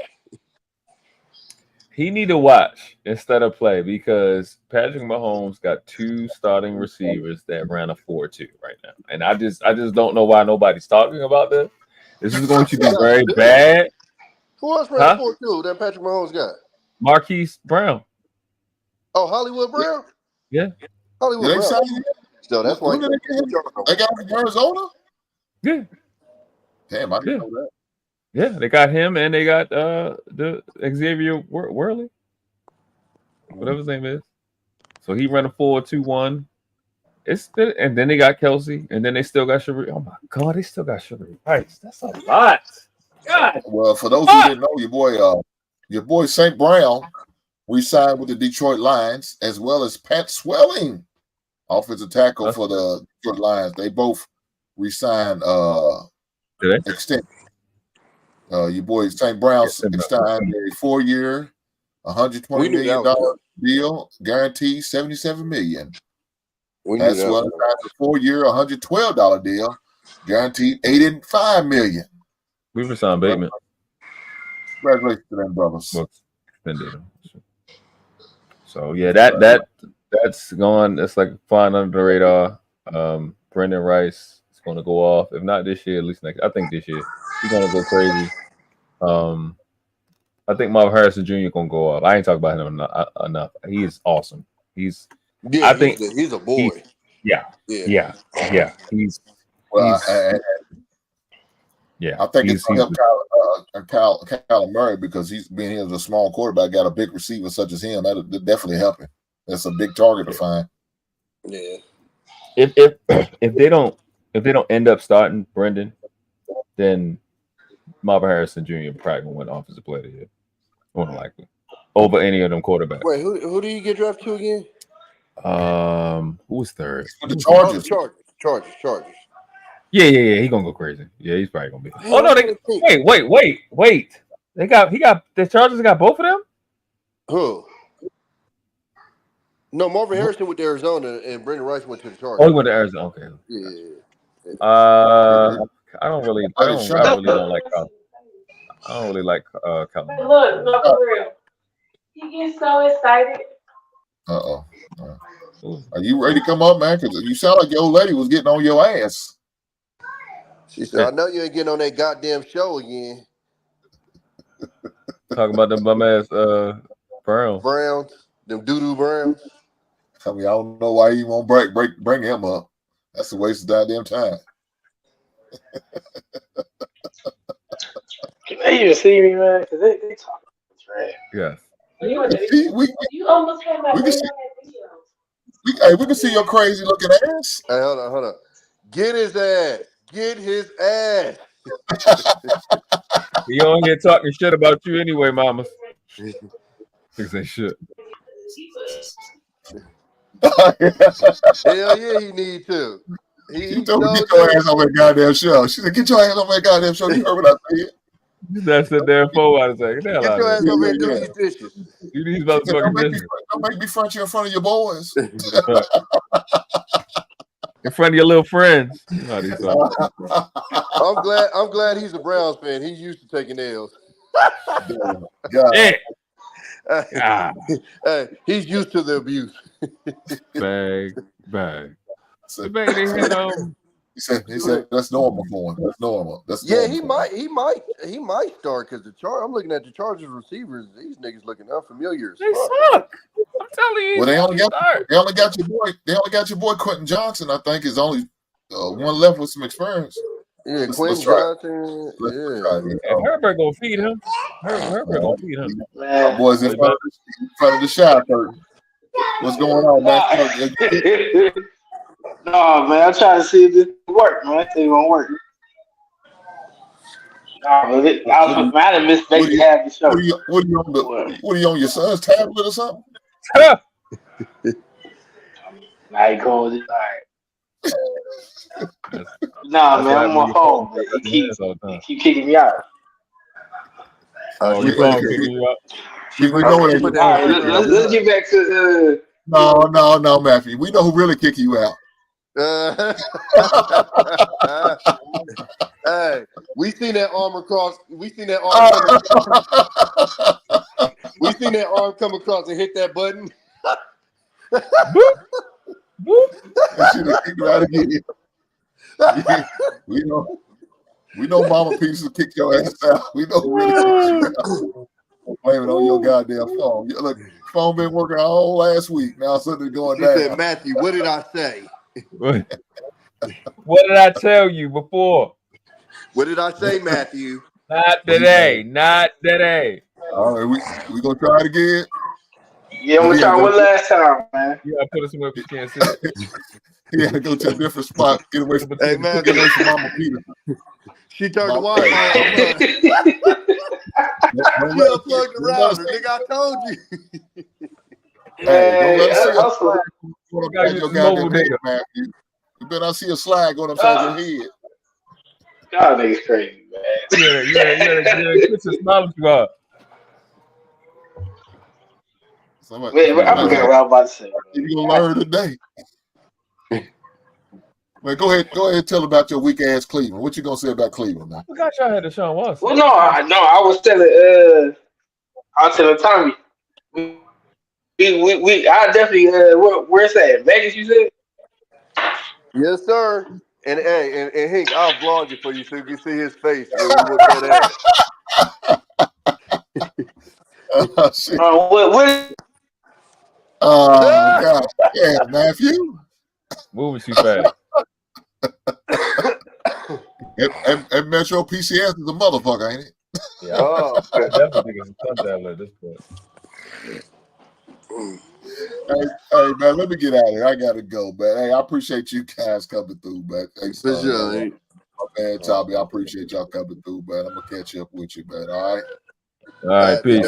He need to watch instead of play because Patrick Mahomes got 2 starting receivers that ran a 4.2 right now, and I just don't know why nobody's talking about this. This is going to be very bad. Who else ran a 4.2 that Patrick Mahomes got? Marquise Brown. Oh, Hollywood Brown? Yeah. Hollywood Brown. So that's why they got him in Arizona? Yeah. Damn, I didn't know that. Yeah, they got him and they got the Xavier Worley, whatever his name is. So he ran a 4.21. And then they got Kelsey, and then they still got Sharif. Oh my God, they still got Sharif Price. That's a lot. God. Well, for those who didn't know, your boy St. Brown re-signed with the Detroit Lions, as well as Pat Swelling, offensive tackle for the Detroit Lions. They both re-signed extended. Your boy St. Brown signed a 4-year, $120 million deal, guaranteed $77 million. That's what a 4-year, $112 deal, guaranteed $85 million. We re-signed Bateman. Congratulations to them brothers. So yeah, that's gone. That's like flying under the radar. Brendan Rice is going to go off. If not this year, at least next. I think this year he's going to go crazy. I think Marvin Harrison Jr. going to go off. I ain't talking about him enough. He is awesome. He's a boy. Yeah. He's I think it's going to help Kyler Murray because he's being here as a small quarterback, got a big receiver such as him. That'll definitely help him. That's a big target to find. Yeah. If they don't end up starting Brendan, then Marvin Harrison Jr. probably gonna win Offensive Player of the Year, more than likely, over any of them quarterbacks. Wait, who did you get drafted to again? Who was third? The Chargers. Chargers. Yeah. He gonna go crazy. Yeah, he's probably gonna be. Man, Oh no, I'm they trying to think. wait. He got the Chargers got both of them. Who? No, Marvin Harrison went to Arizona, and Brandon Rice went to the Oh, Chargers. he went to Arizona. Okay. Yeah. I don't really I don't like Cal. I don't really like Cal. Look, no, for real. He gets so excited. Uh-oh. Are you ready to come up, man? Because you sound like your old lady was getting on your ass. She said, "I know you ain't getting on that goddamn show again." Talking about them bum ass Browns. Them doo-doo Browns. I mean, I don't know why you won't bring him up. That's a waste of goddamn time. Can they even see me, man? Because they talking trash. Yes. You almost had my we can baby see- on that video. we can see your crazy looking ass. Hey, hold on. Get his ass. Get his ass. He on here talking shit about you anyway, mama. Think say shit. Hell yeah, he need to. She told me get your ass on that goddamn show. She said, get your ass on that goddamn show. You heard what I said? That's the damn 4 out of second. Get your ass over here and do these dishes. Do these motherfucking dishes. Don't make me front you in front of your boys. In front of your little friends. I'm glad he's a Browns fan. He's used to taking L's. God. Yeah. Hey, he's used to the abuse. Bag. So, The bag they had he said that's normal for him. That's normal. Yeah, he might start because I'm looking at the Chargers receivers. These niggas looking unfamiliar as They fuck. suck. I'm telling you. Well, they only got your boy Quentin Johnson. I think is only one left with some experience. Yeah, Let's Quentin try. Johnson. And Herbert gonna feed him. Herbert gonna feed him. Our boys in front of the shot curtain. What's going on, man? No, man, I'm trying to see if this work, man. I think it won't work. No, but I might have missed maybe half the show. What are you on your son's tablet or something? Now he calls it. All right. Nah, man, I'm on my phone. But he keep kicking me out. Your phone kicking you out? All right, let's get back to No, Matthew. We know who really kick you out. Hey, we seen that arm across. We seen that arm come across and hit that button. Should have kicked you out again. We know Mama Piece will kick your ass out. We know who really kicked you out. Blame it on your goddamn phone. Look, phone been working all last week. Now something's going down. He said, Matthew, what did I say? What did I tell you before? What did I say, Matthew? Not today. All right, we gonna try it again. Yeah, I'm gonna try one last time, man. You gotta put it somewhere you can't see it. Yeah, go to a different spot. Get away from Mama Peter. She turned the Wi-Fi on. She unplugged the router, nigga. I told you. Hey, don't let us see your goddamn head, Matthew. You better not see a slide going upside your head. God, niggas crazy, man. Yeah. Quit your smiling too hard. Man, I forgot what I was about to say. You're gonna learn today. Man, go ahead and tell about your weak ass Cleveland. What you gonna say about Cleveland, man? I forgot y'all had Deshaun Watson. Well, no, I was telling Tommy. I definitely where's that? Vegas, you said? Yes, sir. And hey, and Hank, I'll vlog it for you so you can see his face when we look at that. Oh shit. What? Oh God. Yeah, Matthew. Moving too fast. And Metro PCS is a motherfucker, ain't it? Yeah, I definitely think it's a touchdown at this point. Hey, man, let me get out of here. I gotta go, man. Hey, I appreciate you guys coming through, man. Thanks, For sure. my man, Tommy. I appreciate y'all coming through, man. I'm gonna catch up with you, man. All right. All right, peace.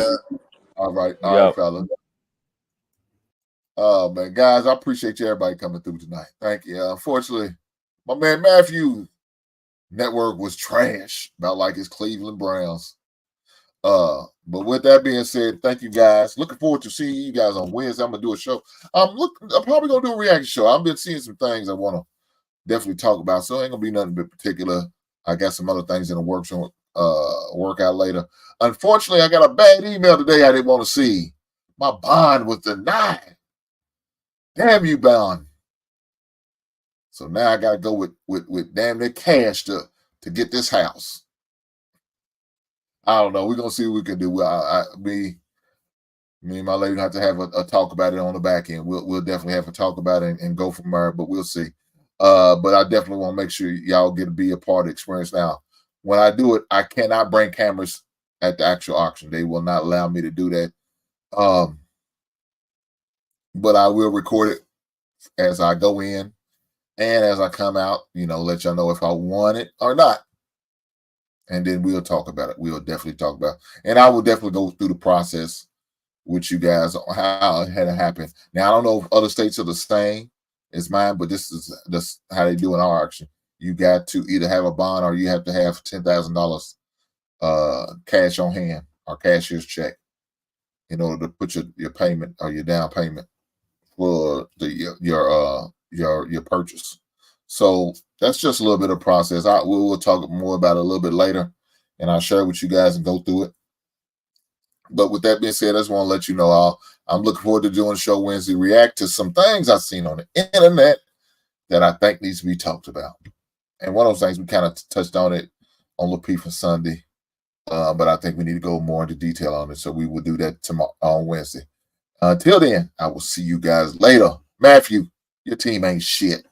All right, fellas. Oh man, guys, I appreciate you everybody coming through tonight. Thank you. Unfortunately, my man Matthew network was trash, about like his Cleveland Browns. But with that being said, thank you guys. Looking forward to seeing you guys on Wednesday. I'm gonna do a show. I'm probably gonna do a reaction show. I've been seeing some things I want to definitely talk about. So it ain't gonna be nothing but particular. I got some other things in the works on work out later. Unfortunately, I got a bad email today I didn't want to see. My bond was denied. Damn you, bond. So now I gotta go with damn near cash to get this house. I don't know. We're gonna see what we can do. Me and my lady have to have a talk about it on the back end. We'll definitely have a talk about it and go from there, but we'll see. But I definitely want to make sure y'all get to be a part of the experience. Now, when I do it, I cannot bring cameras at the actual auction. They will not allow me to do that. But I will record it as I go in and as I come out, let y'all know if I want it or not. And then we'll talk about it. We'll definitely talk about it. And I will definitely go through the process with you guys on how it had to happen. Now, I don't know if other states are the same as mine, but this is how they do in our auction. You got to either have a bond or you have to have $10,000 cash on hand or cashier's check in order to put your payment or your down payment for your purchase. So that's just a little bit of process. We'll talk more about it a little bit later, and I'll share it with you guys and go through it. But with that being said, I just want to let you know I'm looking forward to doing a show Wednesday, react to some things I've seen on the internet that I think needs to be talked about. And one of those things, we kind of touched on it on LaPifa Sunday, but I think we need to go more into detail on it. So we will do that tomorrow on Wednesday. Until then, I will see you guys later. Matthew, your team ain't shit.